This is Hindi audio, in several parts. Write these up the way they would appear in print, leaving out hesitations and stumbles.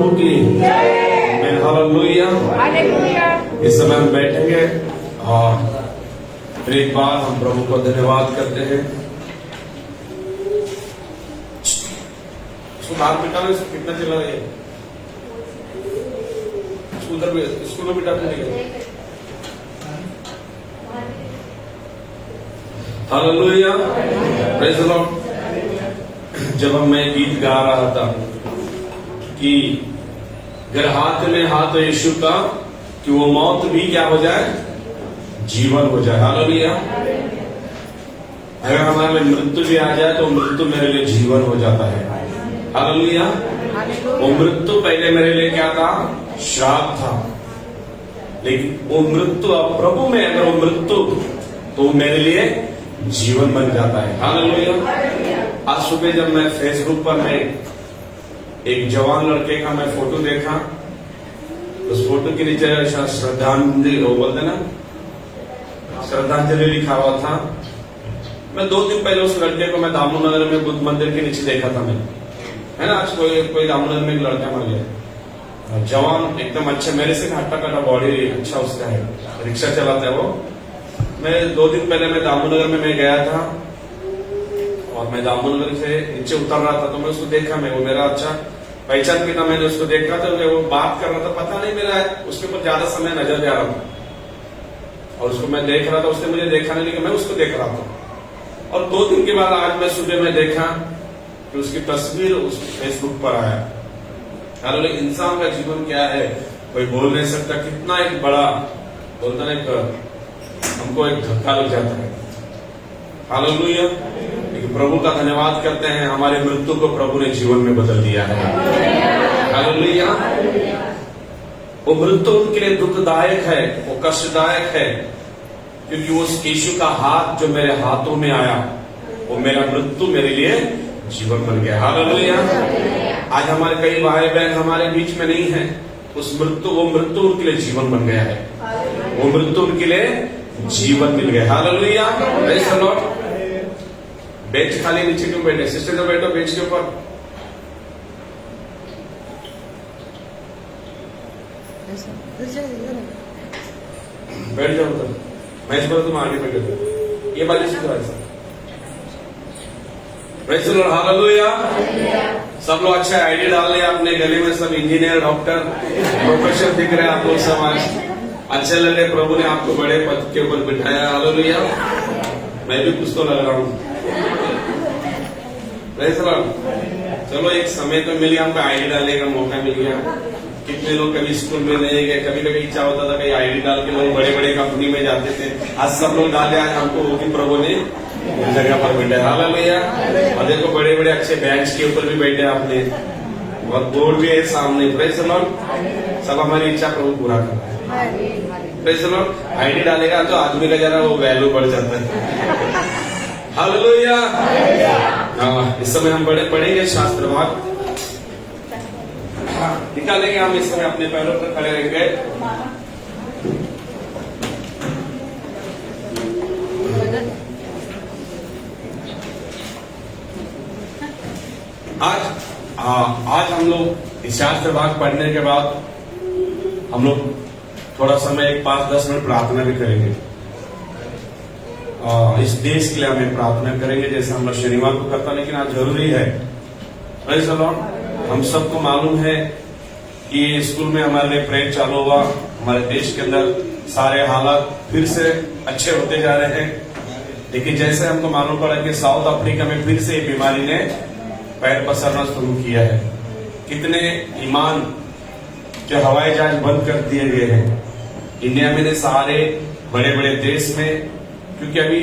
प्रभु की हालेलुया। इस समय हम बैठेंगे और फिर एक बार हम प्रभु को धन्यवाद करते हैं। उसको बाहर बिठा लो, कितना चला रही है उधर स्कूल में बिठा देंगे। Hallelujah, praise the Lord. जब मैं गीत गा रहा था कि अगर हाथ में हाथ यीशु का कि वो मौत भी क्या हो जाए, जीवन हो जाए। हालेलुया। अगर हमारे लिए मृत्यु भी आ जाए तो मृत्यु मेरे लिए जीवन हो जाता है। हालेलुया। वो मृत्यु पहले मेरे लिए क्या था, श्राप था, लेकिन वो मृत्यु अब प्रभु में अगर वो मृत्यु तो मेरे लिए जीवन बन जाता है। हालेलुया। आज सुबह जब मैं फेसबुक पर मैं एक जवान लड़के का मैं फोटो देखा, उस फोटो के नीचे श्रद्धांजलि, वो बोलते ना श्रद्धांजलि लिखा हुआ था। मैं 2 दिन पहले उस लड़के को मैं दामोनगर में बुद्ध मंदिर के नीचे देखा था मैं, है ना। आज कोई दामोनगर में एक लड़का मर गया, जवान एकदम अच्छा, मेरे से हट्टा कट्टा बॉडी अच्छा उसका है, रिक्शा चलाता है वो। मैं 2 दिन पहले मैं दामोनगर में मैं गया था और मैं दामोनगर से नीचे उतर रहा था तो मैं उसको देखा, मैं वो मेरा अच्छा पहचान के था, मैंने उसको देखा तो वो बात कर रहा था, पता नहीं मेरा उसके ऊपर ज्यादा समय नजर जा रहा था और उसको मैं देख रहा था, उसने मुझे देखा नहीं, लेकिन मैं उसको देख रहा था। और 2 दिन के बाद आज मैं सुबह में देखा कि उसकी तस्वीर उस फेसबुक पर आया। हालांकि इंसान का जीवन क्या है कोई बोल नहीं सकता, कितना एक बड़ा बोलता है, हमको एक धक्का लग जाता है। हालेलुया। लेकिन प्रभु का धन्यवाद करते हैं, हमारे मृत्यु को प्रभु ने जीवन में बदल दिया है। हालेलुया। वो मृत्यु उनके लिए दुखदायक है, वो कष्टदायक है, क्योंकि उस यीशु का हाथ जो मेरे हाथों में आया वो मेरा मृत्यु मेरे लिए जीवन बन गया। हालेलुया। आज हमारे कई भाई बहन हमारे बीच में नहीं है, वो मृत्यु उनके लिए जीवन बन गया है, वो मृत्यु उनके लिए जीवन मिल गया। Hallelujah, praise the Lord. Bench खाली, नीचे क्यों बैठे? सिस्टर जो बैठो बेंच के ऊपर। बैठ जाओ उधर, मैं इस पर तुम आगे बैठो, ये बाजू से थोड़ा सा। Praise the Lord. हालेलुया। सब लोग अच्छा आईडी डाल लिया अपने गले में, सब इंजीनियर, डॉक्टर, प्रोफेसर दिख रहे हैं आप लोग, सब आज अच्छे लग रहे, प्रभु ने आपको बड़े पद के ऊपर बिठाया। हालेलुया। मैं भी कुछ तो लग रहा हूँ। चलो एक समय तो मिली, हमको आईडी डालने का मौका मिल गया। कितने लोग कभी स्कूल में नहीं गए, कभी कभी इच्छा होता था कहीं आईडी डाल के लोग बड़े बड़े कंपनी में जाते थे, आज सब लोग डाले, आज हमको वो भी प्रभु ने जगह पर बैठा। हालेलुया। और देखो बड़े बड़े अच्छे बेंच के ऊपर भी बैठे आपने, और बोर्ड भी है सामने। Praise the Lord. सब हमारी इच्छा प्रभु पूरा कर रहा है। Praise the Lord. आईडी डालेगा तो आदमी का जरा वो वैल्यू बढ़ जाता है। हालेलुया। इस समय हम पढ़ेंगे शास्त्र भाग, निकालेंगे हम इस समय, अपने पैरों पर खड़े रहेंगे। आज हम लोग इस शास्त्र भाग पढ़ने के बाद हम लोग थोड़ा समय 5-10 मिनट प्रार्थना भी करेंगे। इस देश के लिए हमें प्रार्थना करेंगे जैसे हम लोग शनिवार को करता, लेकिन आज जरूरी है। Praise the Lord. हम सबको मालूम है कि स्कूल में हमारे लिए प्रेयर चालू हुआ, हमारे देश के अंदर सारे हालात फिर से अच्छे होते जा रहे हैं, लेकिन जैसे हमको मालूम पड़ा कि साउथ अफ्रीका में फिर से बीमारी ने पैर पसरना शुरू किया है। कितने ईमान के हवाई जहाज बंद कर दिए गए हैं इंडिया में, सारे बड़े बड़े देश में, क्योंकि अभी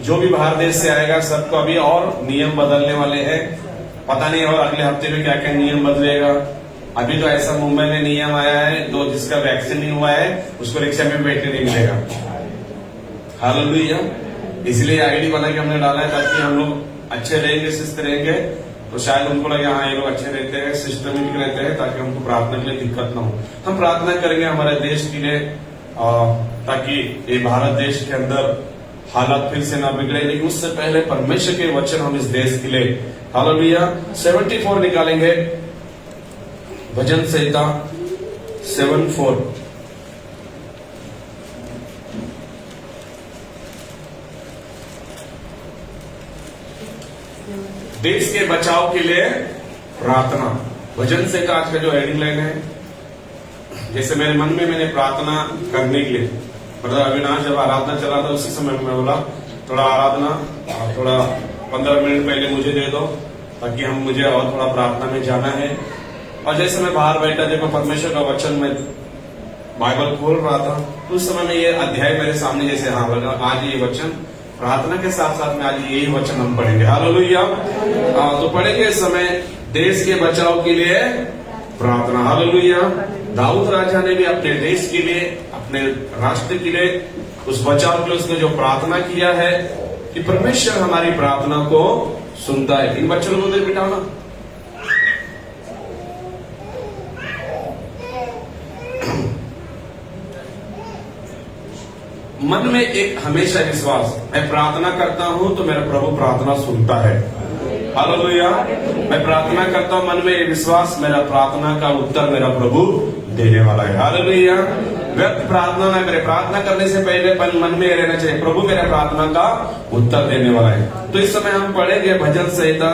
जो भी बाहर देश से आएगा सबको अभी और नियम बदलने वाले हैं। पता नहीं और अगले हफ्ते में क्या क्या नियम बदलेगा। अभी तो ऐसा मुंबई में नियम आया है, तो जिसका वैक्सीन नहीं हुआ है उसको रिक्शा में बैठने नहीं मिलेगा। हालेलुया। इसलिए आईडी बना के हमने डाला है ताकि हम लोग अच्छे रहेंगे, शिस्त रहेंगे, तो शायद उनको लगे हाँ ये लोग अच्छे रहते हैं, सिस्टमेटिक रहते हैं, ताकि हमको प्रार्थना के लिए दिक्कत ना हो। हम प्रार्थना करेंगे हमारे देश के लिए, ताकि ये भारत देश के अंदर हालात फिर से ना बिगड़े। लेकिन उससे पहले परमेश्वर के वचन हम इस देश के लिए, हालेलुया, 74 निकालेंगे। भजन संहिता 7:4। देश के बचाव के लिए प्रार्थना। भजन संहिता आज का जो हेडिंग लाइन है, जैसे मेरे मन में मैंने प्रार्थना करने के लिए, मतलब अविनाश जब आराधना चला था उसी समय मैं बोला थोड़ा आराधना थोड़ा 15 मिनट पहले मुझे दे दो, ताकि मुझे और थोड़ा प्रार्थना में जाना है। और जैसे मैं बाहर बैठा जब मैं परमेश्वर का वचन में बाइबल खोल रहा था, तो उस समय में ये अध्याय मेरे सामने, जैसे हाँ बोला आज ये वचन प्रार्थना के साथ साथ में आज यही वचन हम पढ़ेंगे। हालेलुया। तो पढ़ेंगे इस समय देश के बचाव के लिए प्रार्थना। हालेलुया। दाऊद राजा ने भी अपने देश के लिए, अपने राष्ट्र के लिए, उस बचाव के लिए उसने जो प्रार्थना किया है कि परमेश्वर हमारी प्रार्थना को सुनता है। इन बच्चों को उधर बिठाना। मन में एक हमेशा विश्वास, मैं प्रार्थना करता हूं तो मेरा प्रभु प्रार्थना सुनता है। हालेलुया। मैं प्रार्थना करता हूं, मन में ये विश्वास, मेरा प्रार्थना का उत्तर मेरा प्रभु देने वाला है। हालेलुया। व्यर्थ प्रार्थना न करे, प्रार्थना करने से पहले मन में रहना चाहिए प्रभु मेरा प्रार्थना का उत्तर देने वाला है। तो इस समय हम पढ़ेंगे भजन संहिता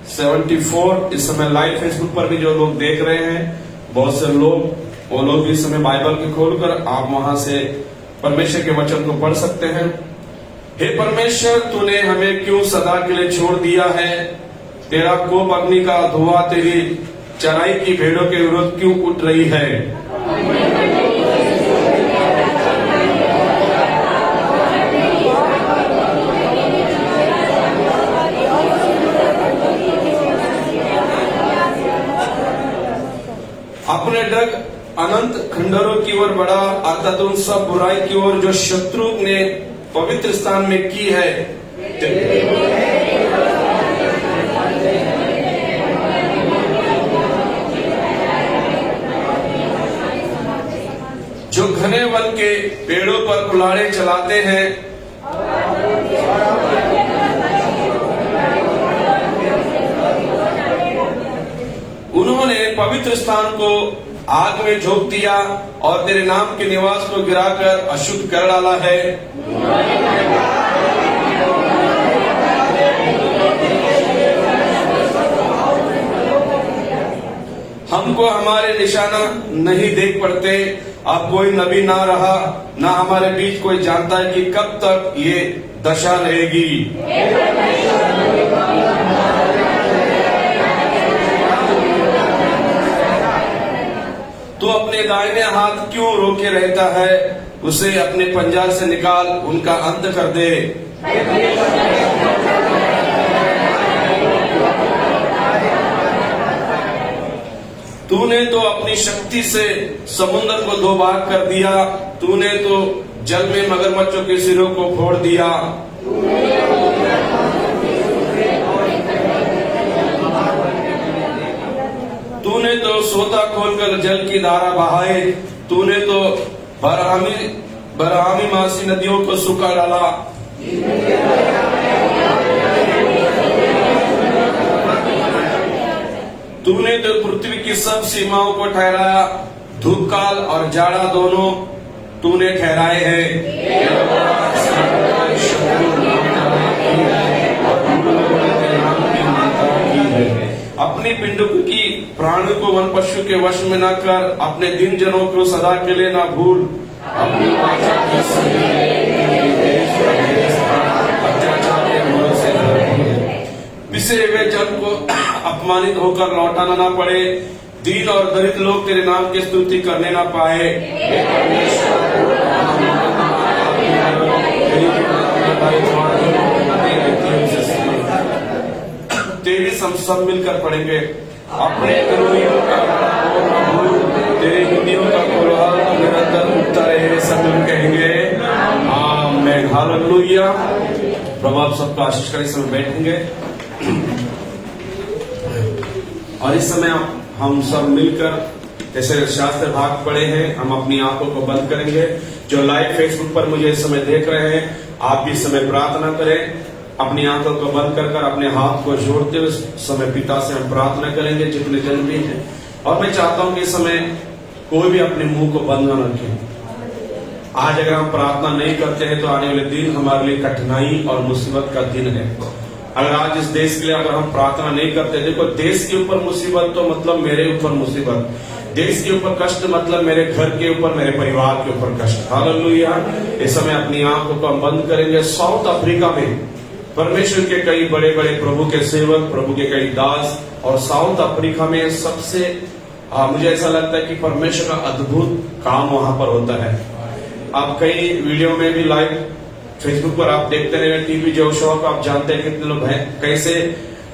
74। इस समय लाइव फेसबुक पर भी जो लोग देख रहे हैं, बहुत से लोग, वो लोग भी इस समय बाइबल के खोलकर आप वहां से परमेश्वर के वचन को पढ़ सकते हैं। हे परमेश्वर, तूने हमें क्यों सदा के लिए छोड़ दिया है? तेरा कोप अग्नि का धुआं तेरी चराई की भेड़ों के विरुद्ध क्यों उठ रही है? अपने डग अनंत खंडरों की ओर बढ़ा, अर्थात उन सब बुराई की ओर जो शत्रु ने पवित्र स्थान में की है। जो घने वन के पेड़ों पर कुल्हाड़े चलाते हैं, उन्होंने पवित्र स्थान को आग में झोंक दिया और तेरे नाम के निवास को गिराकर अशुद्ध कर डाला है। हमको हमारे निशाना नहीं देख पड़ते, अब कोई नबी ना रहा, ना हमारे बीच कोई जानता है कि कब तक ये दशा रहेगी। तो अपने दाहिने हाथ क्यों रोके रहता है? उसे अपने पंजा से निकाल, उनका अंत कर दे। तूने तो अपनी शक्ति से समुद्र को दो भाग कर दिया, तूने तो जल में मगरमच्छों के सिरों को फोड़ दिया। तूने तो सोता खोलकर जल की धारा बहाए, तूने तो बरहामी मासी नदियों को सुखा डाला। तूने तो पृथ्वी की सब सीमाओं को ठहराया, धूप काल और जाड़ा दोनों तूने ठहराए हैं। अपनी पिंड की प्राणी को वन पशु के वश में न कर, अपने दिन जनों को सदा के लिए न भूल। अपनी वाचा की पिसे हुए जन को अपमानित होकर लौटाना ना पड़े, दीन और दरिद्र लोग तेरे नाम की स्तुति करने ना पाए। तेईस हम सब मिलकर पढ़ेंगे। अपने विरोधियों का तेरे विरोधियों का कोलाहल निरंतर उठता रहे, सब मिल कहेंगे आमीन। हालेलुया। प्रभु आप सबका आशीष करे। समय बैठेंगे और इस समय हम सब मिलकर जैसे शास्त्र भाग पढ़े हैं, हम अपनी आंखों को बंद करेंगे। जो लाइव फेसबुक पर मुझे इस समय देख रहे हैं, आप भी इस समय प्रार्थना करें। अपनी आंखों को बंद कर अपने हाथ को जोड़ते हुए समय पिता से हम प्रार्थना करेंगे। जितने जन भी हैं और मैं चाहता हूं कि इस समय कोई भी अपने मुंह को बंद न रखे। आज अगर हम प्रार्थना नहीं करते हैं तो आने वाले दिन हमारे लिए कठिनाई और मुसीबत का दिन है। अगर आज इस देश के लिए अगर हम प्रार्थना नहीं करते, देखो देश के ऊपर मुसीबत तो मतलब मेरे ऊपर मुसीबत, देश के ऊपर कष्ट मतलब मेरे घर के ऊपर, मेरे परिवार के ऊपर कष्ट। हालेलुया। इस समय अपनी आंखों को हम बंद करेंगे। साउथ अफ्रीका में परमेश्वर के कई बड़े बड़े प्रभु के सेवक, प्रभु के कई दास, और साउथ अफ्रीका में सबसे मुझे ऐसा लगता है कि परमेश्वर का अद्भुत काम वहां पर होता है। आप कई वीडियो में भी लाइव फेसबुक पर आप देखते रहे, टीवी जो शो को आप जानते हैं कितने लोग हैं, कैसे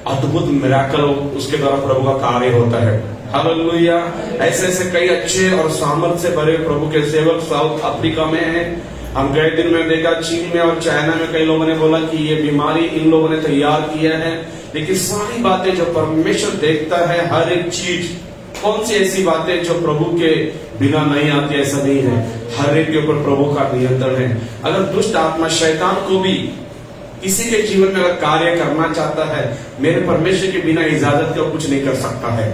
अद्भुत मिराकल उसके द्वारा प्रभु का कार्य होता है। हालेलुया। ऐसे ऐसे कई अच्छे और सामर्थ्य से भरे प्रभु के सेवक साउथ अफ्रीका में हैं। हम गए दिन में देखा चीन में और चाइना में कई लोगों ने बोला कि ये बीमारी इन लोगों ने तैयार किया है, लेकिन सारी बातें जो परमेश्वर देखता है, हर एक चीज, कौन सी ऐसी बातें जो प्रभु के बिना नहीं आती, ऐसा नहीं है। हर एक के ऊपर प्रभु का नियंत्रण है। अगर दुष्ट आत्मा शैतान को भी किसी के जीवन में अगर कार्य करना चाहता है, मेरे परमेश्वर के बिना इजाजत के वो कुछ नहीं कर सकता है।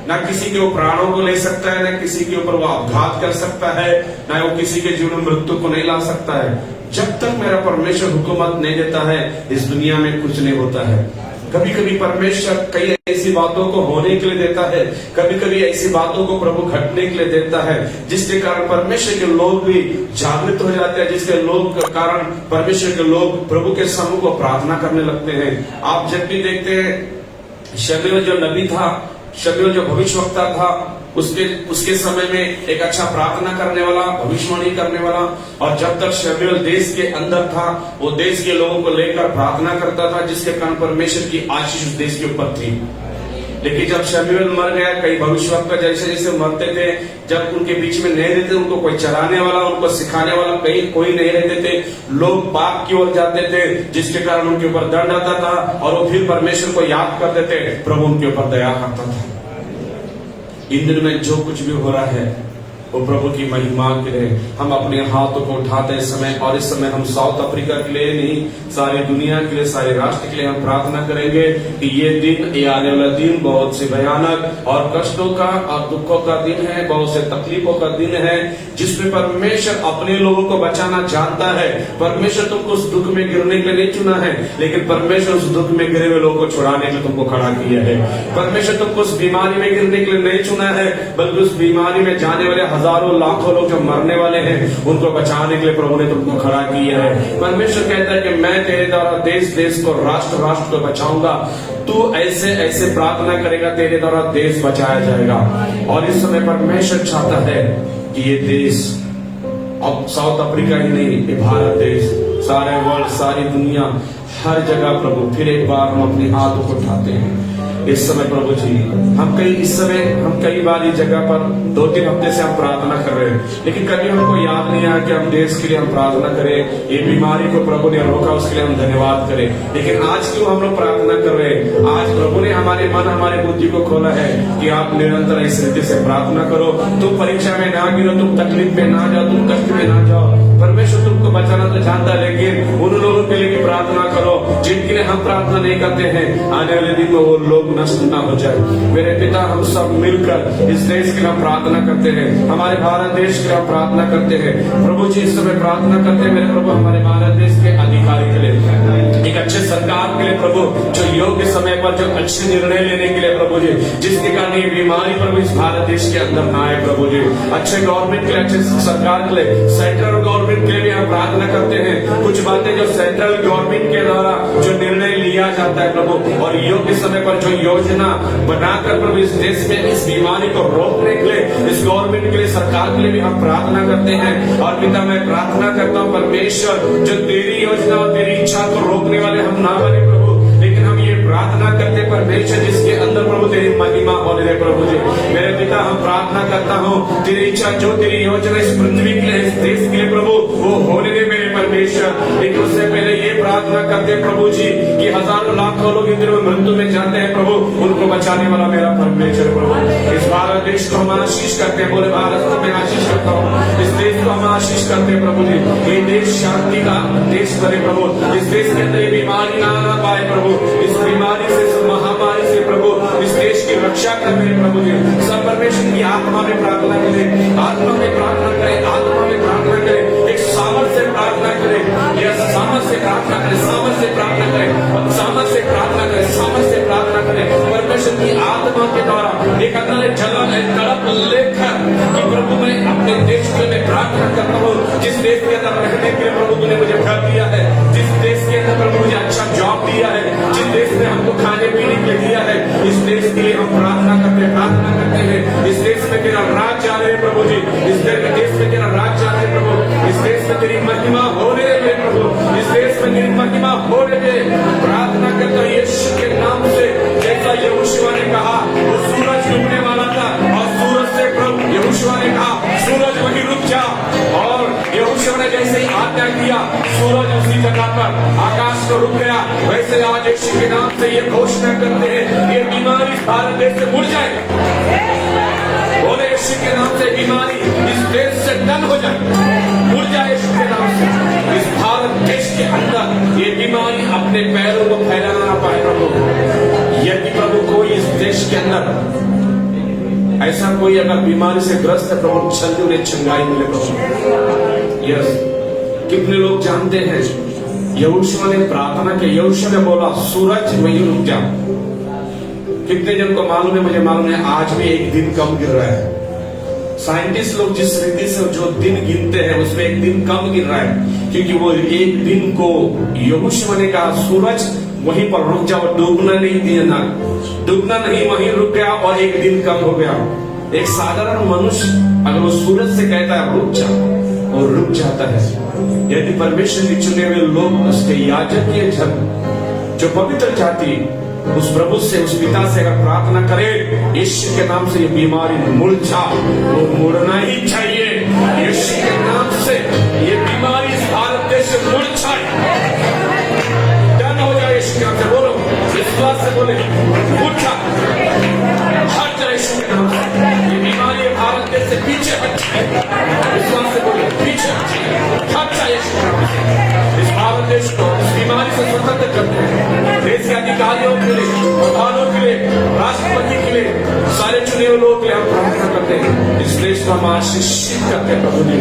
ना किसी के वो प्राणों को ले सकता है, ना किसी के ऊपर वो अपघात कर सकता है, ना वो किसी के जीवन में मृत्यु को नहीं ला सकता है। जब तक मेरा परमेश्वर हुकूमत नहीं देता है, इस दुनिया में कुछ नहीं होता है। कभी कभी परमेश्वर कई ऐसी बातों को होने के लिए देता है, कभी कभी ऐसी बातों को प्रभु घटने के लिए देता है, जिसके कारण परमेश्वर के लोग भी जागृत हो जाते हैं, जिसके लोग कारण परमेश्वर के लोग प्रभु के समूह को प्रार्थना करने लगते हैं। आप जब भी देखते हैं शमूएल जो नबी था, शमूएल जो भविष्यवक्ता था, उसके समय में एक अच्छा प्रार्थना करने वाला, भविष्यवाणी करने वाला, और जब तक शमूएल देश के अंदर था, वो देश के लोगों को लेकर प्रार्थना करता था, जिसके कारण परमेश्वर की आशीष उस देश के ऊपर थी। लेकिन जब शमूएल मर गया, कई भविष्यवक्ता जैसे जैसे मरते थे, जब उनके बीच में नहीं रहते, उनको कोई चलाने वाला, उनको सिखाने वाला कहीं कोई नहीं रहते थे, लोग पाप की ओर जाते थे, जिसके कारण उनके ऊपर दंड आता था, और वो फिर परमेश्वर को याद करते थे, प्रभु उनके ऊपर दया करता था। इन दिन में जो कुछ भी हो रहा है वो प्रभु की महिमा के लिए हम अपने हाथों को उठाते हैं समय, और इस समय हम साउथ अफ्रीका के लिए नहीं, सारी दुनिया के लिए, सारे राष्ट्र के लिए हम प्रार्थना करेंगे कि ये दिन, ये आने वाला दिन बहुत से भयानक और कष्टों का और दुखों का दिन है, बहुत से तकलीफों का दिन है, जिसमें परमेश्वर अपने लोगों को बचाना जानता है। परमेश्वर तुमको उस दुख में गिरने के लिए नहीं चुना है, लेकिन परमेश्वर उस दुख में गिरे हुए लोगों को छुड़ाने के लिए तुमको खड़ा किया है। परमेश्वर तुमको उस बीमारी में गिरने के लिए नहीं चुना है, बल्कि उस बीमारी में जाने वाले हजारों लाखों लोग जो मरने वाले हैं, उनको बचाने के लिए प्रभु ने तुमको खड़ा किया है। परमेश्वर कहता है कि मैं तेरे द्वारा देश देश को, राष्ट्र राष्ट्र को बचाऊंगा। तू ऐसे ऐसे प्रार्थना करेगा, तेरे द्वारा देश बचाया जाएगा। और इस समय परमेश्वर चाहता है कि ये देश, अब साउथ अफ्रीका ही नहीं, ये भारत देश, सारे वर्ल्ड, सारी दुनिया, हर जगह प्रभु फिर एक बार हम अपने हाथों को उठाते हैं इस समय। प्रभु जी, हम कई बार इस जगह पर 2-3 हफ्ते से हम प्रार्थना कर रहे हैं, लेकिन कभी हमको याद नहीं आया कि हम देश के लिए हम प्रार्थना करें। ये बीमारी को प्रभु ने रोका, उसके लिए हम धन्यवाद करें। लेकिन आज क्यों हम लोग प्रार्थना कर रहे हैं? आज प्रभु ने हमारे मन, हमारे बुद्धि को खोला है कि आप निरंतर इस रीति से प्रार्थना करो। तुम परीक्षा में ना गिरो, तुम तकलीफ में ना जाओ, तुम कष्ट में ना जाओ। परमेश्वर तुमको बचाना तो जानता है, लेकिन उन लोगों के लिए भी प्रार्थना करो जिनके लिए हम प्रार्थना नहीं करते हैं। आने वाले दिन में वो लोग नष्ट ना हो जाए। मेरे पिता, हम सब मिलकर इस देश के लिए हम प्रार्थना करते हैं, हमारे भारत देश के लिए हम प्रार्थना करते हैं। प्रभु जी, इस समय प्रार्थना करते हैं मेरे प्रभु, हमारे भारत देश के अधिकारी के लिए, एक अच्छे सरकार के लिए प्रभु, जो योग्य समय पर जो अच्छे निर्णय लेने के लिए प्रभु जी, जिसके कारण ये बीमारी प्रभु इस भारत देश के अंदर ना आए प्रभु जी। अच्छे गवर्नमेंट के लिए, अच्छे सरकार के लिए, सेंट्रल गवर्नमेंट के लिए भी हम प्रार्थना करते हैं। कुछ बातें जो सेंट्रल गवर्नमेंट के द्वारा जो निर्णय लिया जाता है प्रभु, और योग्य समय पर जो योजना बनाकर प्रभु इस देश में इस बीमारी को रोकने के लिए, इस गवर्नमेंट के लिए, सरकार के लिए भी हम प्रार्थना करते हैं। और पिता, मैं प्रार्थना करता हूँ परमेश्वर, जो तेरी योजना और तेरी इच्छा को रोकने वाले हम ना बने प्रभु, लेकिन हम ये प्रार्थना करते परमेश्वर जिसके अंदर प्रभु तेरी महिमा होने दे प्रभु जी। मेरे पिता, हम प्रार्थना करता हूँ तेरी इच्छा, जो तेरी योजना इस पृथ्वी के लिए, इस देश के लिए प्रभु, वो होने दे मेरे परमेश्वर। लेकिन उससे पहले ये प्रार्थना करते प्रभु जी कि हजारों लाखों लोग इन दिनों मृत्यु में जाते हैं प्रभु, उनको बचाने वाला मेरा परमेश्वर प्रभु। इस भारत देश को हम आशीष करते हैं, बोले भारत को मैं आशीष करता हूँ, इस देश को हम आशीष करते हैं प्रभु जी। ये देश शांति का देश बने प्रभु, इस देश के अंदर बीमारी ना पाए प्रभु, इस बीमारी से, इस महामारी से प्रभु इस देश की रक्षा कर मेरे प्रभु जी। सब परमेश्वर की आत्मा में प्रार्थना करें, आत्मा में प्रार्थना करें, आत्मा में प्रार्थना करें, एक सामर्थ से प्रार्थना करें, यह सामर्थ से प्रार्थना करें, सामर्थ से प्रार्थना करें, सामर्थ से प्रार्थना करें, सामर्थ से प्रार्थना करें। परमेश्वर की आत्मा के द्वारा एक अंदर जलन है, तड़प लेकर कि प्रभु मैं अपने देश के लिए प्रार्थना करता हूँ, जिस देश के अंदर रहने के लिए प्रभु तूने मुझे घर दिया है, जिस देश के अंदर प्रभु मुझे अच्छा जॉब दिया है, जिस देश ने हमको खाने पीने के लिए दिया है, इस देश के लिए हम प्रार्थना करते हैं। इस देश में तेरा राज आ रहे प्रभु जी, इस देश में तेरा राज आ रहे प्रभु, इस देश में तेरी महिमा हो रहे है प्रभु, इस देश में तेरी महिमा हो रहे है। प्रार्थना करता है यीशु के नाम से, जैसा यहोशुआ ने कहा वो सूरज डूबने वाला था और सूरज से प्रभु यहोशुआ ने कहा सूरज वहीं रुक जा, और यहोशुआ ने जैसे ही आज्ञा किया सूरज उसी जगह पर आकाश को रुक गया। वैसे आज यीशु के नाम से ये घोषणा करते हैं ये बीमारी भारत देश से मुड़ जाएगा। बोले यीशु के नाम से बीमारी इस देश से डन हो जाए, मुड़ जाए यीशु के नाम से। इस भारत देश के अंदर ये बीमारी अपने पैरों को फैला ना पाए प्रभु। यदि प्रभु कोई इस देश के अंदर ऐसा कोई अगर बीमारी से ग्रस्त है प्रभु, जल्दी उन्हें चंगाई मिले प्रभु। यस, कितने लोग जानते हैं यहोशुआ ने प्रार्थना की, यहोशुआ ने बोला सूरज वहीं रुक जा। कितने जन को मालूम है, मुझे मालूम है आज भी एक दिन कम गिर रहा है। साइंटिस्ट लोग जिस रीति से जो दिन गिनते हैं उसमें एक दिन कम गिर रहा है, क्योंकि वो एक दिन को यहोशुआ ने कहा सूरज वहीं पर रुक जाओ, डूबना नहीं देना, डूबना नहीं, वहीं रुक गया और एक दिन कम हो गया। एक साधारण मनुष्य अगर वो सूरज से कहता है रुक जा और रुक जाता है। यदि परमेश्वर के चुने हुए लोग उसके याजकीय जन जो पवित्र जाति उस प्रभु से उस पिता से अगर प्रार्थना करे यीशु के नाम से ये बीमारी मुड़ जा, वो मुड़ना ही चाहिए। यीशु के नाम से ये बीमारी इस भारत देश से मुड़ जाए, डन हो जाए। यीशु के नाम से बोलो, विश्वास से बोले उठ जा, हट जाए यीशु के नाम से। ये बीमारी भारत देश से पीछे हट जाए, विश्वास से बोले पीछे हट जाए यीशु के नाम से। इस भारत देश को इस बीमारी से स्वतंत्र करते हैं। देश के अधिकारियों के लिए, प्रधानों के लिए, राष्ट्रपति के लिए, सारे चुने हुए लोगों के लिए हम प्रार्थना करते हैं। इस देश को हम आशीषित करते हैं प्रभु जी।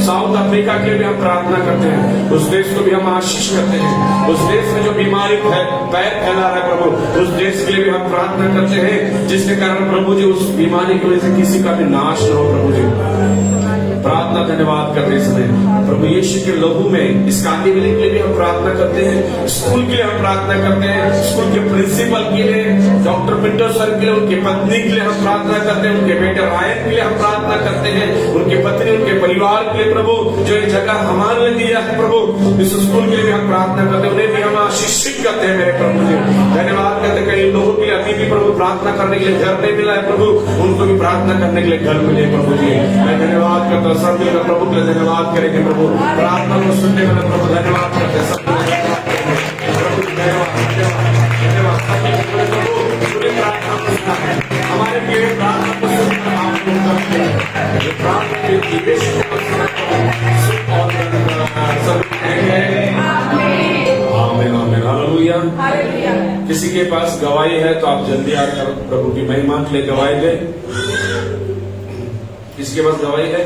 साउथ अफ्रीका के लिए भी हम प्रार्थना करते हैं, उस देश को भी हम आशीष करते हैं। उस देश में जो बीमारी पैर फैला रहा है प्रभु, उस देश के लिए भी हम प्रार्थना करते हैं, जिसके कारण प्रभु जी उस बीमारी की वजह से किसी का भी नाश न हो प्रभु जी। प्रार्थना धन्यवाद करते समय प्रभु यीशु के लहू में इस कांति मिलने के लिए भी हम प्रार्थना करते हैं। स्कूल के लिए हम प्रार्थना करते हैं, स्कूल के प्रिंसिपल के लिए, डॉक्टर पिंटो सर के लिए, उनकी पत्नी के लिए हम प्रार्थना करते हैं, उनके बेटे रायन के लिए हम प्रार्थना करते हैं, उनकी पत्नी, उनके परिवार के लिए प्रभु जो ये जगह हमारे लिए दिया है प्रभु, इस स्कूल के लिए भी हम प्रार्थना करते हैं, उन्हें भी हम आशीषित करते हैं मेरे प्रभु जी। धन्यवाद करते हैं कई लोगों के लिए अभी भी प्रभु प्रार्थना करने के लिए घर नहीं मिला है प्रभु, उनको भी प्रार्थना करने के लिए घर मिले प्रभु जी। मैं धन्यवाद करता हूँ, सब मिलकर प्रभु के लिए धन्यवाद करेंगे प्रभु। प्रार्थना को सुनने वाले प्रभु धन्यवाद करते हैं, सब हमारे लिए प्रार्थना को सुनकर आप लोग प्रार्थना किसी के पास गवाही है तो आप जल्दी आकर प्रभु की महिमा के लिए गवाही दे। किसी के पास गवाही है?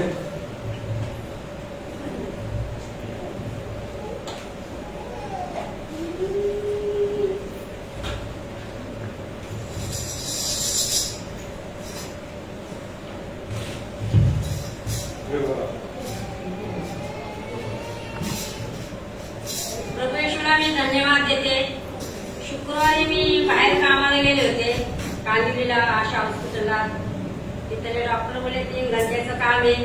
प्रभू येशूला मी धन्यवाद देते। शुक्रवारी मी बाहेर कामाला गेले होते कांदिवलीला आशा हॉस्पिटलला। तिथले डॉक्टर बोले 3 घंट्याचं काम आहे।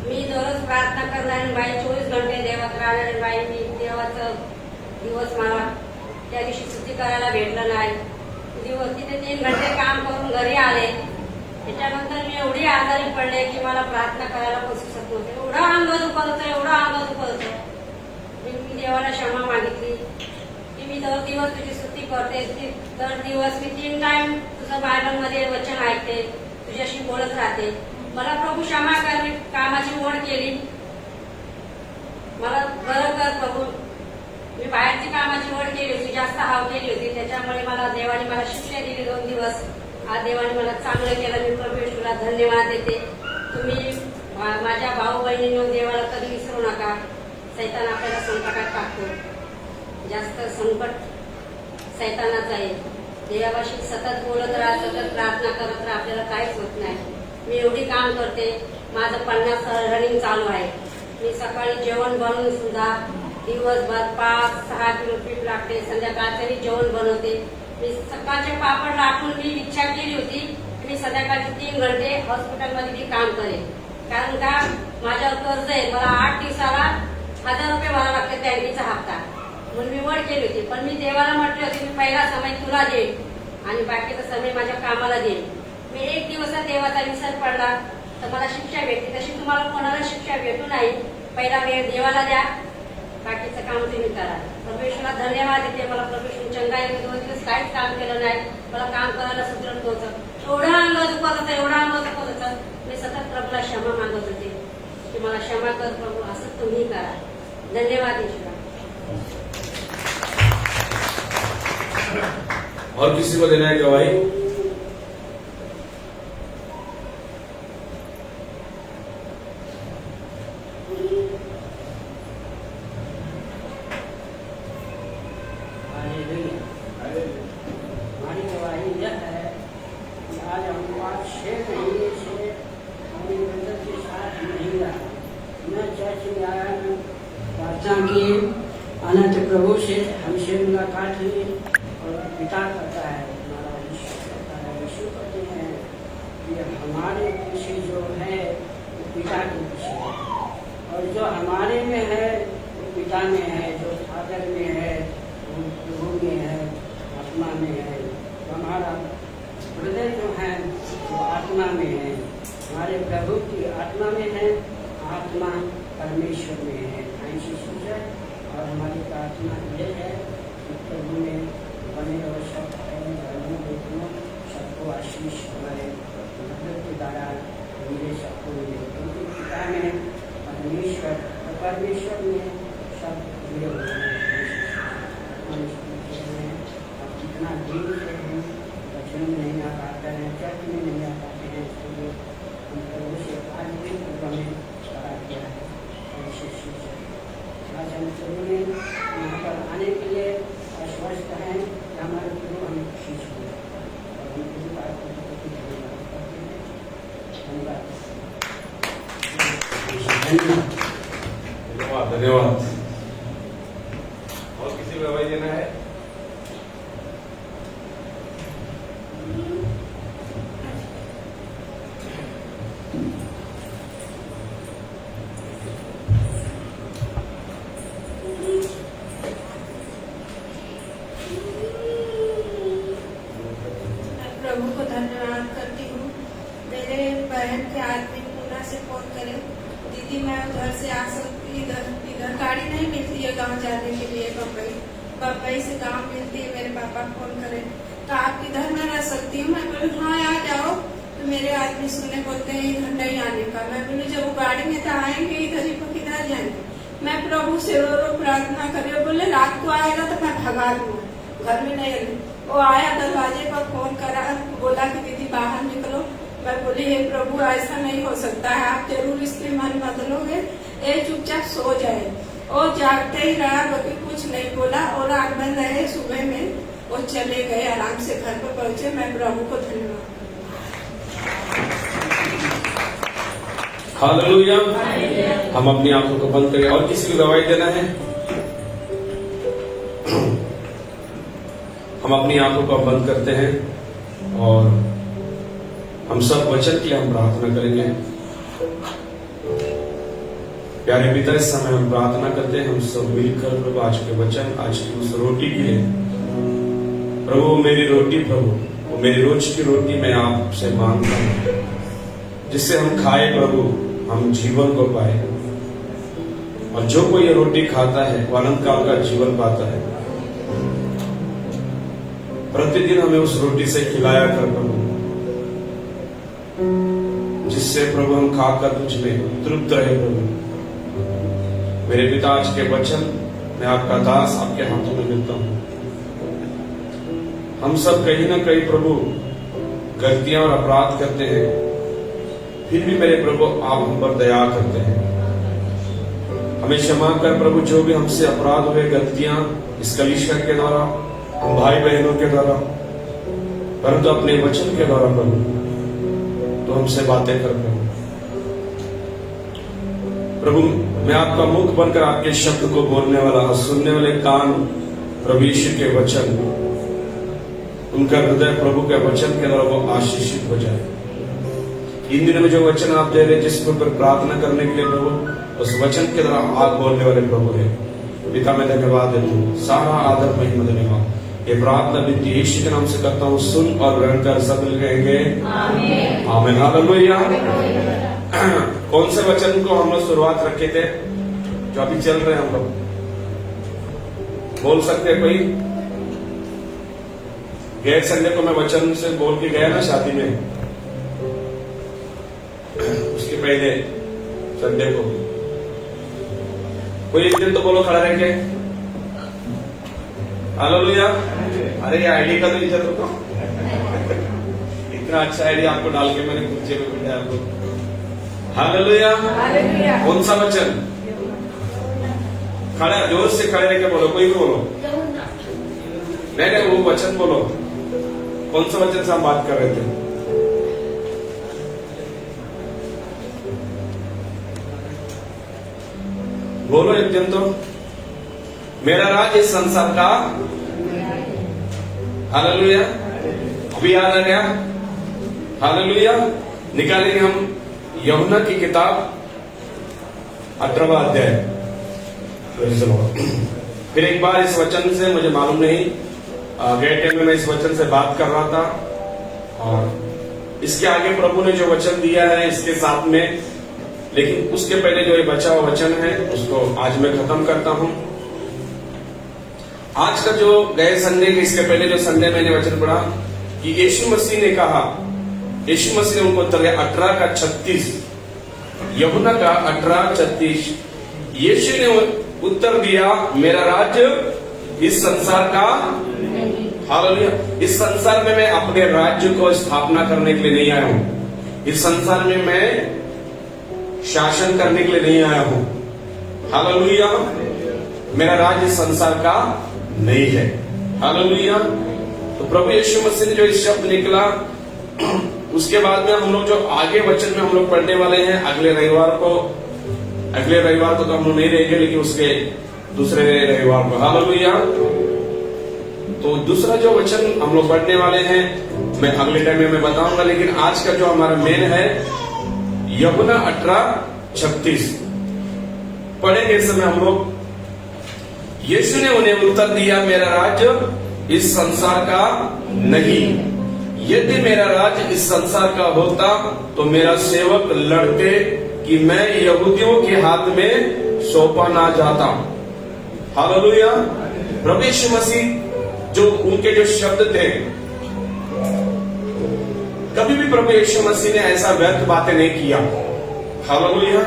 मी दररोज प्रार्थना करणारी बाई, 24 घंटे देवात राहणारी बाई, मी देवाचं दिवस मला त्या दिवशी सुट्टी करायला भेटलं नाही। दिवस तिथे 3 घंटे काम करून घरी आले। त्याच्यानंतर मी एवढी आजारी पडले की मला प्रार्थना करायला बसू शकत नव्हते। एवढा अंग दुखत होतं, एवढा अंग दुखत होतं। मी देवाला क्षमा मागितली की मी दर दिवस तुझी स्तुती करते, दर दिवस मी 3 टाइम तुझं बायबलमध्ये वचन ऐकते, तुझ्याशी बोलत राहते। मला प्रभू क्षमा कर, मी कामाची ओढ केली, मला बरं कर प्रभू। मी बाहेरची कामाची ओढ केली होती, जास्त जास्त हाव केली होती, त्याच्यामुळे मला देवाने मला शिक्षा दिली 2 दिवस. आज देवाने मला चांगलं केलं. मी प्रभू येशूला धन्यवाद देते. तुम्ही माझ्या भाऊ बहिणींनो देवाला कधी विसरू नका. सैतान आपल्याला संकटात टाकतो. जास्त संकट सैतानाचं आहे. देवाशी सतत बोलत राहा, सतत प्रार्थना करत राहा, आपल्याला काहीच होत नाही. मी एवढी काम करते. माझं 50 रनिंग चालू आहे. मी सकाळी जेवण बनवून सुद्धा दिवसभर 5-6 किलो पीठ लागते. संध्याकाळचं जेवण बनवते. मी सकाळचे पापड राखून मी इच्छा केली होती मी संध्याकाळचे 3 घंटे हॉस्पिटलमध्ये मी काम करेन. कारण का माझ्यावर कर्ज आहे. मला 8 दिवसाला 1000 रुपये भरावा लागते बँकेचा हप्ता. म्हणून मी वड केली होती. पण मी देवाला म्हटले होते मी पहिला समय तुला देईन आणि बाकीचा समय माझ्या कामाला देईन. मी 1 दिवसात देवाचा विसर पडला तर मला शिक्षा भेटते. तशी तुम्हाला कोणाला शिक्षा भेटू नाही. पहिला वेळ देवाला द्या, बाकीचं काम तुम्ही करा. परमेश्वरला धन्यवाद देते. मला परमेश्वर चंगाई 2 दिवस काहीच काम केलं नाही. मला काम करायला सुधरत होतं. एवढा अंग दुखत होता, एवढा अंग दुखत होतं. मी सतत प्रभूला क्षमा मागत होते की मला क्षमा कर प्रभू, असं तुम्ही करा. धन्यवाद ईश्वरा. और किसी को देना है गवाही? हमारी गवाही यह है कि आज हम 6 महीने से हमारी मदद के साथ नहीं रहा. मैं चर्च में आया, मैं प्रार्थना की, अनंत प्रभु से हमसे मुलाकात हुई और पिता कहता है, हमारा यीशु कहता है, यीशु कहते हैं कि हमारे पीछे जो है वो पिता के पीछे है और जो हमारे में है वो पिता में है, जो फादर में है वो प्रभु में है, आत्मा में है. तो हमारा हृदय जो है वो आत्मा में है. हमारे प्रभु की आत्मा में है, आत्मा परमेश्वर में है. ऐसी चीज है. और हमारी प्रार्थना ये है कि प्रभु में बने और सब धर्मों बेटियों सबको आशीष हमारे मदद के द्वारा मिले, सबको मिले. क्योंकि पिता में परमेश्वर और परमेश्वर में सब जुड़े हुए हैं. जितना दिन से हम बचन में नहीं आ पाते हैं, चर्च में नहीं आ पाते हैं, इसके लिए हम प्रभु से आज भी हमें करा दिया है. ऐसी चीज है. आज हम प्रभु ने यहाँ पर आने के लिए आश्वस्त हैं कि हमारे प्रभु हमें खुशी छूए और हम प्रभु का धन्यवाद करते हैं. धन्यवाद. धन्यवाद धन्यवाद. और किसी को गवाही देना है? प्रभु को धन्यवाद करती हूँ. मेरे बहन के आदमी पूना से फोन करे, दीदी मैं उधर से आ सकती, इधर गाड़ी नहीं मिलती है गांव जाने के लिए. बम्बई से गांव मिलती है. मेरे पापा फोन करे तो आप इधर में रह सकती हूँ. मैं बोली हाँ आ जाओ. तो मेरे आदमी सुने बोलते हैं इधर नहीं आने का. मैं बोली जब वो गाड़ी में तो आएंगे इधर ही, को किधर जाएंगे. मैं प्रभु से रो प्रार्थना करे. बोले रात को आएगा तो मैं भगा दूंगा, घर में नहीं रहूँ. वो आया, दरवाजे पर फोन करा, बोला कि दीदी बाहर निकलो. मैं बोली हे प्रभु ऐसा नहीं हो सकता है, आप जरूर इसके मन बदलोगे. ये चुपचाप सो जाए. और जागते ही रहा, बाकी कुछ नहीं बोला और आग बंद रहे. सुबह में वो चले गए, आराम से घर पर पहुंचे. मैं प्रभु को धन्यवाद. हालेलुया. हम अपनी आंखों को बंद करें. और किसी को गवाही देना है? हम अपनी आंखों को बंद करते हैं और हम सब वचन के लिए हम प्रार्थना करेंगे. प्यारे पिता, इस समय हम प्रार्थना करते हैं, हम सब मिलकर प्रभु आज के वचन, आज की उस रोटी के लिए. प्रभु मेरी रोटी, प्रभु वो मेरी रोज की रोटी मैं आपसे मांगता हूँ, जिससे हम खाए प्रभु, हम जीवन को पाए. और जो कोई ये रोटी खाता है वो अनंत काल का जीवन पाता है. प्रतिदिन हमें उस रोटी से खिलाया कर प्रभु, जिससे प्रभु हम खाकर तुझ में तृप्त रहे प्रभु. मेरे पिता, आज के वचन मैं आपका दास आपके हाथों में देता हूँ. हम सब कहीं ना कहीं प्रभु गलतियां और अपराध करते हैं, फिर भी मेरे प्रभु आप हम पर दया करते हैं। हमें क्षमा कर प्रभु, जो भी हमसे अपराध हुए, गलतियां इस कलीसिया के द्वारा, हम भाई बहनों के द्वारा, परंतु अपने वचन के द्वारा प्रभु तो हमसे बातें कर प्रभु। मैं आपका मुख बनकर आपके शब्द को बोलने वाला और सुनने वाले कान प्रभु यीशु के वचन, उनका हृदय प्रभु के वचन के द्वारा वो आशीषित हो जाए। इन दिनों में जो वचन आप दे रहे, जिसके ऊपर प्रार्थना करने के लिए प्रभु, उस वचन के द्वारा आप बोलने वाले प्रभु है। पिता मैं धन्यवाद देता हूँ, सारा आदर महिमा धन्यवाद। ये प्रार्थना विनती यीशु के नाम से करता हूँ, सुन और ग्रहण कर। सब मिल कहेंगे आमीन, आमीन, हालेलुया। कौन से वचन को हम लोग शुरुआत रखे थे जो अभी चल रहे हैं? हम लोग बोल सकते हैं कोई? गए संडे को मैं वचन से बोल के गया ना शादी में, उसके पहले संडे को कोई एक दिन तो बोलो खड़ा रह के हालेलुया। अरे ये आईडी का तो इज्जत रखो। इतना अच्छा आईडी आपको डाल के मैंने कुर्सी पे बिठाया आपको। हालेलुया। कौन सा वचन? खड़ा जोर से खड़े रह के बोलो, कोई भी बोलो। नहीं वो वचन बोलो। कौन सा वचन से हम बात कर रहे थे? बोलो एक दिन तो। मेरा राज इस संसार का, हालेलुया। अभी याद आ गया? हालेलुया। निकालेंगे हम यूहन्ना की किताब 18वां अध्याय। फिर एक बार इस वचन से, मुझे मालूम नहीं, गए टाइम में मैं इस वचन से बात कर रहा था, और इसके आगे प्रभु ने जो वचन दिया है इसके साथ में, लेकिन उसके पहले जो ये बचा हुआ वचन है उसको आज मैं खत्म करता हूं। आज का जो गए संडे के, इसके पहले जो संडे मैंने वचन पढ़ा कि यीशु मसीह ने कहा, यीशु मसीह ने उनको उत्तर दिया 18:36, यूहन्ना का 18:36। यीशु ने उत्तर दिया, मेरा राज्य इस संसार का, हालेलुया, इस संसार में मैं अपने राज्य को स्थापना करने के लिए नहीं आया हूं। इस संसार में मैं शासन करने के लिए नहीं आया हूं। हालेलुया। मेरा राज्य इस संसार का नहीं है। हालेलुया। तो प्रभु यीशु मसीह ने जो इस शब्द निकला, उसके बाद में हम लोग जो आगे वचन में हम लोग पढ़ने वाले हैं अगले रविवार को तो हम लोग नहीं रहेंगे, लेकिन उसके दूसरे रविवार को। हालेलुया। तो दूसरा जो वचन हम लोग पढ़ने वाले हैं मैं अगले टाइम में मैं बताऊंगा, लेकिन आज का जो हमारा मेन है यूहन्ना 18:36 पढ़ेंगे। इस समय हम लोग, यीशु ने उन्हें उत्तर दिया, मेरा राज्य इस संसार का नहीं। यदि मेरा राज्य इस संसार का होता तो मेरा सेवक लड़ते कि मैं यहूदियों के हाथ में सौंपा ना जाता। हालेलुया। प्रभु यीशु मसीह जो उनके जो शब्द थे, कभी भी प्रभु यीशु मसीह ने ऐसा व्यर्थ बातें नहीं किया। हालेलुया।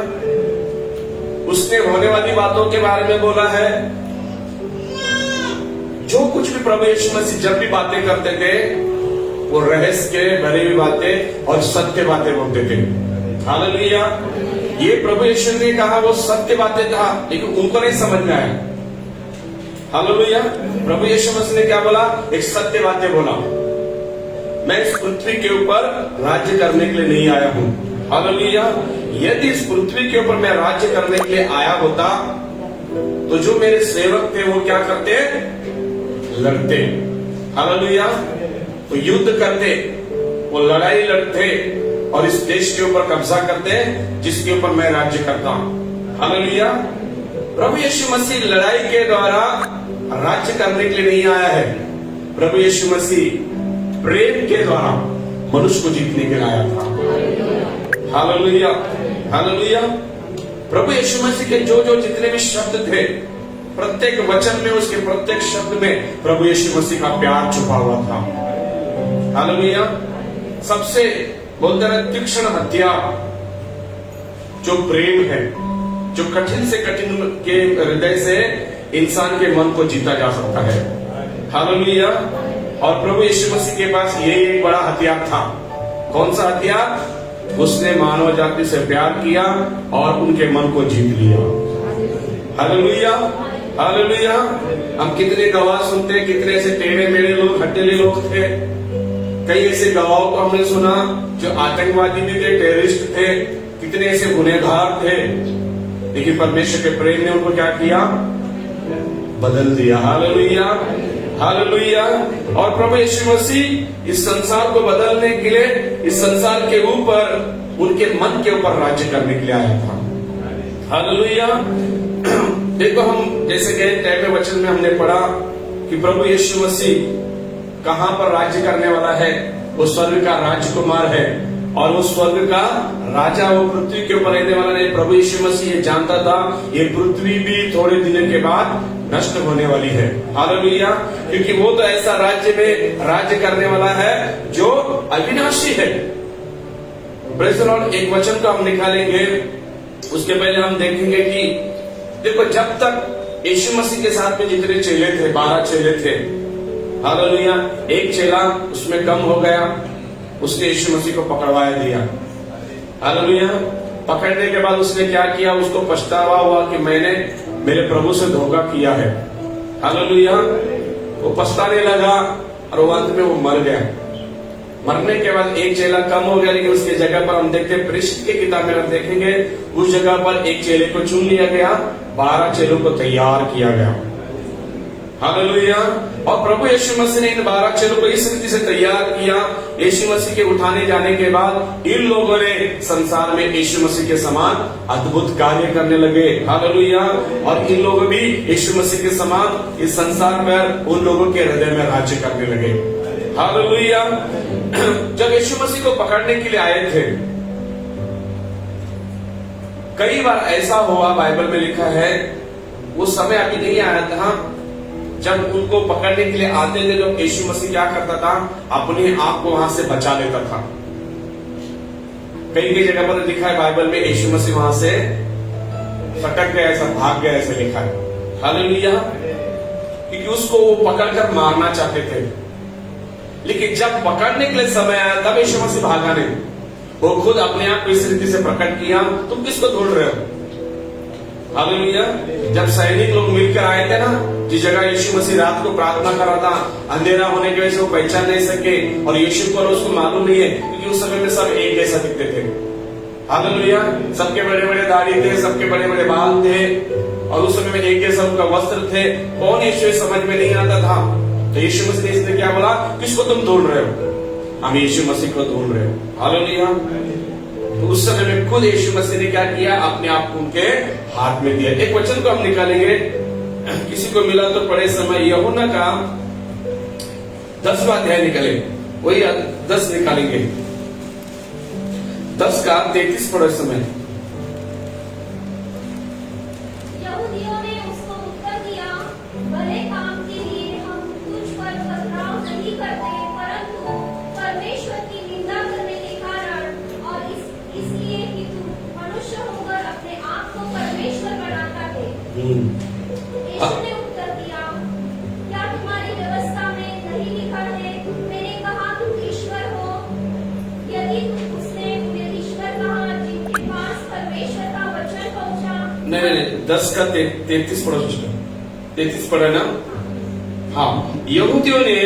उसने होने वाली बातों के बारे में बोला है। जो कुछ भी प्रभु यीशु मसीह जब भी बातें करते थे वो रहस्य के भरी हुई बातें और सत्य बातें बोलते थे। हालेलुया। ये प्रभु यीशु ने कहा वो सत्य बातें था, लेकिन उनको नहीं समझ में आया। हालेलुया। प्रभु यीशु मसीह ने क्या बोला? एक सत्य बातें बोला, मैं इस पृथ्वी के ऊपर राज्य करने के लिए नहीं आया हूं। हालेलुया। यदि इस पृथ्वी के ऊपर मैं राज्य करने के लिए आया होता तो जो मेरे सेवक थे वो क्या करते? लड़ते। हालेलुया। तो युद्ध करते, वो लड़ाई लड़ते और इस देश के ऊपर कब्जा करते जिसके ऊपर मैं राज्य करता हूं। हालेलुया। प्रभु यीशु मसीह लड़ाई के द्वारा राज्य करने के लिए नहीं आया है। प्रभु यीशु मसीह प्रेम के द्वारा मनुष्य को जीतने के लिए आया था। हालेलुया। हालेलुया। प्रभु यीशु मसीह के जो जो जितने भी शब्द थे, प्रत्येक वचन में, उसके प्रत्येक शब्द में प्रभु यीशु मसीह का प्यार छुपा हुआ था। हालेलुया। सबसे बोलते हैं तीक्ष्ण हथियार जो प्रेम है, जो कठिन से कठिन के हृदय से इंसान के मन को जीता जा सकता है। हालेलुया। और प्रभु यीशु मसीह के पास यही एक बड़ा हथियार था। कौन सा हथियार? उसने मानव जाति से प्यार किया और उनके मन को जीत लिया। Hallelujah, hallelujah. हम कितने गवाह सुनते हैं, कितने ऐसे टेढ़े मेढ़े लोग, हट्टेले लोग थे। कई ऐसे गवाहों को हमने सुना जो आतंकवादी भी थे, टेररिस्ट थे, कितने ऐसे गुनहगार थे, लेकिन परमेश्वर के प्रेम ने उनको क्या किया? बदल दिया। Hallelujah, hallelujah. और प्रभु यीशु मसीह इस संसार को बदलने के लिए, इस संसार के ऊपर, उनके मन के ऊपर राज्य करने के लिए आया था। हालेलुया। देखो, हम जैसे गए पहले वचन में हमने पढ़ा कि प्रभु यीशु मसीह कहां पर राज्य करने वाला है? वो स्वर्ग का राजकुमार है और वो स्वर्ग का राजा, वो पृथ्वी के ऊपर रहने वाला नहीं। प्रभु यीशु मसीह ये जानता था ये पृथ्वी भी थोड़े दिनों के बाद नष्ट होने वाली है। हालेलुया। क्योंकि वो तो ऐसा राज्य में राज्य करने वाला है जो अविनाशी है। Praise the Lord. एक वचन को हम निकालेंगे, उसके पहले हम देखेंगे कि देखो, जब तक यीशु मसीह के साथ में जितने चेले थे, 12 चेले थे, हालेलुया, एक चेला उसमें कम हो गया, उसने यीशु मसीह को पकड़वाया दिया। हालेलुया। पकड़ने के बाद उसने क्या किया? उसको पछतावा हुआ कि मैंने मेरे प्रभु से धोखा किया है। हालेलुया। वो पछताने लगा और वो अंत में वो मर गया। मरने के बाद एक चेला कम हो गया, लेकिन उसकी जगह पर हम देखते हैं प्रेषित की किताब में हम देखेंगे उस जगह पर एक चेले को चुन लिया गया, 12 चेलों को तैयार किया गया। हालेलुया। और प्रभु यीशु मसीह ने इन 12 चेलों को इस रीति से तैयार किया। यीशु मसीह के उठाने जाने के बाद इन लोगों ने संसार में यीशु मसीह के समान अद्भुत कार्य करने लगे। हालेलुया। और इन लोग भी यीशु मसीह के समान इस संसार पर उन लोगों के हृदय में राज्य करने लगे। हालेलुया। जब यीशु मसीह को पकड़ने के लिए आए थे, कई बार ऐसा हुआ, बाइबल में लिखा है, वो समय अभी नहीं आया था जब उनको पकड़ने के लिए आते थे, तो यीशु मसीह क्या करता था? अपने आप को वहां से बचा लेता था। कई जगह पर लिखा है बाइबल में, यीशु मसीह वहां से फटक गया, ऐसा भाग गया, ऐसा लिखा है। हालेलुया। क्योंकि उसको वो पकड़कर मारना चाहते थे, लेकिन जब पकड़ने के लिए समय आया तब यीशु मसीह भागा नहीं। वो खुद अपने आप को इस रीति से प्रकट किया, तुम किसको ढूंढ रहे हो? हालेलुया। जब सैनिक लोग मिलकर आए थे ना, जिस जगह यीशु मसीह रात को प्रार्थना कर रहा था, अंधेरा होने की वजह से वो पहचान नहीं सके और यीशु को उसको मालूम नहीं है, क्योंकि उस समय में सब एक जैसा दिखते थे। हालेलुया। सबके बड़े बड़े दाढ़ी थे, सबके बड़े बड़े बाल थे और उस समय में एक जैसा उनका वस्त्र थे। कौन यीशु समझ में नहीं आता था। तो यीशु मसीह ने इसने क्या बोला? किसको तुम ढूंढ रहे हो? हम यीशु मसीह को ढूंढ रहे हो। हालेलुया। तो उस समय में खुद यीशु मसीह ने क्या किया? अपने आप को उनके हाथ में दिया। एक वचन को हम निकालेंगे, किसी को मिला तो पढ़े समय, यूहन्ना का 10वां अध्याय निकाले, वही 10 निकालेंगे, 10 का 33 पढ़े समय। यहूदियों ने उसको उत्तर दिया, भले काम के लिए हम तुझ पर पथराव नहीं करते, परंतु परमेश्वर की निंदा करने के कारण और इसलिए कि तू मनुष्य होकर अपने आप को परमेश्वर बनाता है। यीशु ने उत्तर दिया, क्या तुम्हारी व्यवस्था में नहीं लिखा है, मैंने कहा तुम ईश्वर हो? यदि उसने तुम्हें ईश्वर कहा जिनके पास परमेश्वर का वचन पहुंचा। नहीं, 10 का 33 पढ़ो सिस्टर, 33 पढ़े ना। हाँ, यहूदियों ने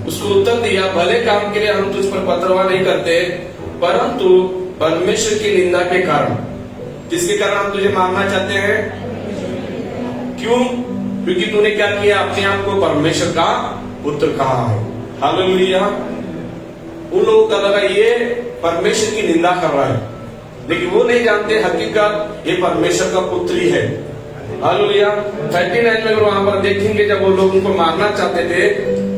उसको उत्तर दिया, भले काम के लिए हम तुझ पर पथरवा नहीं करते, परंतु परमेश्वर की निंदा के कारण, जिसके कारण हम तुझे मारना चाहते हैं। क्यों? क्योंकि तूने क्या किया? अपने आप को परमेश्वर का पुत्र कहा है। हालेलुया। उन लोगों का लगा ये परमेश्वर की निंदा कर रहा है, लेकिन वो नहीं जानते हकीकत ये परमेश्वर का पुत्र ही है। हालेलुया। 39 में वहां पर देखेंगे, जब वो लोग उनको मारना चाहते थे,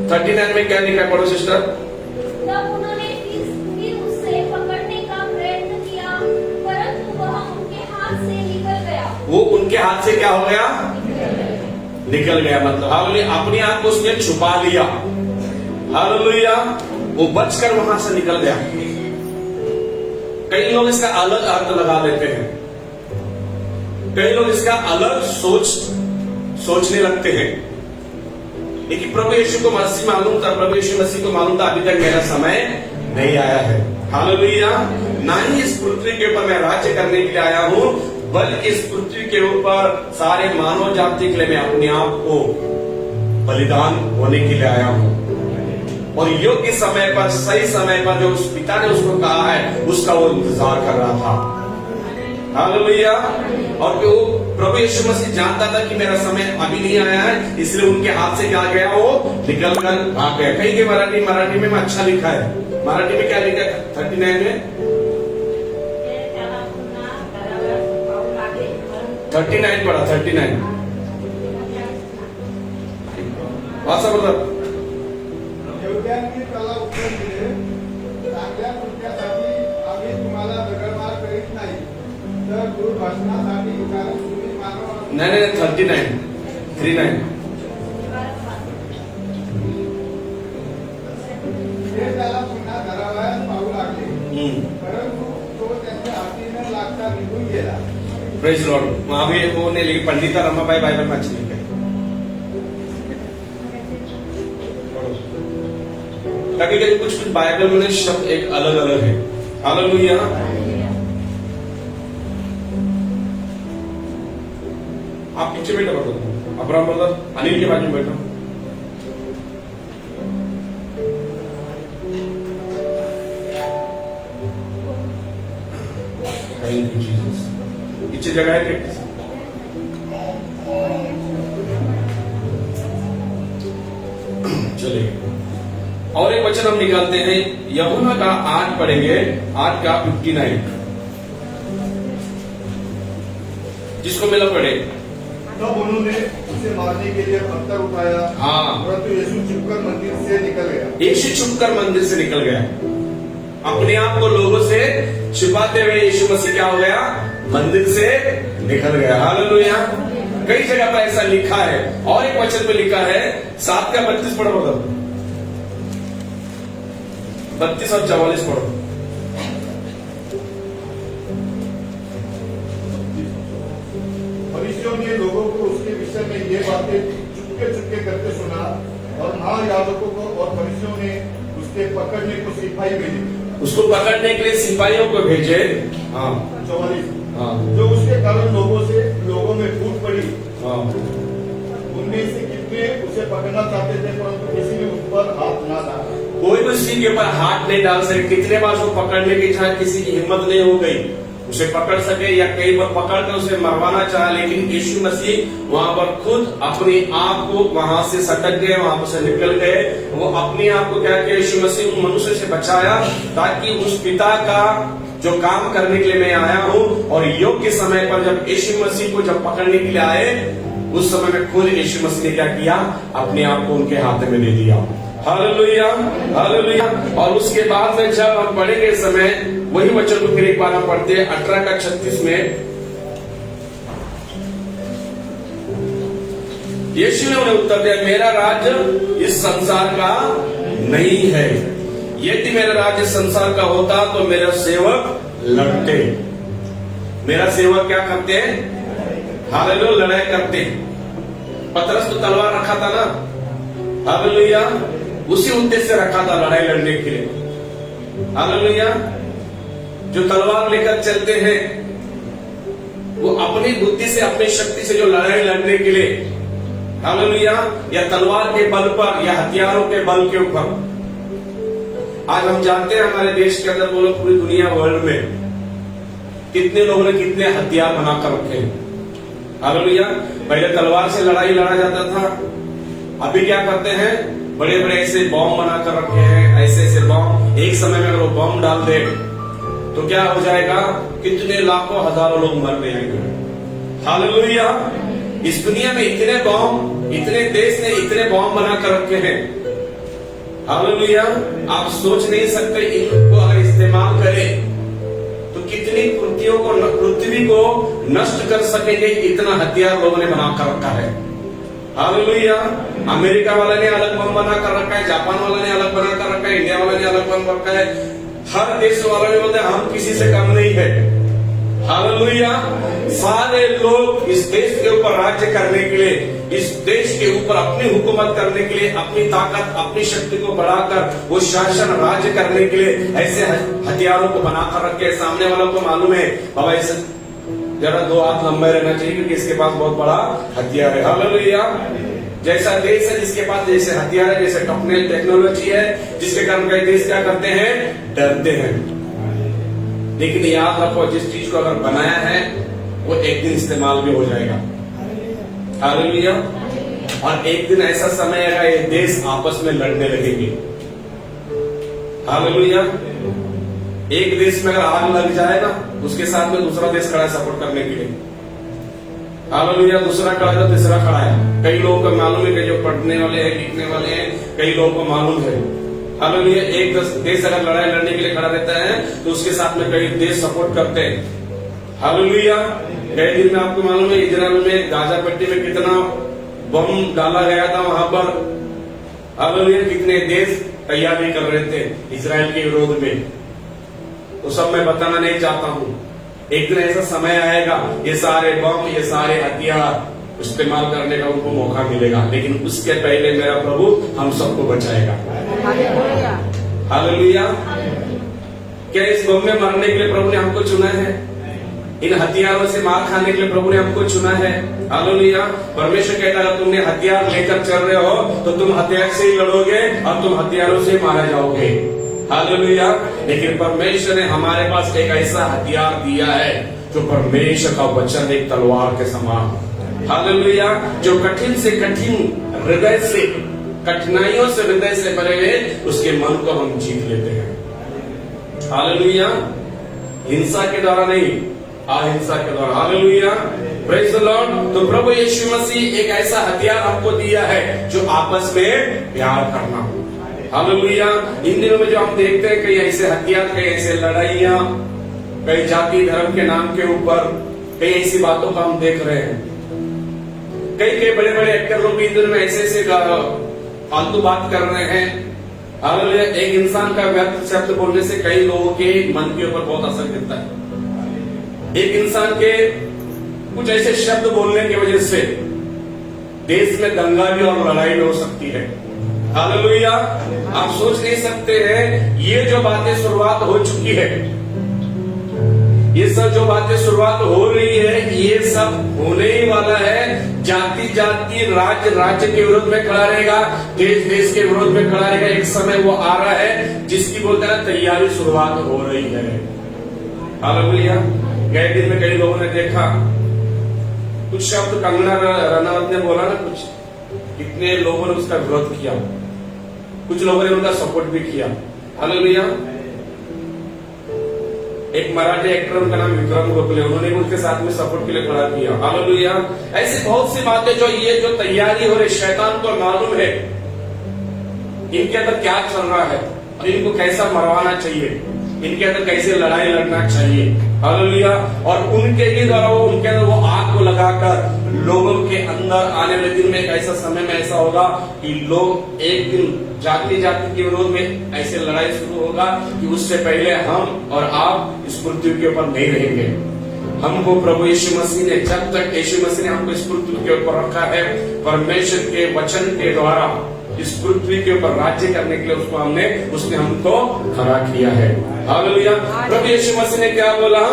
39 में क्या लिखा? पढ़ो सिस्टर। तब उन्होंने फिर उससे पकड़ने का प्रयत्न किया, परंतु वह उनके हाथ से निकल गया। वो उनके हाथ से क्या हो गया? निकल गया। मतलब हालेलुया, अपने आप को उसने छुपा लिया। हालेलुया। वो बचकर वहां से निकल गया। कई लोग इसका अलग अर्थ लगा लेते हैं, कई लोग इसका अलग सोचने लगते हैं। लेकिन प्रभु यीशु को मसीह मालूम था, प्रभु यीशु मसीह को मालूम था अभी तक मेरा समय नहीं आया है। हालेलुया। ना ही इस पृथ्वी के ऊपर मैं राज्य करने के लिए आया हूँ, बल्कि इस पृथ्वी के ऊपर सारे मानव जाति के लिए मैं अपने आप को बलिदान होने के लिए आया हूँ। और योग्य समय पर, सही समय पर जो उस पिता ने उसको कहा है, उसका वो इंतजार कर रहा था। हालेलुया। और वो प्रभु यीशु मसीह जानता था कि मेरा समय अभी नहीं आया है, इसलिए उनके हाथ से क्या गया, वो निकल कर भाग गया। कहीं के मराठी में अच्छा लिखा है। मराठी में क्या लिखा है 39 में? 39 पढ़ा, 39 वाचा बरोबर। योग्यांनी त्याला उत्तर दिले, चांगल्या कृत्यासाठी आम्ही तुम्हाला दगडमार करीत नाही, तर दुर्भाषणासाठी, कारण तुम्ही मानव नाही 39 ते त्याला पुन्हा धरावयास पाहू लागले, परंतु तो त्यांच्या हाती न लागता निघून गेला। Praise Lord. वहां भी वो ने लिखी, पंडिता रमाबाई बाइबल में अच्छी लिखी है। कभी कभी कुछ बाइबल में शब्द एक अलग अलग है। हालेलुया। आप पीछे बैठो ब्रदर, अब्राहम ब्रदर अनिल के बाजू में बैठो। Thank you Jesus. पीछे जगह है क्या? चलिए और एक वचन हम निकालते हैं, यूहन्ना का 8 पढ़ेंगे, 8 का 59, जिसको मिला पढ़े। तब उन्होंने उसे मारने के लिए पत्थर उठाया, हाँ। परंतु यीशु छुपकर मंदिर से निकल गया। यीशु छुपकर मंदिर से निकल गया। अपने आप को लोगों से छिपाते हुए यीशु मसीह क्या हो गया, मंदिर से निकल गया। हालेलुया। कई जगह पर ऐसा लिखा है। और एक वचन में लिखा है 7 का 32 पढ़ो मतलब, 32 और 44 पढ़ो। फरीसियों ने लोगों को उसके विषय में ये बातें चुपके चुपके करते सुना, और महायाजकों को और फरीसियों ने उसके पकड़ने को सिपाही भेजे, उसको पकड़ने के लिए सिपाहियों को भेजे। हाँ 44, हाँ जो उसके कारण लोगों में फूट पड़ी। हाँ। उनमें से कितने उसे पकड़ना चाहते थे, परंतु किसी ने उस पर हाथ ना डाला। कोई भी उसी के ऊपर हाथ नहीं डाल सके। कितने बार उसको पकड़ने की चाहे किसी की हिम्मत नहीं हो गई उसे पकड़ सके, या कई बार पकड़कर उसे मरवाना चाहा, लेकिन यीशु मसीह वहां पर खुद अपने आप को वहां से सटक गए, वहां से निकल गए। वो अपने आप को क्या किया, यीशु मसीह उन मनुष्य से बचाया, ताकि उस पिता का जो काम करने के लिए मैं आया हूँ, और योग्य समय पर जब यीशु मसीह को जब पकड़ने के लिए आए, उस समय में खुद यीशु मसीह ने क्या किया, अपने आप को उनके हाथ में दे दिया। Hallelujah, hallelujah. और उसके बाद में जब हम पढ़ेंगे समय, वही वचन को फिर एक बार हम पढ़ते हैं 18 का 36 में। यीशु ने उन्हें उत्तर दिया, मेरा राज्य इस संसार का नहीं है। यदि मेरा राज्य संसार का होता तो मेरा सेवक लड़ते। मेरा सेवक क्या करते हैं, हालेलुया, लड़ाई करते। पतरस तो तलवार रखा था ना, हालेलुया, उसी उद्देश्य से रखा था, लड़ाई लड़ने के लिए। हालेलुया। जो तलवार लेकर चलते हैं वो अपनी बुद्धि से, अपनी शक्ति से जो लड़ाई लड़ने के लिए, हालेलुया, या तलवार के बल पर या हथियारों के बल के ऊपर। आज हम जानते हैं हमारे देश के अंदर, बोलो पूरी दुनिया वर्ल्ड में कितने लोगों ने कितने हथियार बनाकर रखे हैं। हालेलुया। पहले तलवार से लड़ाई लड़ा जाता था, अभी क्या करते हैं, बड़े बड़े ऐसे बॉम्ब बनाकर रखे हैं, ऐसे ऐसे बॉम्ब। एक समय में अगर वो बॉम्ब डाल दे तो क्या हो जाएगा, कितने लाखों हजारों लोग मर जाएंगे। हालेलुया। इस दुनिया में इतने बॉम्ब, इतने देश ने इतने बॉम्ब बनाकर रखे हैं। हालेलुया। आप सोच नहीं सकते इनको अगर इस्तेमाल करें तो कितनी पृथ्वी को नष्ट कर सकेंगे। इतना हथियार लोगों ने बनाकर रखा है। हालेलुया। अमेरिका वाले ने अलग बम बना कर रखा है, जापान वाले ने अलग बना कर रखा है, इंडिया वाले ने अलग बम रखा है। हर देश वालों ने बोलते हम किसी से कम नहीं है। हालेलुया। सारे लोग इस देश के ऊपर राज्य करने के लिए, इस देश के ऊपर अपनी हुकूमत करने के लिए, अपनी ताकत अपनी शक्ति को बढ़ाकर वो शासन राज्य करने के लिए ऐसे हथियारों को बनाकर रखे। सामने वालों को मालूम है बाबा इसे जरा 2 हाथ लंबे रहना चाहिए क्योंकि इसके पास बहुत बड़ा हथियार है। हालेलुया। जैसा देश है जिसके पास जैसे हथियार है, जैसे टेक्नोलॉजी है, जिसके कारण कई देश क्या करते हैं, डरते हैं। लेकिन याद रखो जिस चीज को अगर बनाया है वो एक दिन इस्तेमाल भी हो जाएगा। हालेलुया। और एक दिन ऐसा समय आएगा ये देश आपस में लड़ने लगेंगे। हालेलुया। एक देश में अगर आग लग जाए ना, उसके साथ में दूसरा देश खड़ा है सपोर्ट करने के लिए। हालेलुया। दूसरा खड़ा है तो तीसरा खड़ा है। कई लोगों को मालूम है कि जो पढ़ने वाले हैं, लिखने वाले हैं, कई लोगों को मालूम है। हालेलुया। एक देश अगर लड़ाई लड़ने के लिए खड़ा रहता है तो उसके साथ में कई देश सपोर्ट करते हैं। हालेलुया। कई दिन में आपको मालूम है इजराइल में गाजा पट्टी में कितना बम डाला गया था वहां पर। हालेलुया। कितने देश तैयारी कर रहे थे इजराइल के विरोध में, तो सब मैं बताना नहीं चाहता हूं। एक दिन ऐसा समय आएगा ये सारे बम, ये सारे हथियार इस्तेमाल करने का उनको मौका मिलेगा, लेकिन उसके पहले मेरा प्रभु हम सबको बचाएगा। हालेलुया। क्या इस बम में मरने के लिए प्रभु ने हमको चुना है? इन हथियारों से मार खाने के लिए प्रभु ने हमको चुना है। हालेलुया। परमेश्वर कहता है तुमने हथियार लेकर चल रहे हो तो तुम हथियार से ही लड़ोगे और तुम हथियारों से मारे जाओगे। हालेलुया। लेकिन परमेश्वर ने हमारे पास एक ऐसा हथियार दिया है जो परमेश्वर का वचन, एक तलवार के समान। हालेलुया। जो कठिन से कठिन हृदय से, कठिनाइयों से हृदय से भरे हुए उसके मन को हम जीत लेते हैं। हालेलुया। हिंसा के द्वारा नहीं, अहिंसा के द्वारा। हालेलुया। Praise the Lord. तो प्रभु यीशु मसीह एक ऐसा हथियार हमको दिया है जो आपस में प्यार करना। हालेलुया। इन दिनों में जो हम देखते हैं कई ऐसे हथियार, कई ऐसे लड़ाइयां, कई जाति धर्म के नाम के ऊपर कई ऐसी बातों को हम देख रहे हैं। कई बड़े बड़े एक्टर लोग इन दिनों में ऐसे ऐसे फालतू बात कर रहे हैं। हालेलुया। एक इंसान का व्यर्थ शब्द बोलने से कई लोगों के मन के ऊपर बहुत असर गिरता है। एक इंसान के कुछ ऐसे शब्द बोलने की वजह से देश में दंगा भी और लड़ाई भी हो सकती है। हालेलुया। आप सोच नहीं सकते हैं ये जो बातें शुरुआत हो चुकी है, ये सब जो बातें शुरुआत हो रही है, ये सब होने ही वाला है। जाति जाति, राज्य राज्य के विरोध में खड़ा रहेगा, देश देश के विरोध में खड़ा रहेगा। एक समय वो आ रहा है जिसकी बोलते हैं तैयारी शुरुआत हो रही है। हालेलुया। गए दिन में कई लोगों ने देखा कुछ शब्द कंगना रनावत ने बोला ना, कुछ कितने लोगों ने उसका विरोध किया, कुछ लोगों ने उनका सपोर्ट भी किया। हालेलुया। एक मराठी एक्टर, उनका नाम विक्रम गोखले, उन्होंने उनके साथ में सपोर्ट के लिए खड़ा किया। हालेलुया। ऐसी बहुत सी बातें जो ये जो तैयारी हो रही, शैतान को मालूम है इनके अंदर क्या चल रहा है और इनको कैसा मरवाना चाहिए, इनके अंदर कैसे लड़ाई लड़ना चाहिए। हालेलुया। और उनके ही द्वारा उनके अंदर वो आग को लगाकर लोगों के अंदर आने वाले दिन में एक ऐसा समय में ऐसा होगा कि लोग एक दिन जाति जाति के विरोध में ऐसे लड़ाई शुरू होगा कि उससे पहले हम और आप इस पृथ्वी के ऊपर नहीं रहेंगे। हमको प्रभु यीशु मसीह ने, जब तक यीशु मसीह ने हमको इस पृथ्वी के ऊपर रखा है, परमेश्वर के वचन के द्वारा इस पृथ्वी के ऊपर राज्य करने के लिए उसने हमको खड़ा किया है। हालेलुया। प्रभु यीशु मसीह ने क्या बोला?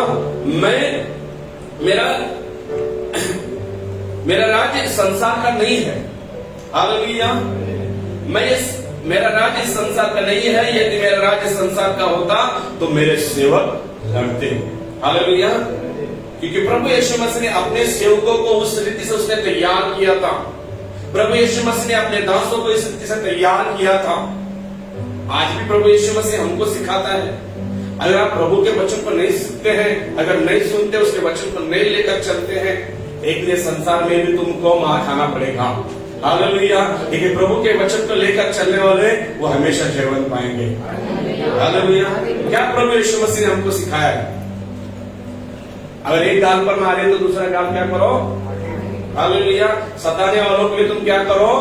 मेरा राज्य इस संसार का नहीं है। हालेलुया। मेरा राज्य इस संसार का नहीं है। यदि मेरा राज्य संसार का होता तो मेरे सेवक लड़ते। हालेलुया। क्योंकि प्रभु यीशु मसीह ने अपने सेवकों को उस रीति से उसने तैयार किया था। प्रभु यीशु मसीह ने अपने दासों को इस रीति से तैयार किया था। आज भी प्रभु यीशु मसीह हमको सिखाता है। अगर आप प्रभु के वचन को नहीं सुनते हैं, अगर नहीं सुनते, उसके वचन को नहीं लेकर चलते हैं, एक दिन संसार में भी तुमको मार खाना पड़ेगा। हालेलुया। लेकिन प्रभु के वचन को लेकर चलने वाले वो हमेशा जीवन पाएंगे। हालेलुया। क्या प्रभु यीशु मसीह ने हमको सिखाया है? अगर एक गाल पर मारे तो दूसरा गाल क्या करो? हालेलुया। सताने वालों के लिए तुम क्या करो?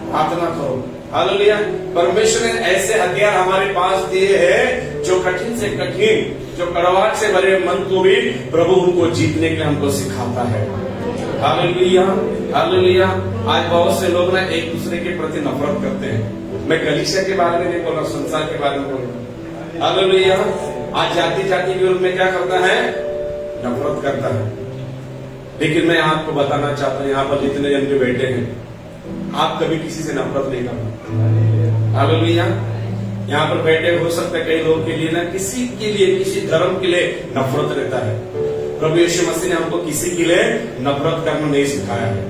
प्रार्थना करो। हालेलुया। परमेश्वर ने ऐसे हथियार हमारे पास दिए हैं जो कठिन से कठिन, जो कड़वाहट से भरे मन को भी प्रभु उनको जीतने के लिए हमको सिखाता है। Hallelujah, hallelujah. आज बहुत से लोग ना एक दूसरे के प्रति नफरत करते हैं। मैं कलीसिया के बारे में नहीं बोल रहा, संसार के बारे में बोल रहा। हालेलुया। आज जाति जाति के विरुद्ध में क्या करता है? नफरत करता है। लेकिन मैं आपको बताना चाहता हूं, यहाँ पर जितने जन भी बैठे हैं, आप कभी किसी से नफरत नहीं करना। हालेलुया। यहाँ पर बैठे हो सकता है कई लोगों के लिए ना किसी के लिए, किसी धर्म के लिए नफरत रहता है। प्रभु यीशु मसीह ने हमको किसी के लिए नफरत करना नहीं सिखाया है।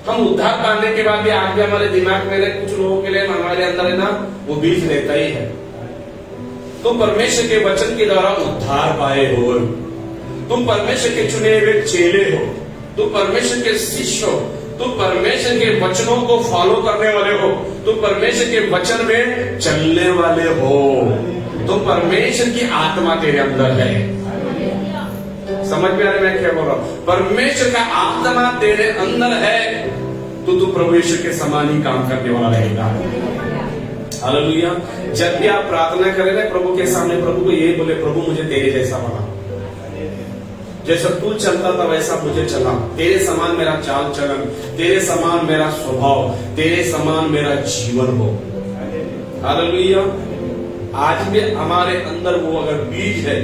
हम उद्धार पाने के बाद भी आज भी हमारे दिमाग में कुछ लोगों के लिए हमारे अंदर है ना वो बीज रहता ही है। तुम परमेश्वर के वचन के द्वारा उद्धार पाए हो, तुम परमेश्वर के चुने हुए चेले हो, तुम परमेश्वर के शिष्य हो, तुम परमेश्वर के वचनों को फॉलो करने वाले हो, तुम परमेश्वर के वचन में चलने वाले हो, तुम परमेश्वर की आत्मा तेरे अंदर है। समझ में आ रहा है मैं क्या बोल रहा हूं? परमेश्वर का आत्मा तेरे अंदर है तो तू प्रभु यीशु के समान ही काम करने वाला रहेगा। हालेलुया। जब भी आप प्रार्थना करें ना प्रभु के सामने, प्रभु को ये बोले, प्रभु मुझे तेरे जैसा बना, जैसा तू चलता था वैसा मुझे चला, तेरे समान मेरा चाल चलन, तेरे समान मेरा स्वभाव, तेरे समान मेरा जीवन हो। हालेलुया। आज भी हमारे अंदर वो अगर बीज है,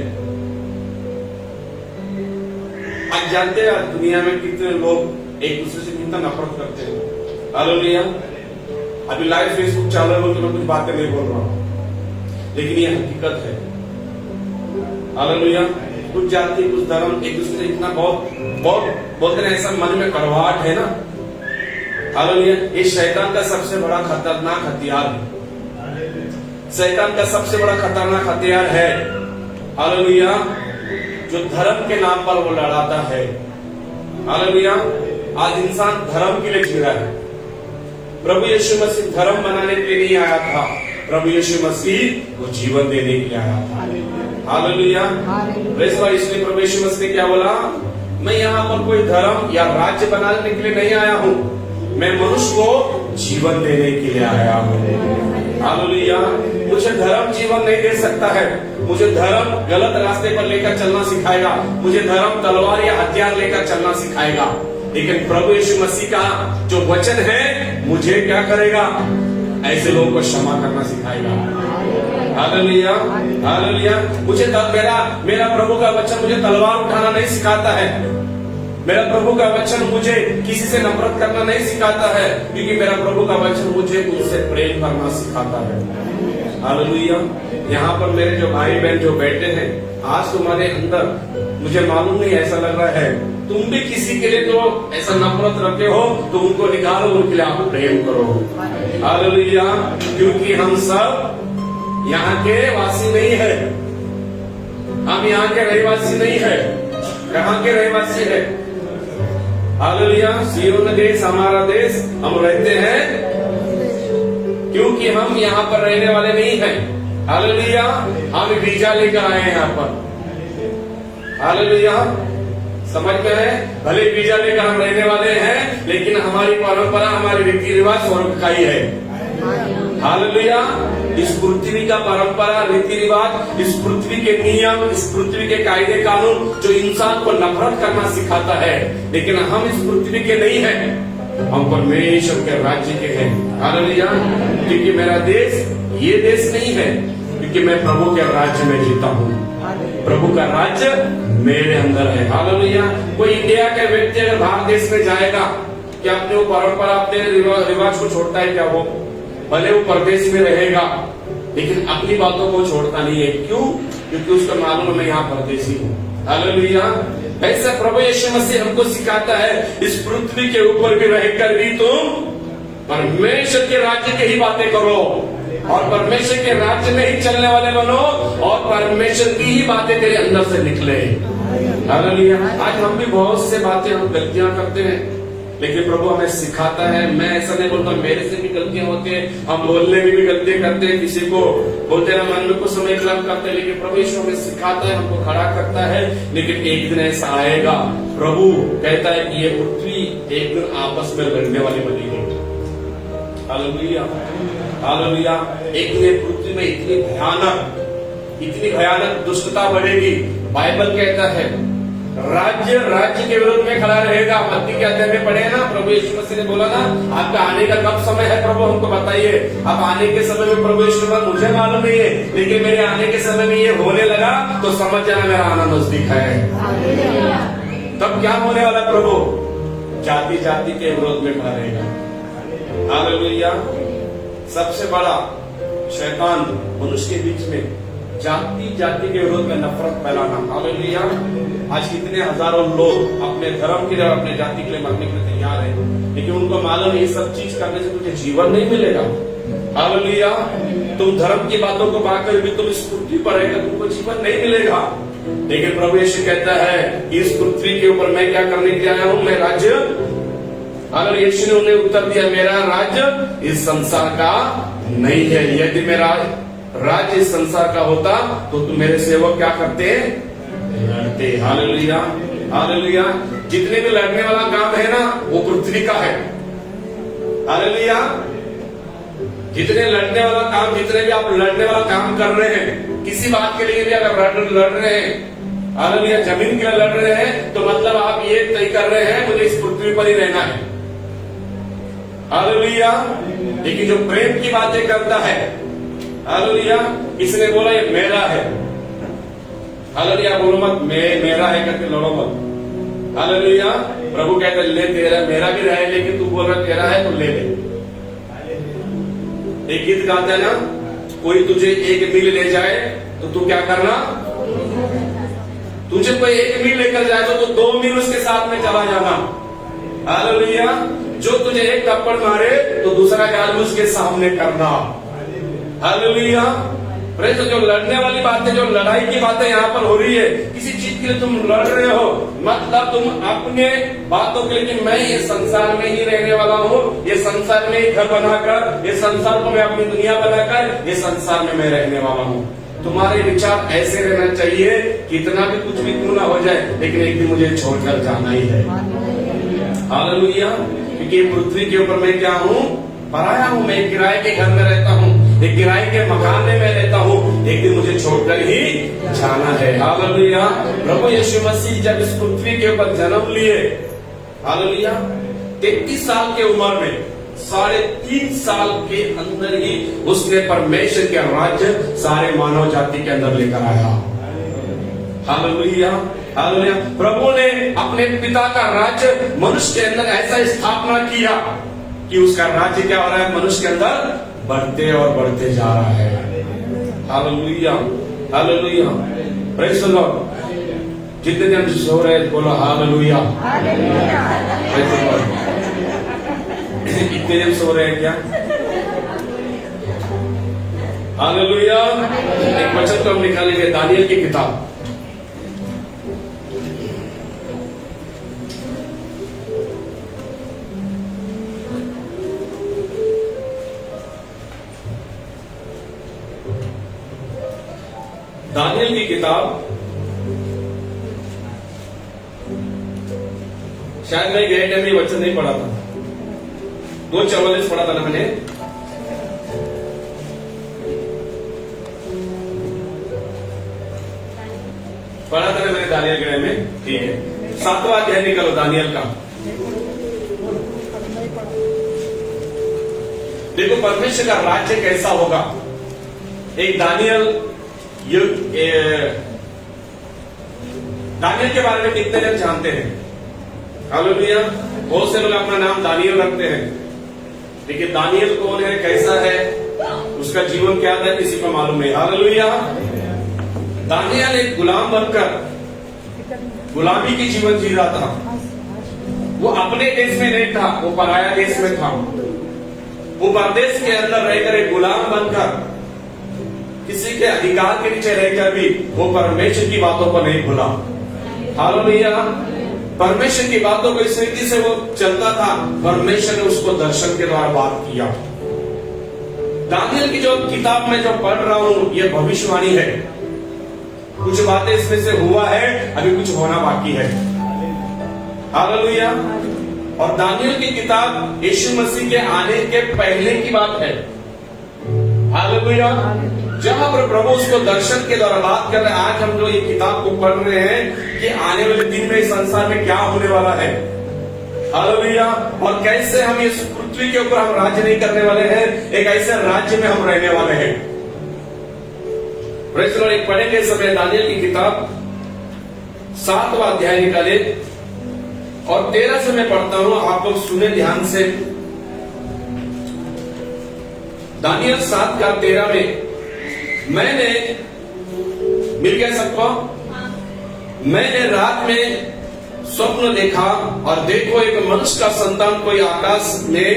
आज जानते हैं दुनिया में कितने लोग एक दूसरे से कितना नफरत करते हैं। हालेलुया। अभी लाइव फेसबुक चालू है तो मैं कुछ बातें नहीं बोल रहा हूं, लेकिन ये हकीकत है। हालेलुया। कुछ जाति, कुछ धर्म एक दूसरे से इतना बहुत बोलते हैं, ऐसा मन में कड़वाहट है ना। हालेलुया। ये शैतान का सबसे बड़ा खतरनाक हथियार है। शैतान का सबसे बड़ा खतरनाक हथियार है, हालेलुया, जो धर्म के नाम पर वो लड़ाता है। हालेलुया। आज इंसान धर्म के लिए जी रहा है। प्रभु यीशु मसीह धर्म बनाने के लिए नहीं आया था, प्रभु यीशु मसीह वो जीवन देने के लिए आया था। हालेलुया। इसलिए प्रभु यीशु मसीह ने क्या बोला? मैं यहाँ पर कोई धर्म या राज्य बनाने के लिए नहीं आया हूँ, मैं मनुष्य को जीवन देने के लिए आया हूँ। हालेलुया। मुझे धर्म जीवन नहीं दे सकता है, मुझे धर्म गलत रास्ते पर लेकर चलना सिखाएगा, मुझे धर्म तलवार या हथियार लेकर चलना सिखाएगा, लेकिन प्रभु यीशु मसीह का जो वचन है मुझे क्या करेगा? ऐसे लोगों को क्षमा करना सिखाएगा। Hallelujah, hallelujah. मुझे मेरा प्रभु का वचन मुझे तलवार उठाना नहीं सिखाता है, मेरा प्रभु का वचन मुझे किसी से नफरत करना नहीं सिखाता है, क्योंकि मेरा प्रभु का वचन मुझे उनसे प्रेम करना सिखाता है। हालेलुया। यहाँ पर मेरे जो भाई बहन जो बैठे हैं, आज तुम्हारे अंदर मुझे मालूम नहीं, ऐसा लग रहा है तुम भी किसी के लिए तो ऐसा नफरत रखे हो, तो उनको निकालो, उनके लिए आप प्रेम करो। हालेलुया। क्योंकि हम सब यहाँ के वासी नहीं है, हम यहाँ के रहवासी नहीं है। कहाँ के रहवासी है? हालेलुया। सियोन देश हमारा देश, हम रहते हैं क्योंकि हम यहाँ पर रहने वाले नहीं हैं। हालेलुया। हम वीजा लेकर आए हैं यहाँ पर। हालेलुया। समझ में है? भले वीजा लेकर हम रहने वाले हैं, लेकिन हमारी परंपरा, हमारे रीति रिवाज स्वर्ग का ही है। हालेलुया। इस पृथ्वी का परंपरा, रीति रिवाज, इस पृथ्वी के नियम, इस पृथ्वी के कायदे कानून जो इंसान को नफरत करना सिखाता है, लेकिन हम इस पृथ्वी के नहीं हैं, हम परमेश्वर के राज्य के हैं। हालेलुया। क्योंकि मेरा देश ये देश नहीं है, क्योंकि मैं प्रभु के राज्य में जीता हूँ, प्रभु का राज्य मेरे अंदर है। हालेलुया। कोई इंडिया का व्यक्ति अगर बाहर देश में जाएगा, क्या अपने वो परंपरा, अपने रिवाज को छोड़ता है क्या? वो भले वो परदेश में रहेगा, लेकिन अपनी बातों को छोड़ता नहीं है। क्यों? क्योंकि उसको मालूम है मैं यहाँ परदेशी हूँ। हालेलुया। ऐसा प्रभु यीशु मसीह हमको सिखाता है, इस पृथ्वी के ऊपर भी रहकर भी तुम परमेश्वर के राज्य की ही बातें करो, और परमेश्वर के राज्य में ही चलने वाले बनो, और परमेश्वर की ही बातें तेरे अंदर से निकले। हालेलुया। आज हम भी बहुत से बातें, हम गलतियां करते हैं, लेकिन प्रभु हमें सिखाता है। मैं ऐसा नहीं बोलता, मेरे से भी गलतियां होती है, हम बोलने में भी गलतियां करते हैं, किसी को बोलते हैं मन में कुछ समय क्लब करते हैं, लेकिन प्रभु यीशु हमें सिखाता है, हमको खड़ा करता है। लेकिन एक दिन ऐसा आएगा, प्रभु कहता है कि ये पृथ्वी एक दिन आपस में लड़ने वाली बनेगी। Hallelujah, hallelujah. एक दिन पृथ्वी में इतनी भयानक इतनी भयानक दुष्टता बढ़ेगी। बाइबल कहता है राज्य राज्य के विरोध में खड़ा रहेगा। मत्ती के अध्याय में पढ़े ना, प्रभु यीशु मसीह ने बोला ना, आपका आने का कब समय है प्रभु हमको बताइए। अब आने के समय में प्रभु यीशु ने मुझे मालूम नहीं है, लेकिन मेरे आने के समय में ये होने लगा तो समझ जाना मेरा आना नजदीक है। तब क्या होने वाला प्रभु? जाति जाति के विरोध में खड़ा रहेगा। हालेलुया। सबसे बड़ा शैतान मनुष्य के बीच में जाति जाति के विरोध में नफरत फैलाना। हालेलुया। आज कितने हजारों लोग अपने धर्म के लिए, अपने जाति के लिए मरने के लिए तैयार हैं, लेकिन उनको मालूम है ये सब चीज करने से तुझे जीवन नहीं मिलेगा। हालेलुया। तुम धर्म की बातों को पाकर भी तुम इस पृथ्वी पर रहेगा, तुमको जीवन नहीं मिलेगा। लेकिन प्रभु यीशु कहता है इस पृथ्वी के ऊपर मैं क्या करने के लिए आया हूं? मैं राज्य। अगर यीशु ने उन्हें उत्तर दिया मेरा राज्य इस संसार का नहीं है। यदि मेरा राज्य इस संसार का होता तो तुम मेरे सेवक क्या करते? लड़ते। हालेलुया। हालेलुया। जितने भी लड़ने वाला काम है ना वो पृथ्वी का है। हालेलुया। जितने लड़ने वाला काम, जितने भी आप लड़ने वाला काम कर रहे हैं, किसी बात के लिए भी अगर लड़ रहे हैं, हालेलुया, जमीन के लिए लड़ रहे हैं, तो मतलब आप ये तय कर रहे हैं मुझे इस पृथ्वी पर ही रहना है। हालेलुया। लेकिन जो प्रेम की बातें करता है, हालेलुया, इसने बोला ये मेरा है। हालेलुया। बोलो मत मेरा है करके लड़ो मत। हालेलुया। प्रभु कहते ले तेरा, मेरा भी रहे, लेकिन तू बोल रहा तेरा है तो ले ले। एक गीत गाता है ना, कोई तुझे 1 मील ले जाए तो तू क्या करना? तुझे कोई 1 मील लेकर जाए तो तू 2 मील उसके साथ में चला जाना। हालेलुया। जो तुझे 1 थप्पड़ मारे तो दूसरा गाल उसके सामने करना। हालेलुया। तो जो लड़ने वाली बातें, जो लड़ाई की बातें यहाँ पर हो रही है, किसी चीज के लिए तुम लड़ रहे हो, मतलब तुम अपने बातों के लिए कि मैं ये संसार में ही रहने वाला हूँ, ये संसार में ही घर बनाकर, ये संसार को मैं अपनी दुनिया बनाकर, ये संसार में मैं रहने वाला हूँ। तुम्हारे विचार ऐसे रहना चाहिए कि इतना भी कुछ भी क्यों ना हो जाए, लेकिन एक दिन मुझे छोड़कर जाना ही है। हालेलुया। क्योंकि पृथ्वी के ऊपर मैं क्या हूँ? पराया हूँ। मैं किराए के घर में रहता हूँ, एक किराए के मकान में मैं रहता हूँ, एक दिन मुझे छोड़कर ही जाना है। हालेलुया। प्रभु यीशु मसीह जब इस पृथ्वी के ऊपर जन्म लिए, हालेलुया, 33 साल की उम्र में 3.5 साल के अंदर ही उसने परमेश्वर के राज्य सारे मानव जाति के अंदर लेकर आया। हालेलुया। हालेलुया। प्रभु ने अपने पिता का राज्य मनुष्य के अंदर ऐसा स्थापना किया कि उसका राज्य क्या हो रहा है? मनुष्य के अंदर बढ़ते और बढ़ते जा रहा है। Hallelujah. Hallelujah. Praise the Lord. जितने जन सो रहे बोलो हालेलुया। Praise the Lord. इतने जन सो रहे हैं क्या? हालेलुया। एक वचन तो हम निकालेंगे दानियल की किताब, दानियल की किताब। शायद मैं गए टाइम ये वचन नहीं पढ़ा था, 2:44 पढ़ा था ना मैंने। पढ़ा था ना मैंने दानियल के टाइम में। ठीक है, 7वां अध्याय निकालो दानियल का। देखो परमेश्वर का राज्य कैसा होगा। एक दानियल के बारे में कितने जन जानते हैं? हालेलुया। बहुत से लोग अपना नाम दानियल रखते हैं, लेकिन दानियल कौन है, कैसा है, उसका जीवन क्या था, किसी को मालूम नहीं। हालेलुया। दानियल एक गुलाम बनकर गुलामी की जीवन जी रहा था। वो अपने देश में नहीं था, वो पराया देश में था। वो परदेश के अंदर रहकर एक गुलाम बनकर किसी के अधिकार के नीचे रहकर भी वो परमेश्वर की बातों को नहीं भूला। हालेलुया। परमेश्वर की बातों को इस रीति से वो चलता था, परमेश्वर ने उसको दर्शन के द्वारा बात किया। दानियल की जो किताब में जो पढ़ रहा हूं, ये भविष्यवाणी है। कुछ बातें इसमें से हुआ है, अभी कुछ होना बाकी है। हालेलुया। और दानियल की किताब यीशु मसीह के आने के पहले की बात है। हालेलुया। जहां पर प्रभु उसको दर्शन के द्वारा बात कर रहे हैं। आज हम जो ये किताब को पढ़ रहे हैं कि आने वाले दिन में इस संसार में क्या होने वाला है, हालेलुया, और कैसे हम इस पृथ्वी के ऊपर हम राज्य नहीं करने वाले हैं, एक ऐसे राज्य में हम रहने वाले हैं। Praise the Lord. एक पढ़ेंगे समय दानियल की किताब 7वां अध्याय निकाले और 13 से मैं पढ़ता हूं, आप लोग सुने ध्यान से। दानियल 7:13 में मैंने, मिल गया सबको, मैंने रात में स्वप्न देखा और देखो एक मनुष्य का संतान कोई आकाश में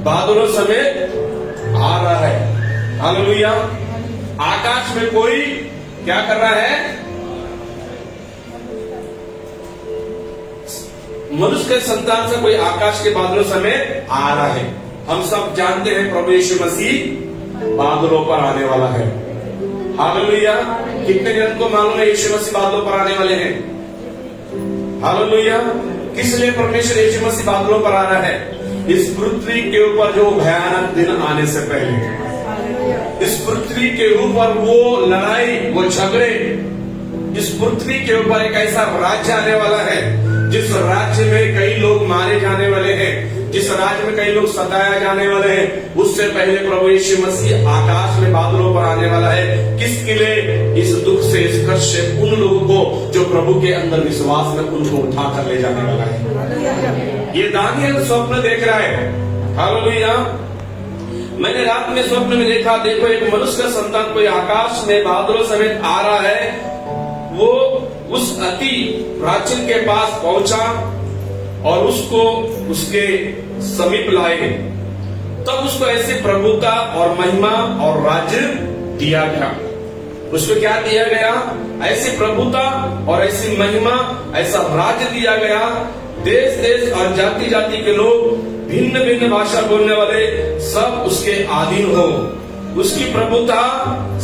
बादलों समेत आ रहा है। हालेलुया। आकाश में कोई क्या कर रहा है? मनुष्य के संतान से कोई आकाश के बादलों समेत आ रहा है। हम सब जानते हैं प्रभु यीशु मसीह बादलों पर आने वाला है। हालेलुया। कितने जन को मालूम है यीशु मसीह बादलों पर आने वाले हैं? हालेलुया। किस लिए परमेश्वर यीशु मसीह बादलों पर आ रहा है? इस पृथ्वी के ऊपर जो भयानक दिन आने से पहले, इस पृथ्वी के ऊपर वो लड़ाई, वो झगड़े, इस पृथ्वी के ऊपर एक ऐसा राज्य आने वाला है जिस राज्य में कई लोग मारे जाने वाले हैं, जिस राज्य में कई लोग सताया जाने वाले हैं। उससे पहले प्रभु यीशु मसीह आकाश में बादलों पर आने वाला है। किसके लिए? इस दुख से, इस कष्ट से उन लोगों को जो प्रभु के अंदर विश्वास में उनको उठा कर ले जाने वाला है। ये दानियल स्वप्न देख रहा है। हालेलुया। मैंने रात में स्वप्न में देखा, देखो एक मनुष्य का संतान कोई आकाश में बादलों समेत आ रहा है। वो उस अति प्राचीन के पास पहुंचा और उसको उसके समीप लाए। तब उसको ऐसी प्रभुता और महिमा और राज्य दिया गया। उसको क्या दिया गया? ऐसी प्रभुता और ऐसी महिमा, ऐसा राज्य दिया गया। देश देश और जाति जाति के लोग, भिन्न भिन्न भाषा बोलने वाले सब उसके अधीन हो। उसकी प्रभुता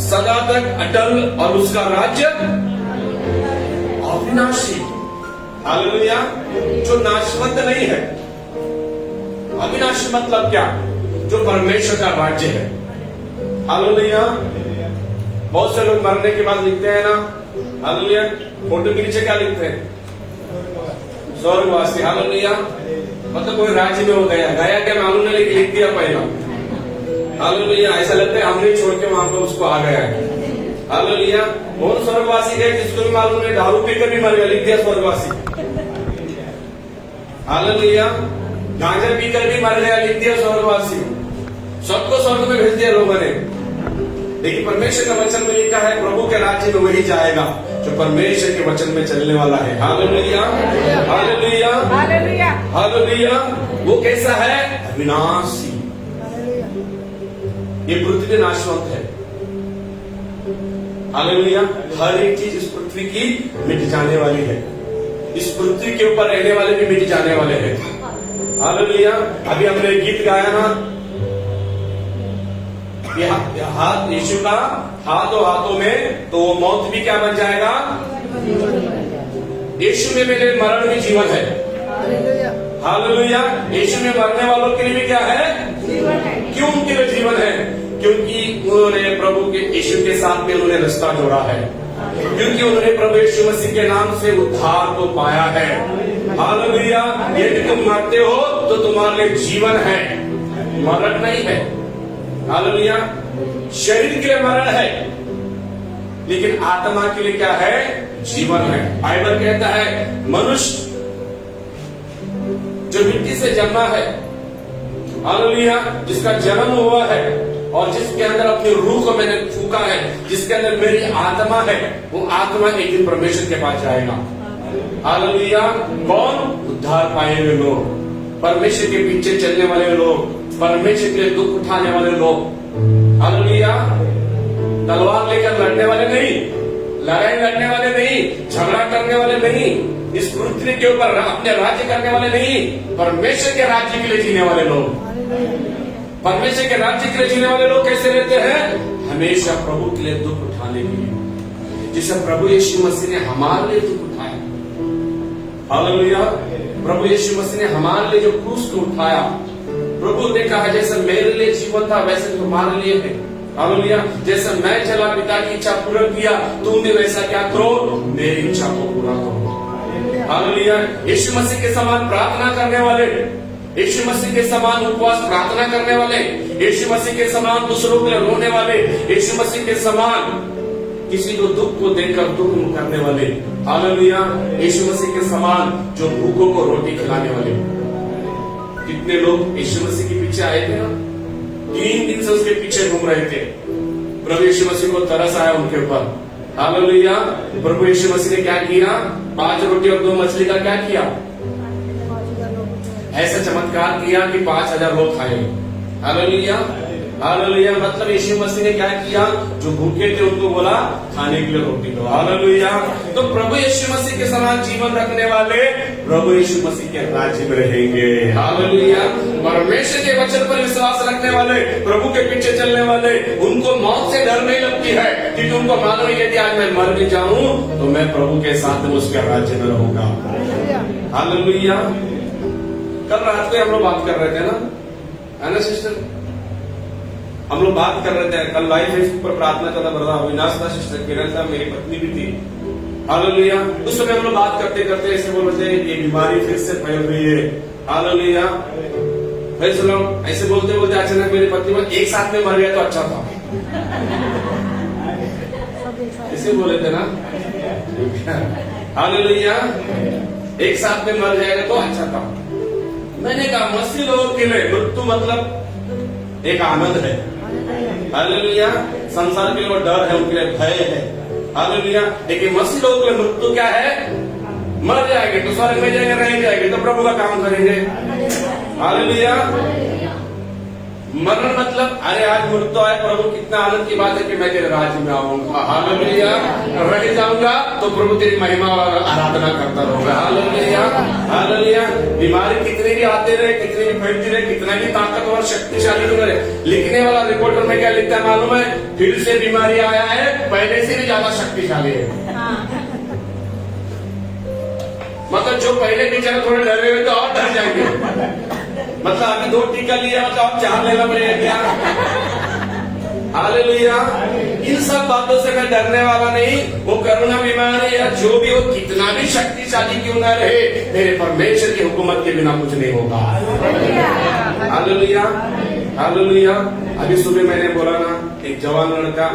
सदा तक अटल और उसका राज्य अविनाशी। हालेलुया। जो नाशवंत नहीं है। अविनाशी मतलब क्या? जो परमेश्वर का राज्य है। हालेलुया। बहुत से लोग मरने के बाद लिखते हैं ना, हालेलुया, फोटो के नीचे क्या लिखते हैं? स्वर्गवासी। हालेलुया। मतलब कोई राज्य में हो गया, गया क्या मालूम नहीं, लेकिन लिख दिया पहला। हालेलुया। ऐसा लगता है हमने छोड़ के वहां पर उसको आ गया है। हालेलुया। कौन स्वर्गवासी गए जिसको भी मालूम नहीं, दारू पीकर भी मर गया, लिख दिया स्वर्गवासी। हालेलुया। गांजा पीकर भी मर गया, लिख दिया स्वर्गवासी। सबको स्वर्ग में भेज दिया लोगों ने। लेकिन परमेश्वर का वचन में लिखा है प्रभु के राज्य में वही जाएगा जो परमेश्वर के वचन में चलने वाला है। हालेलुया। हालेलुया। हालेलुया। हालेलुया। वो कैसा है? अविनाशी। ये पृथ्वी नाशवंत है। हालेलुया। हर एक चीज इस पृथ्वी की मिट जाने वाली है। इस पृथ्वी के ऊपर रहने वाले भी मिट जाने वाले हैं। हालेलुया। अभी हमने गीत गाया ना, हाथ यीशु का हाथों हाथों में, तो वो मौत भी क्या बन जाएगा? यीशु में मेरे मरण भी जीवन है। हालेलुया। यीशु में मरने वालों के लिए भी क्या है? क्यों उनके लिए जीवन है? क्योंकि उन्होंने प्रभु के यीशु के साथ में उन्होंने रिश्ता जोड़ा है, क्योंकि उन्होंने प्रभु यीशु मसीह के नाम से उद्धार को पाया है। हालेलुया। यदि तुम मरते हो तो तुम्हारे लिए जीवन है, मरण नहीं है। हालेलुया। शरीर के लिए मरण है, लेकिन आत्मा के लिए क्या है? जीवन है। बाइबल कहता है मनुष्य जो मिट्टी से जन्मा है, हालेलुया, जिसका जन्म हुआ है और जिसके अंदर अपनी रूह को मैंने फूका है, जिसके अंदर मेरी आत्मा है, वो आत्मा एक दिन परमेश्वर के पास जाएगा। हालेलुया। कौन? उद्धार पाए हुए लोग, परमेश्वर के पीछे चलने वाले लोग, परमेश्वर के लिए दुख उठाने वाले लोग। हालेलुया। तलवार लेकर लड़ने वाले नहीं, लड़ाई लड़ने वाले नहीं, झगड़ा करने वाले नहीं, इस पृथ्वी के ऊपर अपने राज्य करने वाले नहीं, परमेश्वर के राज्य के लिए जीने वाले लोग। परमेश्वर के राज्य के लिए जीने वाले लोग कैसे रहते हैं? हमेशा प्रभु के लिए दुख उठाने के लिए, जिसे प्रभु यीशु मसीह ने हमारे लिए दुख उठाया। हालेलुया। प्रभु यीशु मसीह ने हमारे लिए जो क्रूस को उठाया, प्रभु ने कहा जैसे मेरे लिए जीवन था वैसे तुम्हारे लिए है। हालेलुया। जैसे मैं चला पिता की इच्छा पूरा किया, तुम भी वैसा क्या करो, मेरी इच्छा को पूरा करो। हालेलुया। यीशु मसीह के समान प्रार्थना करने वाले, यीशु मसीह के समान उपवास प्रार्थना करने वाले, यीशु मसीह के समान दूसरों के लिए रोने वाले, यीशु मसीह के समान किसी को दुख को देखकर दुख करने वाले, हालेलुया। यीशु मसीह के समान जो भूखों को रोटी खिलाने वाले। कितने लोग यीशु मसीह के पीछे आए थे ना, 3 दिन से उसके पीछे घूम रहे थे। प्रभु यीशु मसीह को तरस आया उनके ऊपर, हालेलुया। प्रभु यीशु मसीह ने क्या किया, 5 रोटी और 2 मछली का क्या किया, ऐसा चमत्कार किया कि 5000 लोग खाए। Hallelujah, hallelujah. मतलब यीशु मसीह ने क्या किया, जो भूखे थे उनको बोला खाने के लिए रोटी दो। हालेलुया। तो प्रभु यीशु मसीह के समान जीवन रखने वाले प्रभु यीशु मसीह के राज्य में रहेंगे। हालेलुया। परमेश्वर के वचन पर विश्वास रखने वाले, प्रभु के पीछे चलने वाले, उनको मौत से डर नहीं लगती है, क्योंकि उनको मालूम है यदि आज मैं मर भी जाऊं तो मैं प्रभु के साथ उसके राज्य में रहूंगा। हालेलुया। कल रात को हम लोग बात कर रहे थे ना, है ना सिस्टर, हम लोग बात कर रहे थे कल लाइव फेसबुक पर प्रार्थना करना ब्रदर अविनाश था, सिस्टर किरण था, मेरी पत्नी भी थी। हालेलुया। उस समय हम लोग बात करते करते ऐसे बोल रहे थे ये बीमारी फिर से फैल रही है। हालेलुया। भाई सुनो, ऐसे बोलते बोलते अचानक मेरी पत्नी में एक साथ में मर गया तो अच्छा था, ऐसे बोले थे ना। हालेलुया। एक साथ में मर जाएगा तो अच्छा था। मैंने कहा मसीह लोगों के लिए मृत्यु मतलब एक आनंद है। हालेलुया। संसार के लिए डर है, उनके लिए भय है। हालेलुया। लेकिन मसीह लोगों के लिए मृत्यु क्या है, मर जाएंगे तो स्वर्ग में जाएंगे, नहीं जाएंगे तो प्रभु का काम करेंगे। हालेलुया। मरण मतलब अरे आज मृत्यु आए प्रभु, कितना आनंद की बात है कि मैं तेरे राज्य में आऊंगा। हालेलुया। रह जाऊंगा तो प्रभु तेरी महिमा और आराधना करता रहूंगा। हालेलुया। हालेलुया। बीमारी कितनी भी आते रहे, कितनी भी फैलती रहे, कितना भी ताकतवर शक्तिशाली क्यों रहे, लिखने वाला रिपोर्टर में क्या लिखता है मालूम है, फिर से बीमारी आया है, पहले से भी ज्यादा शक्तिशाली है। मतलब जो पहले बेचारे थोड़े डरे हुए तो और डर जाएंगे। मतलब अभी 2 टीका लिया मतलब अब 4 लेना पड़ेगा क्या। हालेलुया। इन सब बातों से मैं डरने वाला नहीं। वो करुणा बीमारी या जो भी हो, कितना भी शक्तिशाली क्यों ना रहे, मेरे परमेश्वर की हुकूमत के बिना कुछ नहीं होगा। हालेलुया। हालेलुया। अभी सुबह मैंने बोला ना, एक जवान लड़का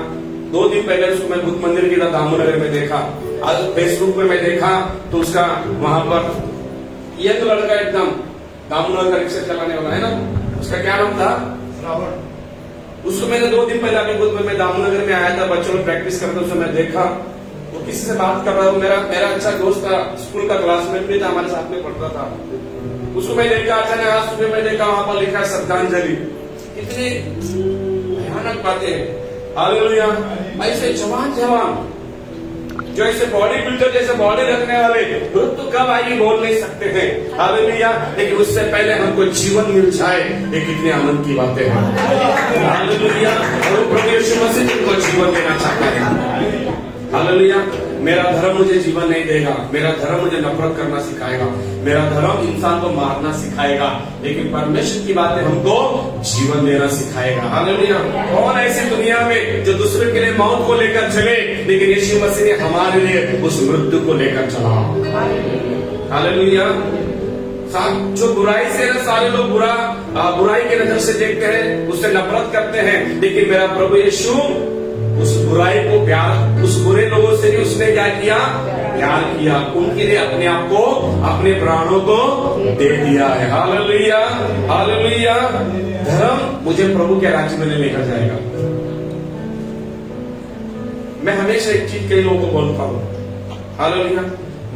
2 दिन पहले उसको मैं बुद्ध मंदिर की दामोनगर में देखा, आज फेसबुक पे मैं देखा तो उसका वहां पर यंग लड़का एकदम दामोनगर का रिक्शा चलाने वाला है ना, उसका क्या नाम था, उसको मैंने 2 दिन पहले अभी बुद्ध में दामोनगर में आया था, बच्चों में प्रैक्टिस करते उसको मैं देखा, वो किसी से बात कर रहा, मेरा अच्छा दोस्त था, स्कूल का क्लासमेट भी था, हमारे साथ में पढ़ता था। उसको मैं देखा, अचानक आज सुबह मैं देखा वहां पर लिखा श्रद्धांजलि। कितनी भयानक बातें हैं। हालेलुया। ऐसे जवान जो ऐसे बॉडी बिल्डर जैसे बॉडी रखने वाले तो कब आएगी बोल नहीं सकते हैं। हालेलुया। लेकिन उससे पहले हमको जीवन मिल जाए, ये कितने आनंद की बातें हैं। हालेलुया। और प्रभु यीशु मसीह तुमको जीवन देना चाहता है। हालेलुया। मेरा धर्म मुझे जीवन नहीं देगा, मेरा धर्म मुझे नफरत करना सिखाएगा, मेरा धर्म इंसान को मारना सिखाएगा, लेकिन परमेश्वर की बातें हमको जीवन देना सिखाएगा। हालेलुया। कौन ऐसी दुनिया में जो दूसरे के लिए मौत को लेकर चले, लेकिन यीशु मसीह ने हमारे लिए उस मृत्यु को लेकर चला। हालेलुया। जो बुराई से ना सारे लोग बुराई की नजर से देखते हैं, उससे नफरत करते हैं, लेकिन मेरा प्रभु यीशु उस बुराई को प्यार, उस बुरे लोगों से भी उसने क्या किया, प्यार किया, उनके लिए अपने आप को, अपने प्राणों को दे दिया है। हालेलुया। हालेलुया। धर्म मुझे प्रभु के राज्य में लेकर जाएगा। मैं हमेशा एक चीज कई लोगों को बोलता हूँ, हालेलुया।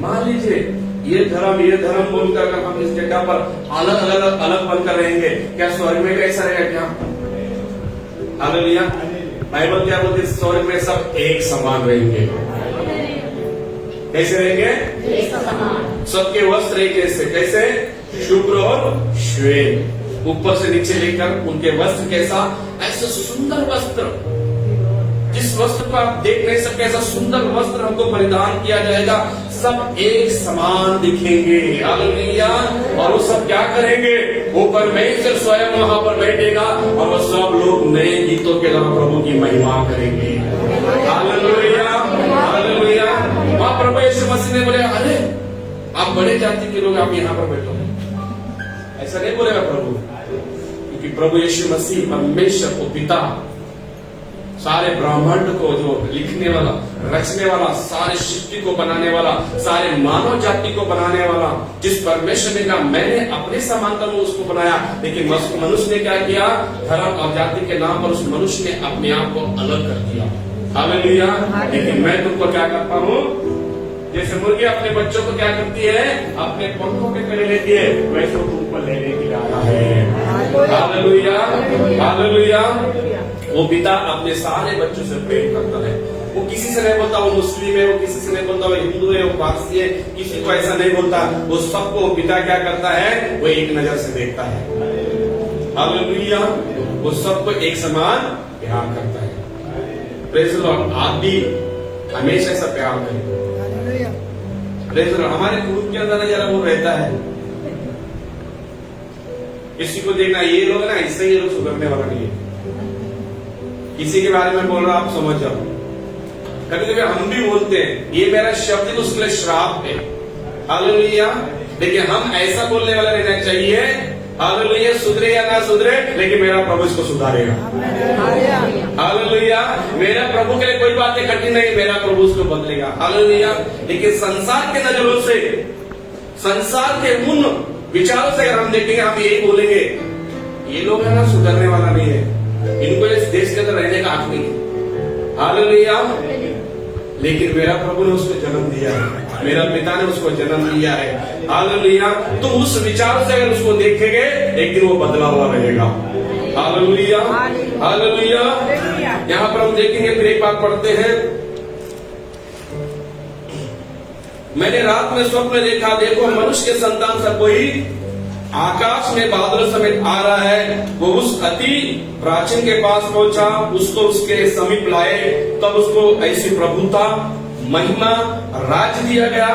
मान लीजिए ये धर्म बोलकर अगर हम इस जगह पर अलग बनकर रहेंगे, क्या स्वर्ग में कैसा रहेगा क्या। हालेलुया। बाइबल क्या बोलती है, स्वर्ग में सब एक समान रहेंगे। कैसे रहेंगे, एक समान। सबके वस्त्र एक जैसे, कैसे, शुभ्र और श्वेत, ऊपर से नीचे लेकर उनके वस्त्र कैसा, ऐसा सुंदर वस्त्र, जिस वस्त्र को आप देख नहीं सकते, ऐसा सुंदर वस्त्र हमको परिधान किया जाएगा, सब एक समान दिखेंगे। हालेलुया। और वो सब क्या करेंगे, वो परमेश्वर स्वयं वहां पर बैठेगा और वो सब लोग नए गीतों के द्वारा प्रभु की महिमा करेंगे। Hallelujah, hallelujah. वहां प्रभु यीशु मसीह ने बोले, अरे आप बड़े जाति के लोग, आप यहाँ पर बैठो। ऐसा नहीं बोलेगा प्रभु, क्योंकि प्रभु यीशु मसीह परमेश्वर को पिता, सारे ब्रह्मांड को जो लिखने वाला, रचने वाला, सारे सृष्टि को बनाने वाला, सारे मानव जाति को बनाने वाला, जिस परमेश्वर ने कहा मैंने अपने समानता में उसको बनाया, लेकिन मनुष्य ने क्या किया, धर्म और जाति के नाम पर उस मनुष्य ने अपने आप को अलग कर दिया। हालेलुया। लेकिन मैं तुमको क्या करता हूँ, जैसे मुर्गी अपने बच्चों को क्या करती है, अपने पंखों के तले लेती है, वैसे तुमको लेने के लिए आया है। Hallelujah, hallelujah. वो पिता अपने सारे बच्चों से प्रेम करता है। वो किसी से नहीं बोलता वो मुस्लिम है, वो किसी से नहीं बोलता वो हिंदू है, वो पारसी है, किसी को ऐसा नहीं बोलता। वो सबको पिता क्या करता है, वो एक नजर से देखता है। हालेलुया। वो सबको एक समान प्यार करता है। Praise the Lord. आप भी हमेशा ऐसा प्यार करें। Praise the Lord. हमारे ग्रुप के अंदर जरा वो रहता है, किसी को देखना ये लोग ना, इससे ये लोग सुधरने वाला नहीं है। किसी के बारे में बोल रहा आप समझ जाओ। कभी कभी हम भी बोलते हैं ये मेरा शब्द तो उसके लिए श्राप है। हालेलुया। लेकिन हम ऐसा बोलने वाला रहना चाहिए, हालेलुया, सुधरे या ना सुधरे, लेकिन मेरा प्रभु इसको सुधारेगा। हालेलुया। मेरा प्रभु के लिए कोई बातें कठिन नहीं, मेरा प्रभु उसको बदलेगा। हालेलुया। लेकिन संसार के नजरों से, संसार के उन विचारों से अगर हम देखेंगे, हम यही बोलेंगे ये लोग है ना सुधरने वाला नहीं है, इनको इस देश के अंदर रहने का हक नहीं। हालेलुया। लेकिन मेरा प्रभु ने उसको जन्म दिया है, मेरा पिता ने उसको जन्म दिया है। हालेलुया। तो उस विचार से अगर उसको देखेंगे, एक दिन वो बदला हुआ रहेगा। Hallelujah, hallelujah. यहाँ पर हम देखेंगे, फिर एक बात पढ़ते हैं। मैंने रात में स्वप्न देखा, देखो मनुष्य के संतान सा कोई आकाश में बादल समेत आ रहा है। वो उस अति प्राचीन के पास पहुंचा, उसको उसके समीप लाए, तब उसको ऐसी प्रभुता, महिमा, राज्य दिया गया।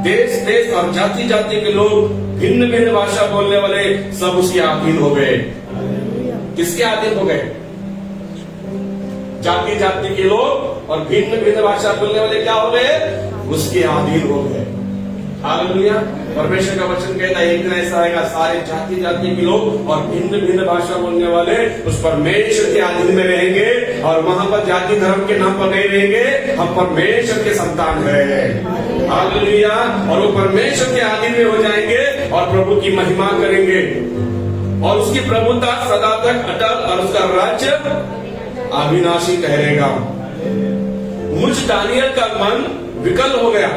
देश देश और जाति जाति के लोग, भिन्न भिन्न भाषा बोलने वाले सब उसके अधीन हो गए। किसके अधीन हो गए? जाति जाति के लोग और भिन्न भिन्न भाषा बोलने वाले क्या हो गए? उसके अधीन हो गए। हालेलुया। परमेश्वर का वचन कहता है एक दिन ऐसा आएगा, सारे जाति जाति के लोग और भिन्न भिन्न भाषा बोलने वाले उस परमेश्वर के अधीन में रहेंगे, और वहां पर जाति धर्म के नाम पर नहीं रहेंगे। हम परमेश्वर के संतान हैं। हालेलुया। और वो परमेश्वर के अधीन में हो जाएंगे और प्रभु की महिमा करेंगे, और उसकी प्रभुता सदा तक अटल, और उसका राज्य अविनाशी ठहरेगा। मुझ दानियल का मन विकल हो गया,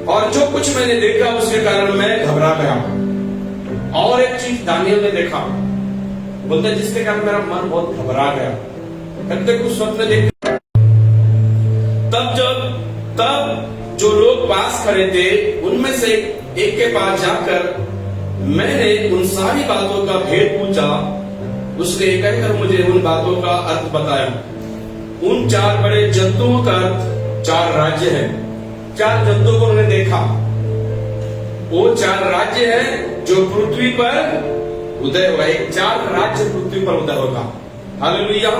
और जो कुछ मैंने देखा उसके कारण मैं घबरा गया। और एक चीज दानियल ने देखा, बोलते जिसके कारण मेरा मन बहुत घबरा गया। कहते कुछ स्वप्न देख, तब जो लोग पास खड़े थे उनमें से एक के पास जाकर मैंने उन सारी बातों का भेद पूछा। उसने कहकर मुझे उन बातों का अर्थ बताया। उन चार बड़े जंतुओं का अर्थ 4 राज्य है। 4 जंतुओं को उन्होंने देखा। वो 4 राज्य है जो पृथ्वी पर उदय होगा। एक 4 राज्य पृथ्वी पर उदय होगा। हालेलुया।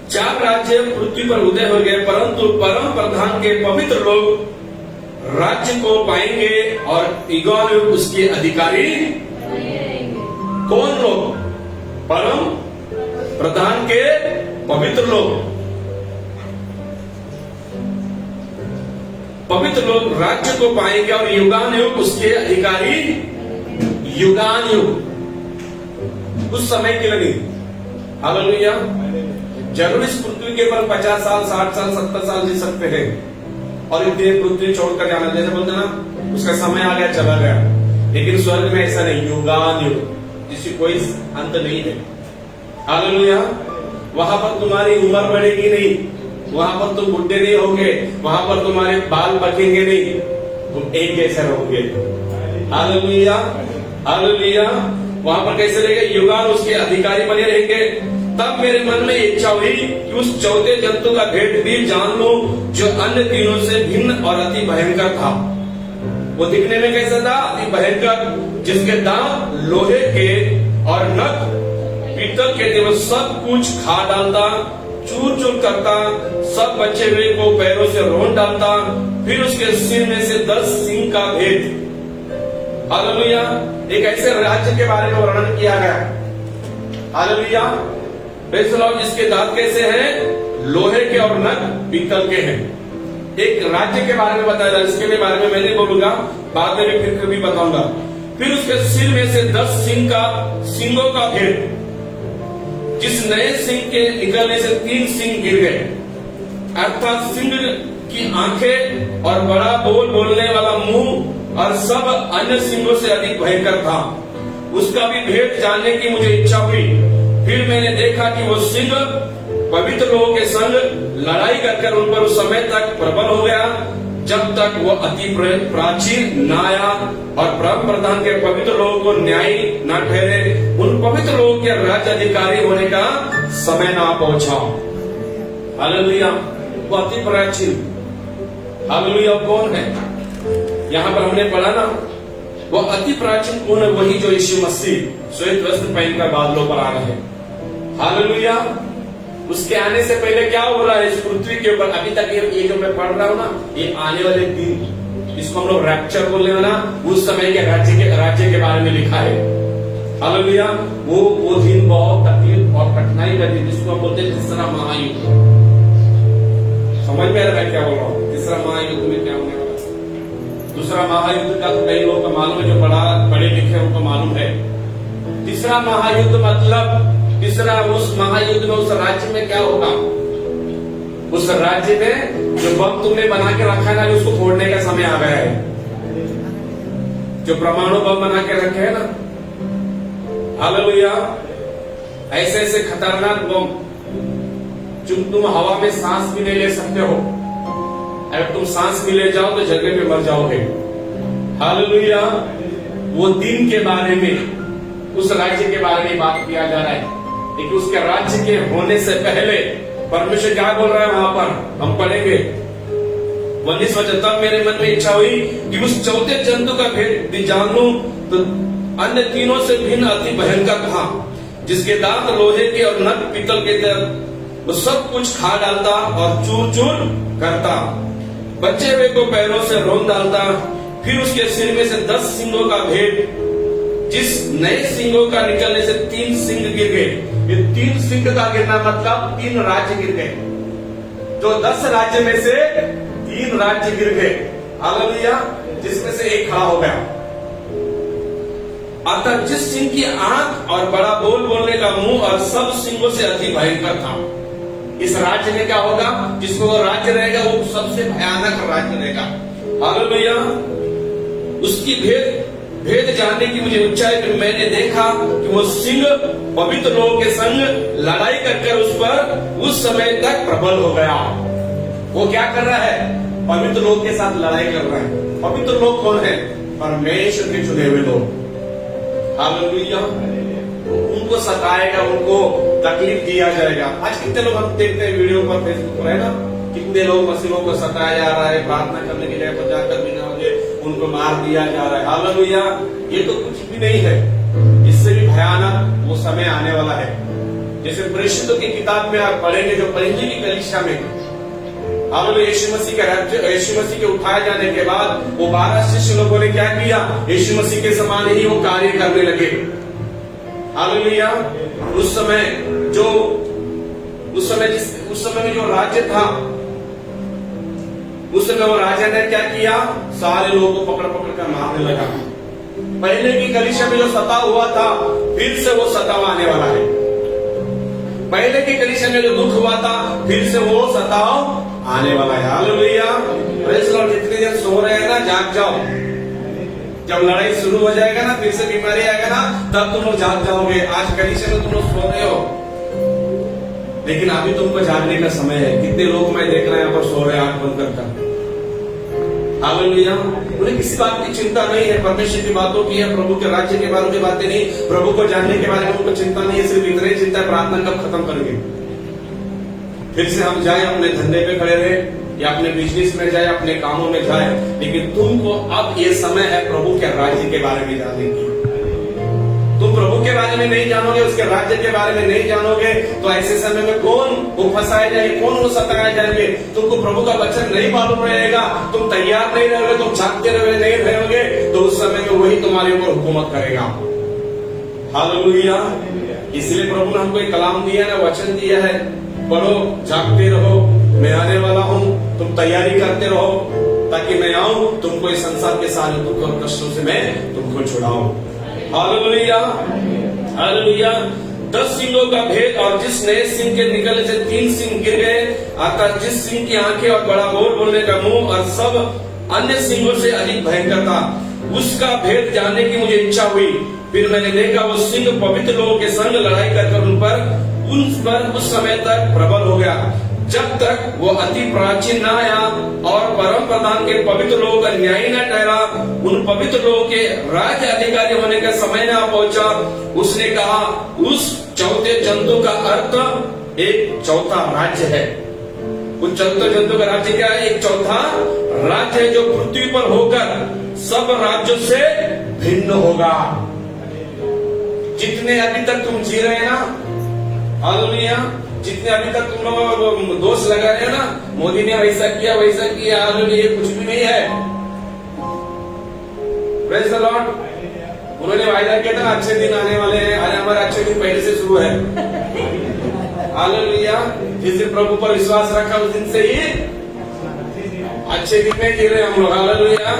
4 राज्य पृथ्वी पर उदय हो गए, परंतु परम प्रधान के पवित्र लोग राज्य को पाएंगे और युगान युग उसके अधिकारी। कौन लोग? परम प्रधान के पवित्र लोग। पवित्र लोग राज्य को पाएंगे और युगान युग उसके अधिकारी। युगान युग उस समय के लिए नहीं। हालेलुया। जरूर इस पृथ्वी के ऊपर 50 साल, 60 साल, 70 साल जी सकते हैं और इतने पृथ्वी छोड़कर जाना, जैसे बोलते ना उसका समय आ गया चला गया। लेकिन स्वर्ग में ऐसा नहीं, युगान युग, जिसकी कोई अंत नहीं है। हालेलुया। वहां पर तुम्हारी उम्र बढ़ेगी नहीं, वहां पर तुम बुढ़े नहीं होगे, वहां पर तुम्हारे बाल बचेंगे नहीं, तुम एक जैसे रहोगे। Hallelujah, hallelujah. वहां पर कैसे रहेंगे? युगान उसके अधिकारी बने रहेंगे। तब मेरे मन में इच्छा हुई कि उस 4थे जंतु का भेद भी जान लो, जो अन्य तीनों से भिन्न और अति भयंकर था। वो दिखने में कैसा था? अति भयंकर, जिसके दांत लोहे के और नख पीतल के थे वो सब कुछ खा डालता, चूर चूर करता, सब बचे हुए को पैरों से रोन डालता, फिर उसके सिर में से 10 सिंह का भेद। हालेलुया। एक ऐसे राज्य के बारे में वर्णन किया गया। हालेलुया। Praise the Lord. जिसके दांत कैसे हैं? लोहे के और नख पीतल के हैं। एक राज्य के बारे में बताया जाए, इसके बारे में मैं नहीं बोलूंगा, बाद में भी फिर कभी बताऊंगा। फिर उसके सिर में से 10 सिंगों का भेद। जिस नए सिंह के निकलने से 3 सिंह गिर गए, अर्थात सिंह की आंखें और बड़ा बोलने वाला मुंह और सब अन्य सिंहों से अधिक भयंकर था। उसका भी भेद जानने की मुझे इच्छा हुई। फिर मैंने देखा कि वो सिंह पवित्र लोगों के संग लड़ाई कर उन पर उस समय तक प्रबल हो गया जब तक वो अति प्राचीन न्याय और परम प्रधान के पवित्र लोगों को न्यायी न ठहरे, उन पवित्र लोगों के राज्य अधिकारी होने का समय ना पहुंचा। हालेलुया। वो अति प्राचीन। हालेलुया। कौन है? यहाँ पर हमने पढ़ा ना, वो अति प्राचीन कौन है? वही जो यीशु मसीह श्वेत वस्त्र पहनकर बादलों पर आ रहे हैं। हालेलुया। उसके आने से पहले क्या हो रहा है इस पृथ्वी के ऊपर? अभी तक ये जो मैं पढ़ रहा हूँ ना, ये आने वाले दिन, इसको हम लोग रैप्चर बोल रहे ना, उस समय के राज्य के बारे में लिखा है। हालेलुया। वो दिन बहुत तकलीफ और कठिनाई का दिन, जिसको हम बोलते हैं तीसरा महायुद्ध। समझ में आ रहा है क्या बोल रहा हूँ? तीसरा महायुद्ध में क्या होने वाला? दूसरा महायुद्ध का तो कई लोगों को मालूम है, जो पढ़े लिखे उनको मालूम है। तीसरा महायुद्ध मतलब तीसरा उस महायुद्ध में उस राज्य में क्या होगा? उस राज्य में जो बम तुमने बना के रखा है ना, उसको फोड़ने का समय आ गया है। जो परमाणु बम बना के रखे है ना, हालेलुया, ऐसे ऐसे खतरनाक बम, तुम हवा में सांस भी नहीं ले सकते हो। अगर तुम सांस भी ले जाओ तो जगह पे मर जाओगे। हालेलुया। वो दिन के बारे में, उस राज्य के बारे में बात किया जा रहा है। लेकिन उसके राज्य के होने से पहले परमेश्वर क्या बोल रहा है वहां पर? हम पढ़ेंगे 19 वचन। तब मेरे मन में इच्छा हुई कि उस चौथे जंतु का भेद भी जान लूं, तो अन्य तीनों से भिन्न अति भयंकर था, जिसके दांत लोहे के और नख पीतल के थे। वो सब कुछ खा डालता और चूर चूर करता, बचे हुए को पैरों से रोन डालता। फिर उसके सिर में से 10 सिंगों का भेद। जिस नए सिंगों का निकलने से 3 सिंग गिर गए। ये 3 सिंग का गिरना मतलब 3 राज्य गिर गए। तो 10 राज्य में से 3 राज्य गिर गए। हालेलुया। जिसमें से एक खड़ा हो गया। अतः जिस सिंह की आंख और बड़ा बोलने का मुंह और सब सिंगों से अति भयंकर था, इस राज्य में क्या होगा? जिसको वो राज्य रहेगा वो सबसे भयानक राज्य रहेगा। हालेलुया। उसकी भेद जानने की मुझे इच्छा है। कि मैंने देखा कि वो सिंह पवित्र लोगों के संग लड़ाई कर उस पर उस समय तक प्रबल हो गया। वो क्या कर रहा है? पवित्र लोग के साथ लड़ाई कर रहा है। पवित्र लोग कौन है? परमेश्वर के चुने हुए लोग। हालेलुया। उनको सताएगा, उनको तकलीफ दिया जाएगा। आज कितने लोग हम देखते हैं वीडियो पर, फेसबुक पर, है ना, कितने लोग मसीहों को सताया जा रहा है, प्रार्थना करने के लिए जाकर भी ना मुझे उनको मार दिया जा रहा है। हालेलुया। ये तो कुछ भी नहीं है, इससे भी भयानक वो समय आने वाला है। जैसे प्रेषितों की किताब में आप पढ़ेंगे, जो पहली की कलीसिया में, हालेलुया, यीशु मसीह का राज्य, यीशु मसीह के उठाए जाने के बाद वो 12 शिष्य लोगों ने क्या किया? यीशु मसीह के समान ही वो कार्य करने लगे। हालेलुया। उस समय में जो राज्य था, उस समय वो राजा ने क्या किया? सारे लोगों को पकड़ कर मारने लगा। पहले की कलीसिया में जो सताव हुआ था, फिर से वो सताव आने वाला है। पहले की कलीसिया में जो दुख हुआ था, फिर से वो सताव आने वाला है। हालेलुया। Praise the Lord. जितने दिन सो रहे हैं ना, जाग जाओ। जब लड़ाई शुरू हो जाएगा ना, फिर से बीमारी आएगा ना, तब तुम लोग जाग जाओगे। आज कलीसिया में तुम लोग सो रहे हो, लेकिन अभी तुमको जागने का समय है। कितने लोग मैं देख रहा हूं यहाँ पर सो रहे हैं आंख बंद कर। हालेलुया। उन्हें किसी बात की चिंता नहीं है, परमेश्वर की बातों की है, प्रभु के राज्य के बारे में बातें नहीं, प्रभु को जानने के बारे में उनको चिंता नहीं है। सिर्फ इतना ही चिंता है, प्रार्थना कब खत्म करेंगे, फिर से हम जाए अपने धंधे पे खड़े रहे, या अपने बिजनेस में जाए, अपने कामों में जाए। लेकिन तुमको अब ये समय है प्रभु के राज्य के बारे में जानने की। तुम प्रभु के बारे में नहीं जानोगे, उसके राज्य के बारे में नहीं जानोगे, तो ऐसे समय में कौन वो फंसाए जाएंगे, कौन वो सताए जाएंगे। तुमको प्रभु का वचन नहीं मालूम रहेगा, तुम तैयार नहीं रहोगे, तुम झांकते नहीं रहोगे, तो उस समय में वही तुम्हारे ऊपर हुकूमत करेगा। हालेलुया। इसलिए प्रभु ने हमको एक कलाम दिया है, वचन दिया है, पढ़ो, जागते रहो, मैं आने वाला हूँ, तुम तैयारी करते रहो, ताकि मैं आऊं, तुमको इस संसार के सारे दुख और कष्टों से मैं तुमको छुड़ाऊं। Hallelujah, hallelujah. 10 सिंगों का भेद, और जिस नए सिंह के निकलने से 3 सिंह गिर गए, अर्थात जिस सिंह की आंखें और बड़ा बोल बोलने का मुंह और सब अन्य सिंहों से अधिक भयंकर था, उसका भेद जानने की मुझे इच्छा हुई। फिर मैंने देखा वो सिंह पवित्र लोगों के संग लड़ाई कर उन पर उस समय तक प्रबल हो गया, जब तक वो अति प्राचीन न आया और परम प्रधान के पवित्र लोगों का न्याय न ठहरा, उन पवित्र लोगों के राज्य अधिकारी होने का समय न पहुंचा। उसने कहा, उस चौथे जंतु का अर्थ एक चौथा राज्य है। उस चौथे जंतु का राज्य क्या है? एक चौथा राज्य है, जो पृथ्वी पर होकर सब राज्यों से भिन्न होगा। जितने अभी तक तुम जी रहे हैं ना, हालेलुया, जितने अभी तक तुम लोग दोष लगा रहे हैं ना, मोदी ने वैसा किया वैसा किया, हालेलुया, ये कुछ भी नहीं है। Praise the Lord. उन्होंने वायदा किया था अच्छे दिन आने वाले हैं, अरे हमारे अच्छे दिन पहले से शुरू है। हालेलुया। जिस दिन प्रभु पर विश्वास रखा उस दिन से ही अच्छे दिन में जी रहे हम लोग। हालेलुया।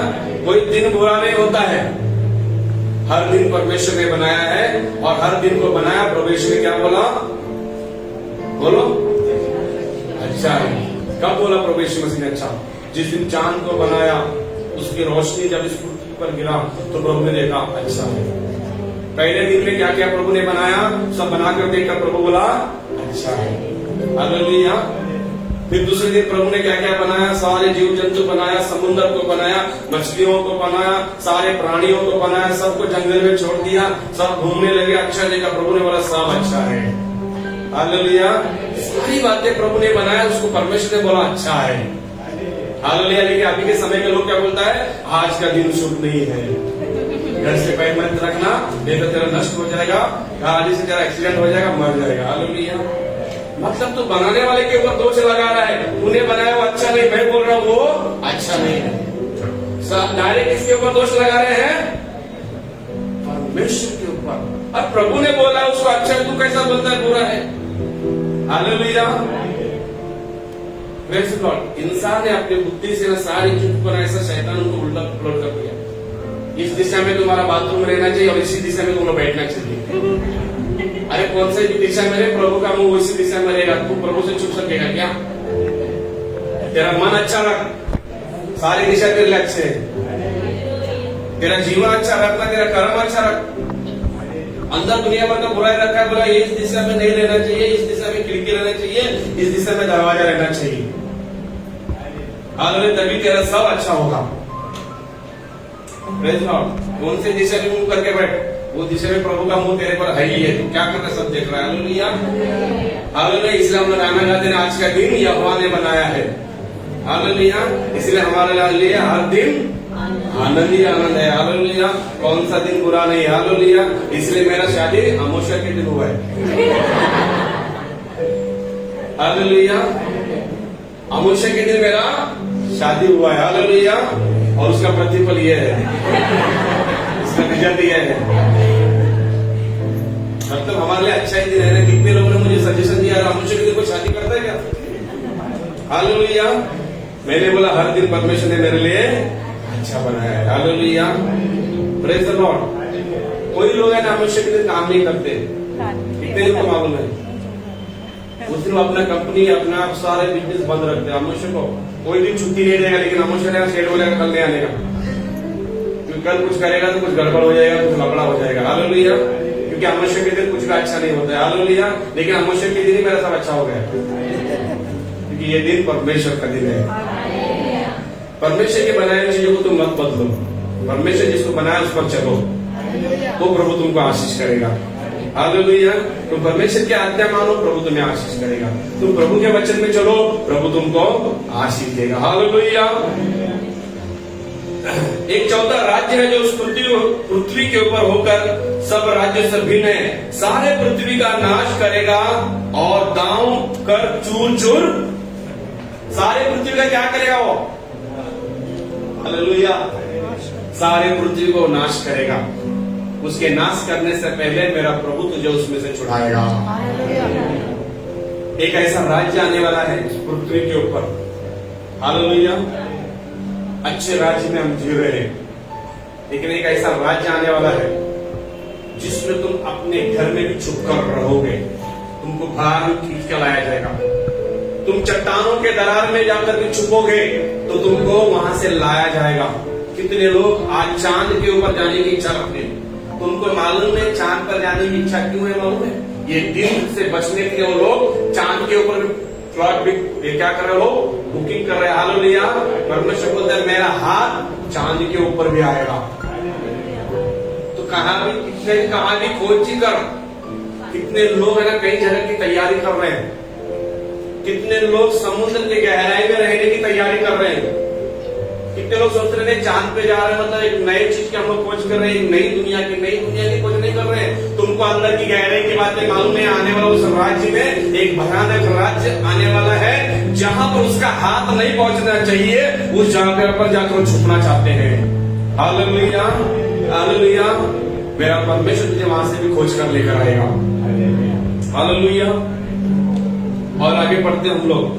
कोई दिन बुरा नहीं होता है, हर दिन परमेश्वर ने बनाया है, और हर दिन को बनाया परमेश्वर ने क्या बोला? बोलो, अच्छा है। कब बोला परमेश्वर मसीह ने अच्छा? जिस दिन चांद को बनाया, उसकी रोशनी जब इस पृथ्वी पर गिरा, तो प्रभु ने देखा अच्छा है। पहले दिन में क्या क्या प्रभु ने बनाया, सब बनाकर देखकर प्रभु बोला अच्छा है। हालेलुया। फिर दूसरे दिन प्रभु ने क्या क्या बनाया? सारे जीव जंतु बनाया, समुद्र को बनाया, मछलियों को बनाया, सारे प्राणियों को बनाया, सबको जंगल में छोड़ दिया, सब घूमने लगे, अच्छा देखा। प्रभु ने बोला सब अच्छा है। हालेलुया। सारी बातें प्रभु ने बनाया, उसको परमेश्वर ने बोला अच्छा है। हालेलुया। लेकिन अभी के समय के लोग क्या बोलता है? आज का दिन शुभ नहीं है, घर से पैर मत रखना, नहीं तो तेरा नष्ट हो जाएगा, गाड़ी से तेरा एक्सीडेंट हो जाएगा, मर जाएगा। हालेलुया। मतलब तो बनाने वाले के ऊपर दोष लगा रहा है, उन्हें बनाया वो अच्छा नहीं, मैं बोल रहा हूँ वो अच्छा नहीं है। डायरेक्ट किसके ऊपर दोष लगा रहे हैं? परमेश्वर के ऊपर। अब प्रभु ने बोला उसको अच्छा है, तू कैसा बोलता है बुरा है? हालेलुया। Praise the Lord. इंसान ने अपनी बुद्धि से सारी चीज पर ऐसा शैतान उनको उल्टा पुलट कर दिया। इस दिशा में तुम्हारा बाथरूम रहना चाहिए और इसी दिशा में तुम्हें बैठना चाहिए। अरे कौन सी दिशा में रहे? प्रभु का मुंह उसी दिशा में रहेगा। तू प्रभु से छुप सकेगा क्या? तेरा मन अच्छा रख, सारी दिशा तेरे लिए अच्छे है। तेरा जीवन अच्छा रखना, तेरा कर्म अच्छा रख। अंदर दुनिया भर का बुराई रखा है, बोला इस दिशा में नहीं रहना चाहिए, इस दिशा में खिड़की रहना चाहिए, इस दिशा में दरवाजा रहना चाहिए। हालेलुया। तभी तेरा सब अच्छा होगा। Praise the Lord. कौन सी दिशा में मुंह करके बैठ, वो दिशा में प्रभु का मुंह तेरे पर है ही है, तो क्या करना सब देख रहा है। हालेलुया। हालेलुया। इसलिए हम लोग गाना गाते हैं, आज का दिन यहोवा ने बनाया है। हालेलुया। इसलिए हमारे लिए हर दिन आनंद ही आनंद है। हालेलुया। कौन सा दिन बुरा नहीं। हालेलुया। इसलिए मेरा शादी अमावस्या के दिन हुआ है। हालेलुया। अमावस्या के दिन मेरा शादी हुआ है। हालेलुया। और उसका प्रतिफल ये है, इसका रिजल्ट ये है। मतलब हमारे लिए अच्छा ही दिन है ना। कितने लोगों ने मुझे सजेशन दिया, अमावस्या के दिन कोई शादी करता है क्या? हालेलुया। मैंने बोला हर दिन परमेश्वर ने मेरे लिए अच्छा बनाया है। हालेलुया। Praise the Lord. कोई लोग है ना अमावस्या के दिन काम नहीं करते, कितने लोग को मालूम है? उस दिन अपना कंपनी अपना सारे बिजनेस बंद रखते हैं। अमावस्या को कोई दिन छुट्टी नहीं देगा, लेकिन अमावस्या ने शेड बोलेगा कल नहीं आने का, क्योंकि कल कुछ करेगा तो कुछ गड़बड़ हो जाएगा, कुछ लफड़ा हो जाएगा। हालेलुया। क्योंकि अमावस्या के दिन कुछ का अच्छा नहीं होता है। हालेलुया। लेकिन अमावस्या के दिन ही मेरा सब अच्छा हो गया, क्योंकि ये दिन परमेश्वर का दिन है। परमेश्वर के बनाए हुए चीजों को तुम मत बदलो, परमेश्वर जिसको बनाया उस पर चलो, तो प्रभु तुमको आशीष करेगा। हालेलुया। तुम परमेश्वर की आज्ञा मानो, प्रभु तुम्हें आशीष करेगा। तुम प्रभु के वचन में चलो, प्रभु तुमको आशीष देगा। हालेलुया। एक चौथा राज्य है जो उस पृथ्वी के ऊपर होकर सब राज्य से भिन्न है, सारे पृथ्वी का नाश करेगा और दांव कर चूर चूर, सारे पृथ्वी का क्या करेगा वो? हालेलुया। सारे पृथ्वी को नाश करेगा। उसके नाश करने से पहले मेरा प्रभु तुझे उसमें से छुड़ाएगा। एक ऐसा राज्य आने वाला है इस पृथ्वी के ऊपर। हालेलुया। अच्छे राज्य में हम जी रहे हैं, लेकिन एक ऐसा राज्य आने वाला है जिसमें तुम अपने घर में भी छुप कर रहोगे। तुमको बाहर खींच के लाया जाएगा। तुम चट्टानों के दरार में जाकर भी छुपोगे तो तुमको वहां से लाया जाएगा। कितने लोग आज चांद के ऊपर जाने की इच्छा रखते हैं? तुमको मालूम है चांद पर जाने की इच्छा क्यों है? मालूम है? ये दिन से बचने के लिए वो लोग चांद के ऊपर फ्लॉट भी क्या कर रहे हो? बुकिंग कर रहे हैं। हालेलुया। परमेश्वर बोलता है मेरा हाथ चांद के ऊपर भी आएगा। तो कहां भी खोजी कर। कितने लोग है ना कई जगह की तैयारी कर रहे हैं। कितने लोग समुद्र की गहराई में रहने की तैयारी कर रहे हैं। कितने लोग सोच रहे हैं चांद पे जा रहे हैं, मतलब एक नई चीज की हम लोग खोज कर रहे हैं। नई दुनिया की खोज नहीं कर रहे हैं। तुमको अंदर की गहराई की बातें मालूम है। आने वाला उस राज्य में एक भयानक राज्य आने वाला है जहां पर उसका हाथ नहीं पहुंचना चाहिए, उस जगह पर जाकर छुपना चाहते हैं। Hallelujah, hallelujah. मेरा परमेश्वर तुझे वहां से भी खोज कर लेकर आएगा। हालेलुया। और आगे बढ़ते हम लोग।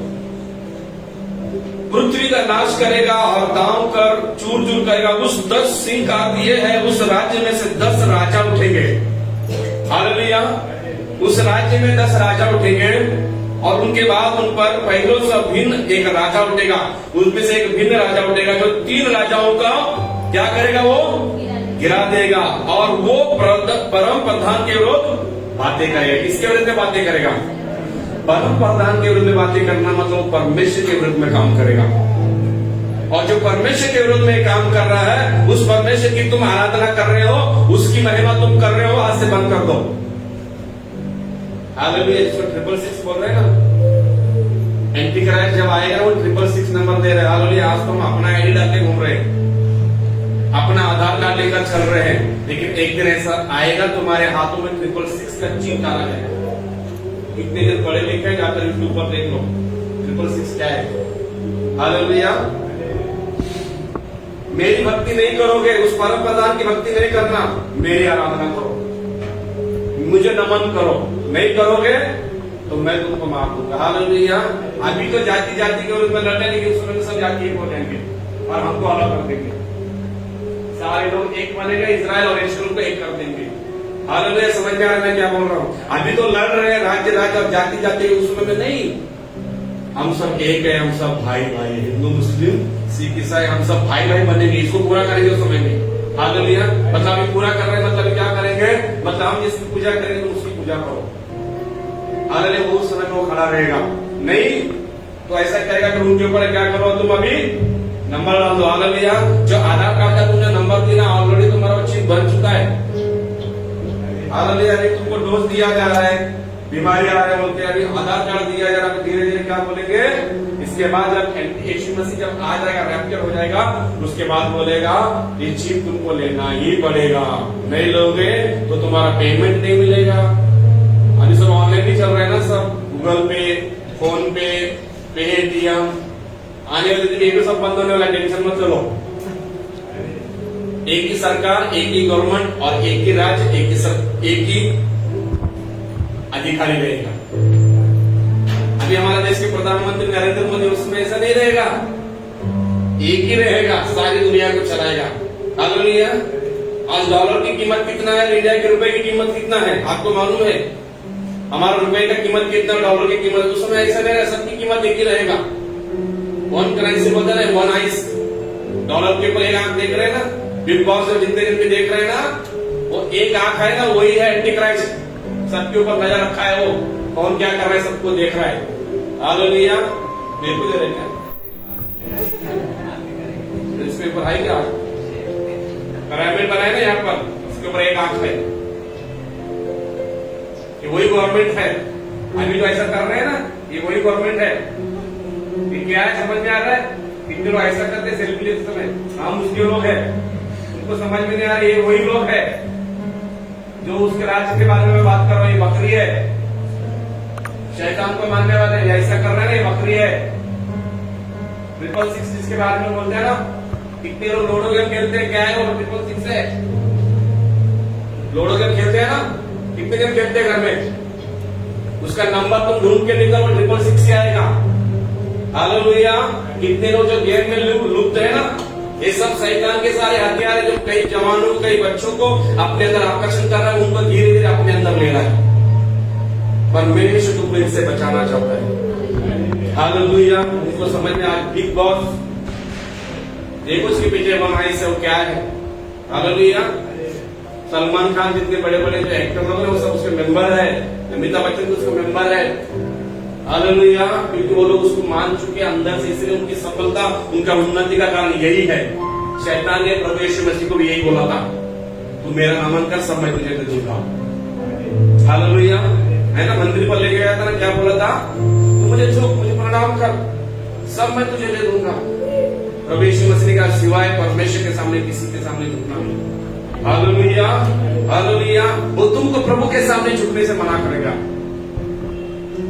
पृथ्वी का नाश करेगा और दांव कर चूर चूर करेगा। उस 10 सिंह का अर्थ यह है उस राज्य में से 10 राजा उठेंगे। हालेलुया। उस राज्य में 10 राजा उठेंगे और उनके बाद उन पर पहले से भिन्न एक राजा उठेगा। उनमें से एक भिन्न राजा उठेगा जो 3 राजाओं का क्या करेगा? वो गिरा देगा और वो परम प्रधान के विरुद्ध बातें करेगा। किसके विरुद्ध में बातें करेगा? परम प्रधान के विरुद्ध में बातें करना मतलब परमेश्वर के विरुद्ध में काम करेगा। और जो परमेश्वर के विरुद्ध में काम कर रहा है, उस परमेश्वर की तुम आराधना कर रहे हो, उसकी महिमा तुम कर रहे हो, आज से बंद कर दो। हालेलुया। इसको 666 बोल रहे हैं ना। एंटी क्राइस्ट जब आएगा वो 666 नंबर दे रहे हैं। हालेलुया। आज तुम अपना आईडी डाल के घूम रहे हैं, अपना आधार कार्ड लेकर चल रहे हैं, लेकिन एक दिन ऐसा आएगा तुम्हारे हाथों में 666 का चिन्ह डाला जाएगा। इतने जन पढ़े लिखे हैं, जाकर यूट्यूब पर देख लो 666 क्या है। हालेलुया। मेरी भक्ति नहीं करोगे, उस परम प्रधान की भक्ति नहीं करना, मेरी आराधना करो, मुझे नमन करो। नहीं करोगे तो मैं तुमको मार दूंगा। हालेलुया। अभी तो जाति जाति के विरुद्ध में लड़ने, लेकिन उस समय सब जाति एक हो जाएंगे और हमको अलग कर देंगे। सारे लोग एक बनेंगे, इजराइल और यरूशलेम को एक कर देंगे। हालेलुया। समझ में आ रहा है क्या बोल रहा हूँ? अभी तो लड़ रहे हैं राज्य राज्य और जाति जाति के, उस समय में नहीं। हम सब एक है, हम सब भाई भाई, हिंदू मुस्लिम सिख ईसाई, हम सब भाई भाई बनेंगे। इसको पूरा करेंगे उस समय में। हालेलुया। मतलब अभी पूरा कर रहे हैं, मतलब क्या करेंगे? मतलब हम जिसकी पूजा करेंगे तो उसकी पूजा करो। हालेलुया। वो उस समय में वो खड़ा रहेगा। नहीं तो ऐसा करेगा कि उनके ऊपर क्या करो तुम अभी नंबर डाल दो। हालेलुया। जो आधार कार्ड का तुमने नंबर दिया ऑलरेडी तुम्हारा चिप बन चुका है। हालेलुया। अभी तुमको डोज दिया जा रहा है, बीमारी आ रहा है बोलते अभी आधार कार्ड दिया जा रहा है। धीरे धीरे क्या बोलेंगे? इसके बाद जब यीशु मसीह जब आ जाएगा, रैप्चर हो जाएगा, उसके बाद बोलेगा ये चिप तुमको लेना ही पड़ेगा। नहीं लोगे तो तुम्हारा पेमेंट नहीं मिलेगा। अभी सब ऑनलाइन ही चल रहा है ना, सब गूगल पे, फोन पे, पेटीएम। आने वाले दिन ये सब बंद होने वाला, टेंशन मत चलो। एक ही सरकार, एक ही गवर्नमेंट और एक ही राज्य, एक ही अधिकारी रहेगा। अभी हमारा देश के प्रधानमंत्री नरेंद्र मोदी, उसमें ऐसा नहीं रहेगा, एक ही रहेगा, सारी दुनिया को चलाएगा। हालेलुया। आज डॉलर की कीमत कितना है? इंडिया के रुपए की कीमत कितना है? आपको मालूम है? हमारा रुपए का कीमत कितना, डॉलर की कीमत? उस समय ऐसा रहेगा, सबकी कीमत एक ही रहेगा। वन करेंसी बोलते हैं, वन आइस। डॉलर के ऊपर एक आंख देख रहे हैं ना, बिग बॉस में जितने दिन भी देख रहे हैं ना, वो एक आंख है ना, वही है एंटी क्राइस्ट। सबके ऊपर नजर रखा है, वो कौन क्या कर रहा है सबको देख रहा है। हालेलुया। मेरे को दे रहे क्या? इस पेपर है क्या? पिरामिड बनाए ना यहाँ पर, उसके ऊपर एक आंख है, ये वही गवर्नमेंट है। अभी तो ऐसा कर रहे हैं ना, ये वही गवर्नमेंट है। ये क्या है समझ में आ रहा है? कितने लोग ऐसा करते सेल्फी लेते समय, हम उसके लोग हैं, उनको समझ में नहीं आ रहा ये वही लोग है। जो उसके राज्य के बारे में मैं बात कर रहा हूँ, ये बकरी है। शैतान को मानने वाले ऐसा कर रहे हैं, ये बकरी है। 666 जिसके बारे में बोलते हैं ना, कितने लोग लूडो गेम खेलते हैं, क्या है वो 666 है। लूडो गेम खेलते हैं ना, कितने गेम खेलते हैं घर में, उसका नंबर तुम ढूंढ के निकलो 666 से आएगा। हालेलुया। कितने लोग जो गेम में लुप्त है ना, ये सब शैतान के सारे हथियार है जो कई जवानों कई बच्चों को अपने अंदर आकर्षण कर रहा है, उनको धीरे धीरे अपने अंदर ले रहा है। परमेश्वर तुमको इनसे बचाना चाहता है। हालेलुया। इसको समझ में आज बिग बॉस एक उसके पीछे बनाई से वो क्या है। हालेलुया। सलमान खान जितने बड़े बड़े जो एक्टर लोग हैं वो सब उसके मेंबर है, अमिताभ बच्चन भी उसका मेंबर है। हालेलुया। क्योंकि वो लोग उसको मान चुके अंदर से, इसलिए उनकी सफलता उनका उन्नति का कारण यही है। शैतान ने प्रभु यीशु मसीह को भी यही बोला था, तू मेरा नमन कर सब मैं तुझे दे दूंगा। हालेलुया। है ना, मंदिर पर लेके गया था ना, क्या बोला था, तू मुझे झुक, मुझे प्रणाम कर, सब मैं तुझे दे दूंगा। प्रभु यीशु मसीह का सिवाय परमेश्वर के सामने किसी के सामने झुकना नहीं। हालेलुया। हालेलुया। वो तुमको प्रभु के सामने झुकने से मना करेगा,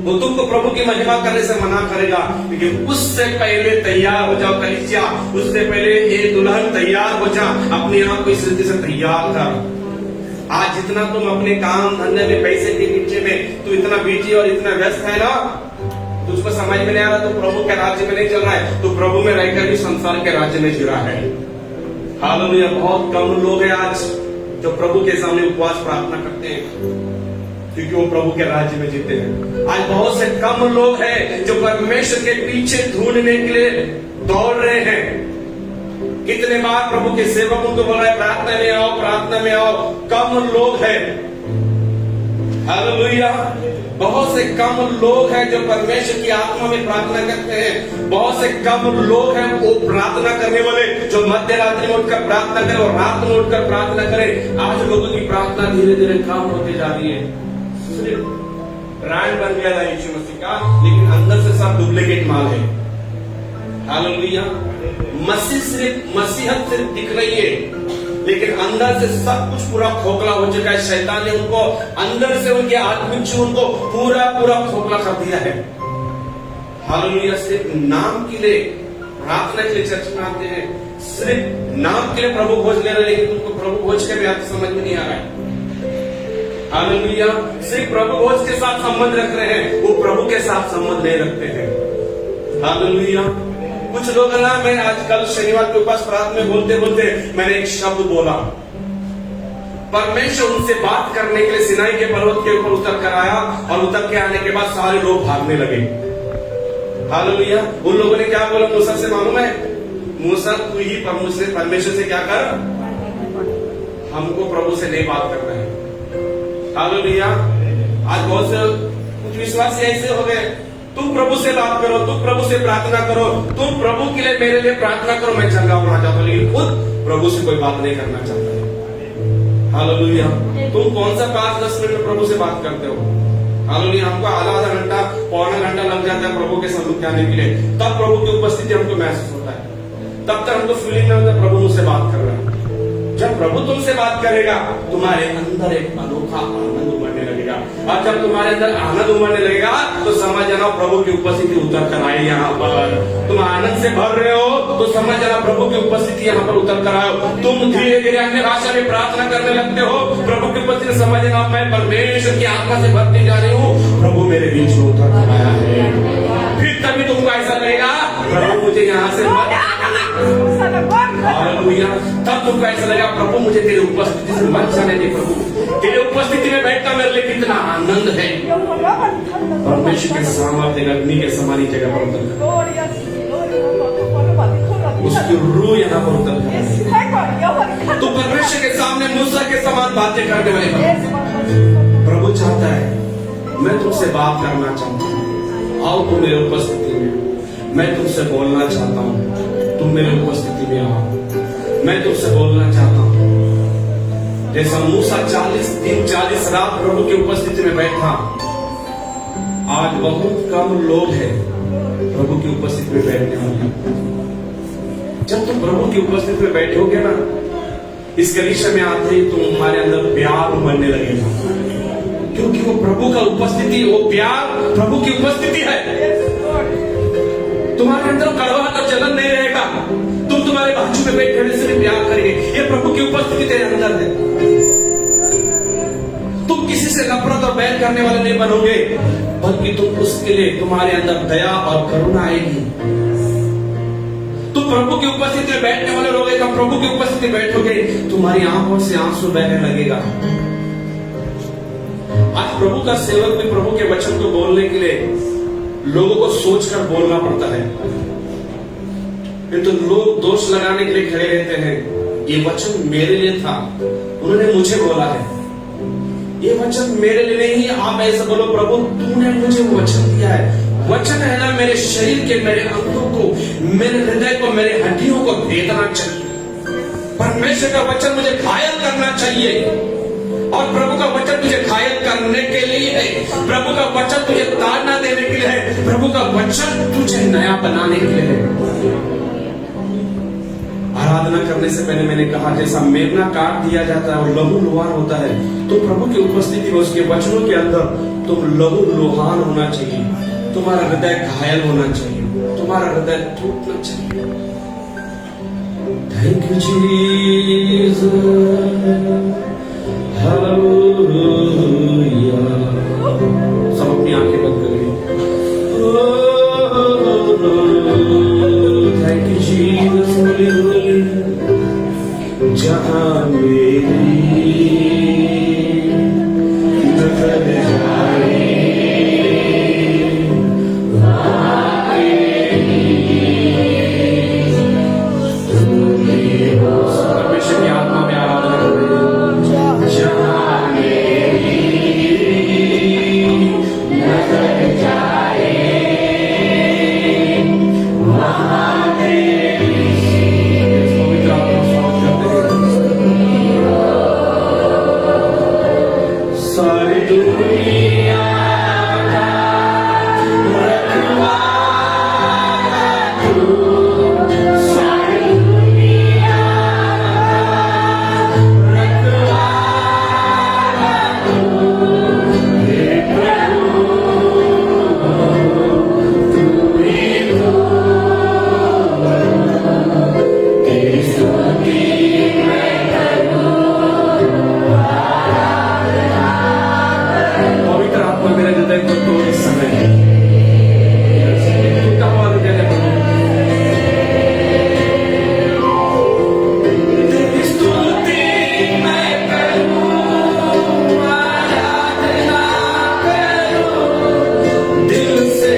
वो तुमको प्रभु की महिमा करने से मना करेगा। लेकिन उससे पहले तैयार हो जाओ कलीसिया, उससे पहले एक दुल्हन तैयार हो जा, अपने आप को इस रीति से तैयार कर। आज जितना तुम अपने काम धंधे में पैसे के पीछे में तू इतना बिजी और इतना व्यस्त है ना, तुझको समझ में नहीं आ रहा, तो प्रभु के राज्य में नहीं चल रहा है, तो प्रभु में रहकर भी संसार के राज्य में जी रहा है। हालेलुया। बहुत कम लोग हैं आज जो प्रभु के सामने उपवास प्रार्थना करते हैं, क्योंकि वो प्रभु के राज्य में जीते हैं। आज बहुत से कम लोग हैं जो परमेश्वर के पीछे ढूंढने के लिए दौड़ रहे हैं। कितने बार प्रभु के सेवक उनको बोल रहे हैं प्रार्थना में आओ, प्रार्थना में आओ, कम लोग हैं। हालेलुया। बहुत से कम लोग हैं जो परमेश्वर की आत्मा में प्रार्थना करते हैं। बहुत से कम लोग हैं वो प्रार्थना करने वाले जो मध्य रात्रि में उठकर प्रार्थना करें और रात में उठकर प्रार्थना करें। आज लोगों की प्रार्थना धीरे धीरे कम होती जा रही है। सिर्फ ब्रांड बन गया था यीशु मसीह का, लेकिन अंदर से सब डुप्लीकेट माल है। हालेलुया। मसीहत सिर्फ दिख रही है, लेकिन अंदर से सब कुछ पूरा खोखला हो चुका है। शैतान ने उनको अंदर से उनके आत्मिक जीवन को पूरा खोखला कर दिया है। हालेलुया। सिर्फ नाम के लिए प्रार्थना के लिए चर्च में आते हैं, सिर्फ नाम के लिए प्रभु भोज ले रहे हैं, लेकिन उनको प्रभु भोज के भी आपको समझ में नहीं आ रहा है। हालेलुया। सिर्फ प्रभु भोज के साथ संबंध रख रहे हैं, वो प्रभु के साथ संबंध नहीं रखते हैं। हालेलुया। कुछ लोग ना, मैं आज कल शनिवार के उपास प्रार्थना में बोलते बोलते मैंने एक शब्द बोला, परमेश्वर उनसे बात करने के लिए सिनाई के पर्वत के ऊपर उतर कर आया, और उतर के आने के बाद सारे लोग भागने लगे। हालेलुया। उन लोगों ने क्या बोला मूसा से, मालूम है, मूसा तू ही परमेश्वर से क्या कर, हमको प्रभु से नहीं बात करना है। हालेलुया। आज बहुत से कुछ विश्वासी ऐसे हो गए, तुम प्रभु से बात करो, तुम प्रभु से प्रार्थना करो, तुम प्रभु के लिए मेरे लिए प्रार्थना करो, मैं चंगा होना चाहता हूँ, लेकिन खुद प्रभु से कोई बात नहीं करना चाहता है। हालेलुया। तुम कौन सा 5-10 मिनट में प्रभु से बात करते हो। हालेलुया। हमको आधा घंटा पौना घंटा लग जाता है प्रभु के सम्मुख जाने के लिए, तब प्रभु की उपस्थिति हमको महसूस होता है, तब तक हमको फीलिंग में होता है प्रभु मुझसे बात कर रहा है। जब प्रभु तुमसे बात करेगा, तुम्हारे अंदर एक अनोखा आनंद उमड़ने लगेगा, और जब तुम्हारे अंदर आनंद उमड़ने लगेगा तो समझ जाना प्रभु की उपस्थिति उतर कर आई यहाँ पर। तुम आनंद से भर रहे हो तो समझ जाना प्रभु की उपस्थिति यहाँ पर उतर कर आए। तुम धीरे धीरे अन्य भाषा में प्रार्थना करने लगते हो, प्रभु की उपस्थिति समझ जाना मैं परमेश्वर की आत्मा से भरती जा रही हूँ, प्रभु मेरे बीच में उतर कर आया है। फिर तभी तुमको ऐसा लगेगा प्रभु मुझे यहाँ से हालेलुया। तब तुमको ऐसा लगेगा प्रभु मुझे तेरी उपस्थिति से मत जाने दे, प्रभु तेरी उपस्थिति में बैठना मेरे लिए कितना आनंद है। परमेश्वर के सामर्थ्य अग्नि के समान जगह पर उतर, उसकी रूह यहाँ पर उतर। तो परमेश्वर के सामने मूसा के समान बातें करने वाले प्रभु चाहता है, मैं तुमसे बात करना चाहता हूँ, आओ तुम मेरे उपस्थिति में, मैं तुमसे बोलना चाहता हूँ, तुम मेरे उपस्थिति में आओ, मैं तुमसे बोलना चाहता हूँ। जैसा मूसा 40 दिन 40 रात प्रभु की उपस्थिति में बैठा, आज बहुत कम लोग हैं प्रभु की उपस्थिति में बैठने वाले। जब तुम प्रभु की उपस्थिति में बैठोगे ना, इस कलीसिया में आते ही तुम्हारे अंदर प्यार उमड़ने लगेगा, क्योंकि वो प्रभु का उपस्थिति, वो प्यार प्रभु की उपस्थिति है। तुम्हारे अंदर कड़वाहट और जलन नहीं रहेगा। तुम तुम्हारे बाजू में बैठने से भी प्यार करेंगे, ये प्रभु की उपस्थिति तेरे अंदर है। तुम किसी से नफरत और बैर करने वाले नहीं बनोगे, बल्कि तुम उसके लिए तुम्हारे अंदर दया और करुणा आएगी। तुम प्रभु की उपस्थिति में बैठने वाले लोग, जब प्रभु की उपस्थिति में बैठोगे तुम्हारी आंखों से आंसू बहने लगेगा। आज प्रभु का सेवक भी प्रभु के वचन को बोलने के लिए लोगों को सोचकर बोलना पड़ता है। नहीं तो लोग दोष लगाने के लिए खड़े रहते हैं, ये वचन मेरे लिए था, उन्होंने मुझे बोला है, ये वचन मेरे लिए नहीं। आप ऐसा बोलो, प्रभु तूने मुझे वचन दिया है। वचन है ना मेरे शरीर के, मेरे अंगों को, मेरे हृदय को, मेरे हड्डियों को भेदना चाहिए। परमेश्वर का वचन मुझे घायल करना चाहिए, और प्रभु का वचन तुझे घायल करने के लिए है। प्रभु का वचन तुझे ताड़ना देने के लिए है। प्रभु का वचन तुझे नया बनाने के लिए है। आराधना करने से पहले मैंने कहा, जैसा मेमना काट दिया जाता है और लहू लुहान होता है, तो प्रभु की उपस्थिति में उसके वचनों के अंदर तुम लहू लुहान होना चाहिए। तुम्हारा हृदय घायल होना चाहिए, तुम्हारा हृदय टूटना चाहिए। Thank you Jesus, hallelujah. सब अपनी आंखें बंद करें। Thank you Jesus, hallelujah. जहां मेरी नजर जाए परमेश्वर की आत्मा में आराधना करें। जहां मेरी नजर जाए वहां तेरी पवित्र आत्मा स्वागत करते हैं। सारी दुनिया का रखवाला तू, सारी दुनिया का रखवाला तू, हे प्रभु तू ही तो, तेरी स्तुति मैं पवित्र आत्मा मेरे हृदय को तोड़ इस समय। टूटा हुआ हृदय है प्रभु। तेरी स्तुति मैं करूं, आराधना करूं दिल से।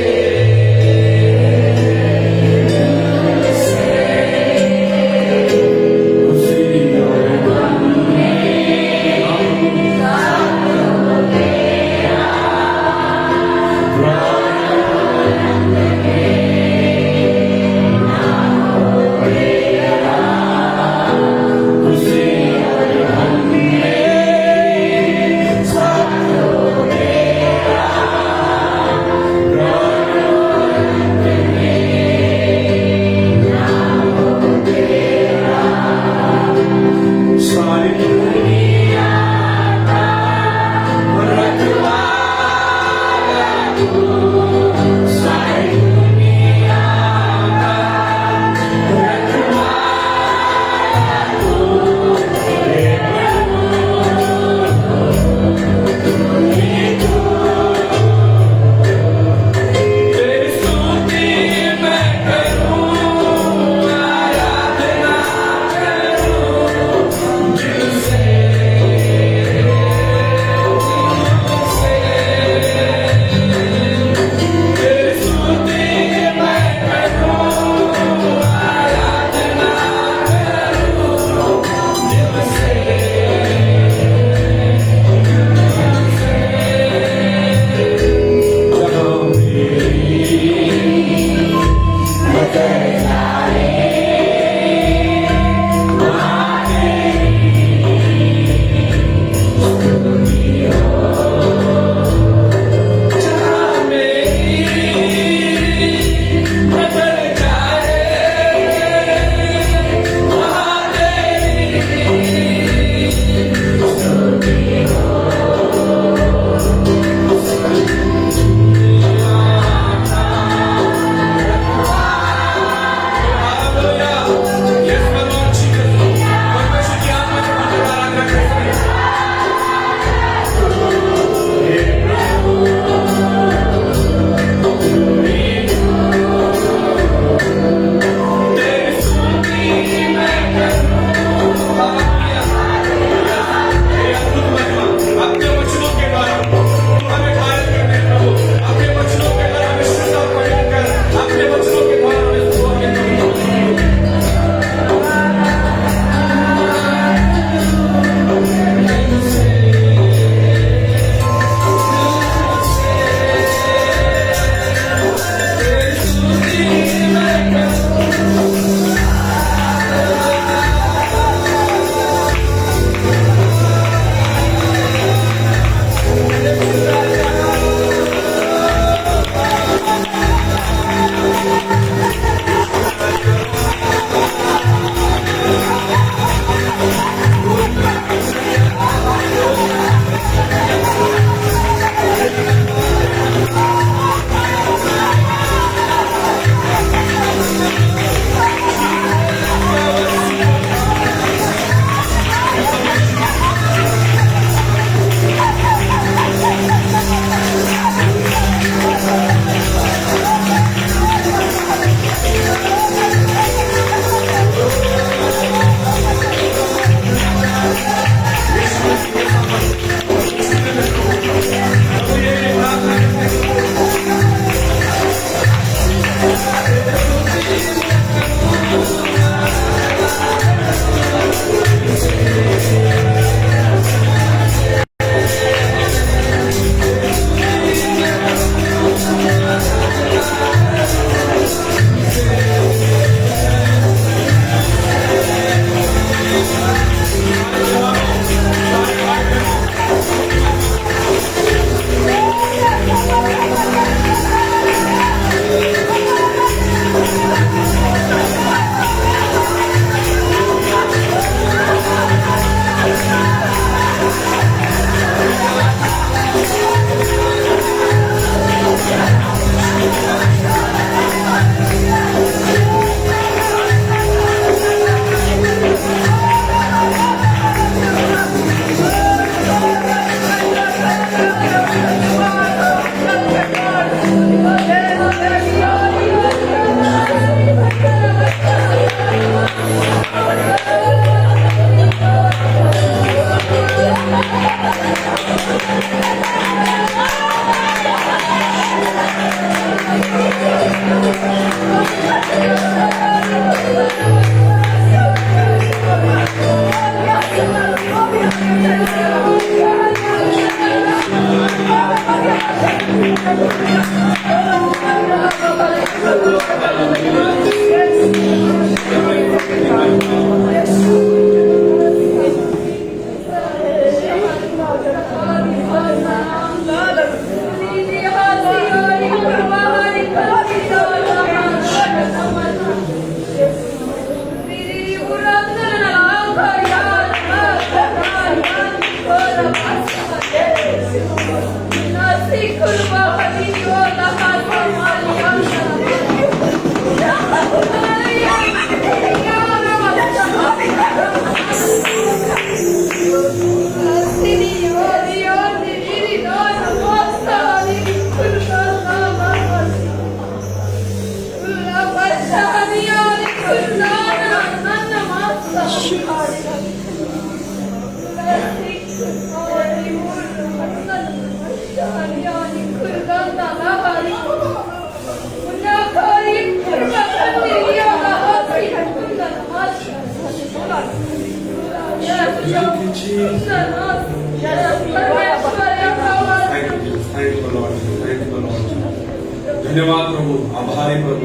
धन्यवाद प्रभु, आभारी प्रभु,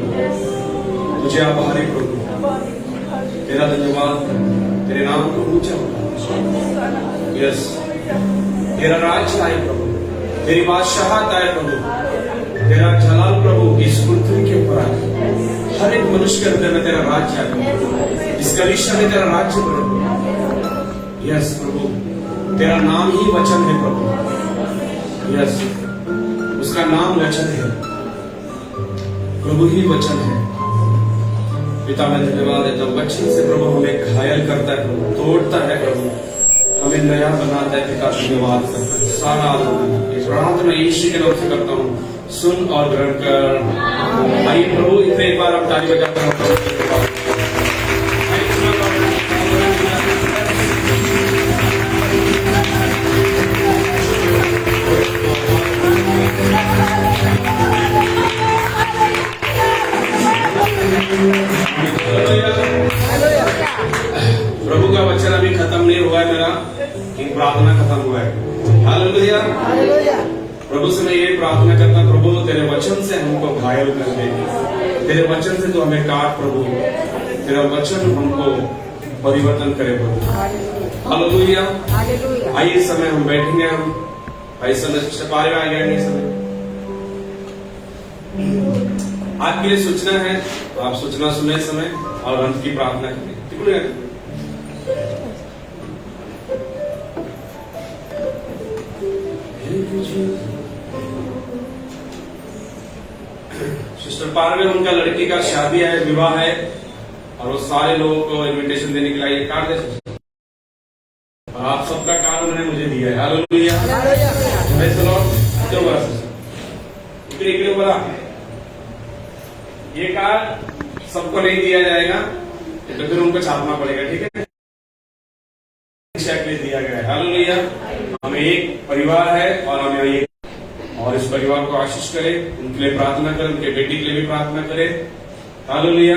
तुझे आभारी प्रभु, तेरा धन्यवाद, तेरे नाम को ऊंचा होगा। यस, तेरा राज्य आए प्रभु, तेरी बादशाहत आए प्रभु, तेरा जलाल प्रभु इस पृथ्वी के ऊपर आए, हर एक मनुष्य के हृदय में तेरा राज्य आए, इस कलीसिया में तेरा राज्य प्रभु। यस प्रभु, तेरा नाम ही वचन है प्रभु। यस, उसका नाम वचन है, प्रभु ही वचन है। पिता मैं धन्यवाद देता हूँ, वचन से प्रभु हमें घायल करता है प्रभु, तोड़ता है प्रभु, हमें नया बनाता है। पिता धन्यवाद करता है, सारा ये प्रार्थना यीशु के नाम से करता हूँ, सुन और ग्रहण कर। आइए प्रभु, इतने एक बार हम ताली बजाते हैं। प्रभु का वचन अभी खत्म नहीं हुआ है मेरा, लेकिन प्रार्थना खत्म हुआ है। हालेलुया। प्रभु से मैं ये प्रार्थना करता हूं, प्रभु तेरे वचन से हमको घायल कर दे, तेरे वचन से तो हमें काट प्रभु, तेरा वचन हमको परिवर्तन करे प्रभु। हालेलुया। आइए इस समय हम बैठेंगे, हम भाई समय चपारे में आ गए इस समय। आपके लिए सूचना है, तो आप सूचना सुने समय और अंत की प्रार्थना करें। सिस्टर पार्वे, उनका लड़की का शादी है, विवाह है, और वो सारे लोगों को इनविटेशन देने के लिए कार्ड दे, और आप सबका कार्ड उन्होंने मुझे दिया है। हालेलुया। क्यों बोला इकडे बोला, ये कार्ड सबको नहीं दिया जाएगा, तो फिर उनको छापना पड़ेगा, ठीक है। दिया गया है। हालेलुया। हमें एक परिवार है और हमें एक, और इस परिवार को आशीष करें, उनके लिए प्रार्थना करें, उनके बेटी के लिए भी प्रार्थना करें। हालेलुया।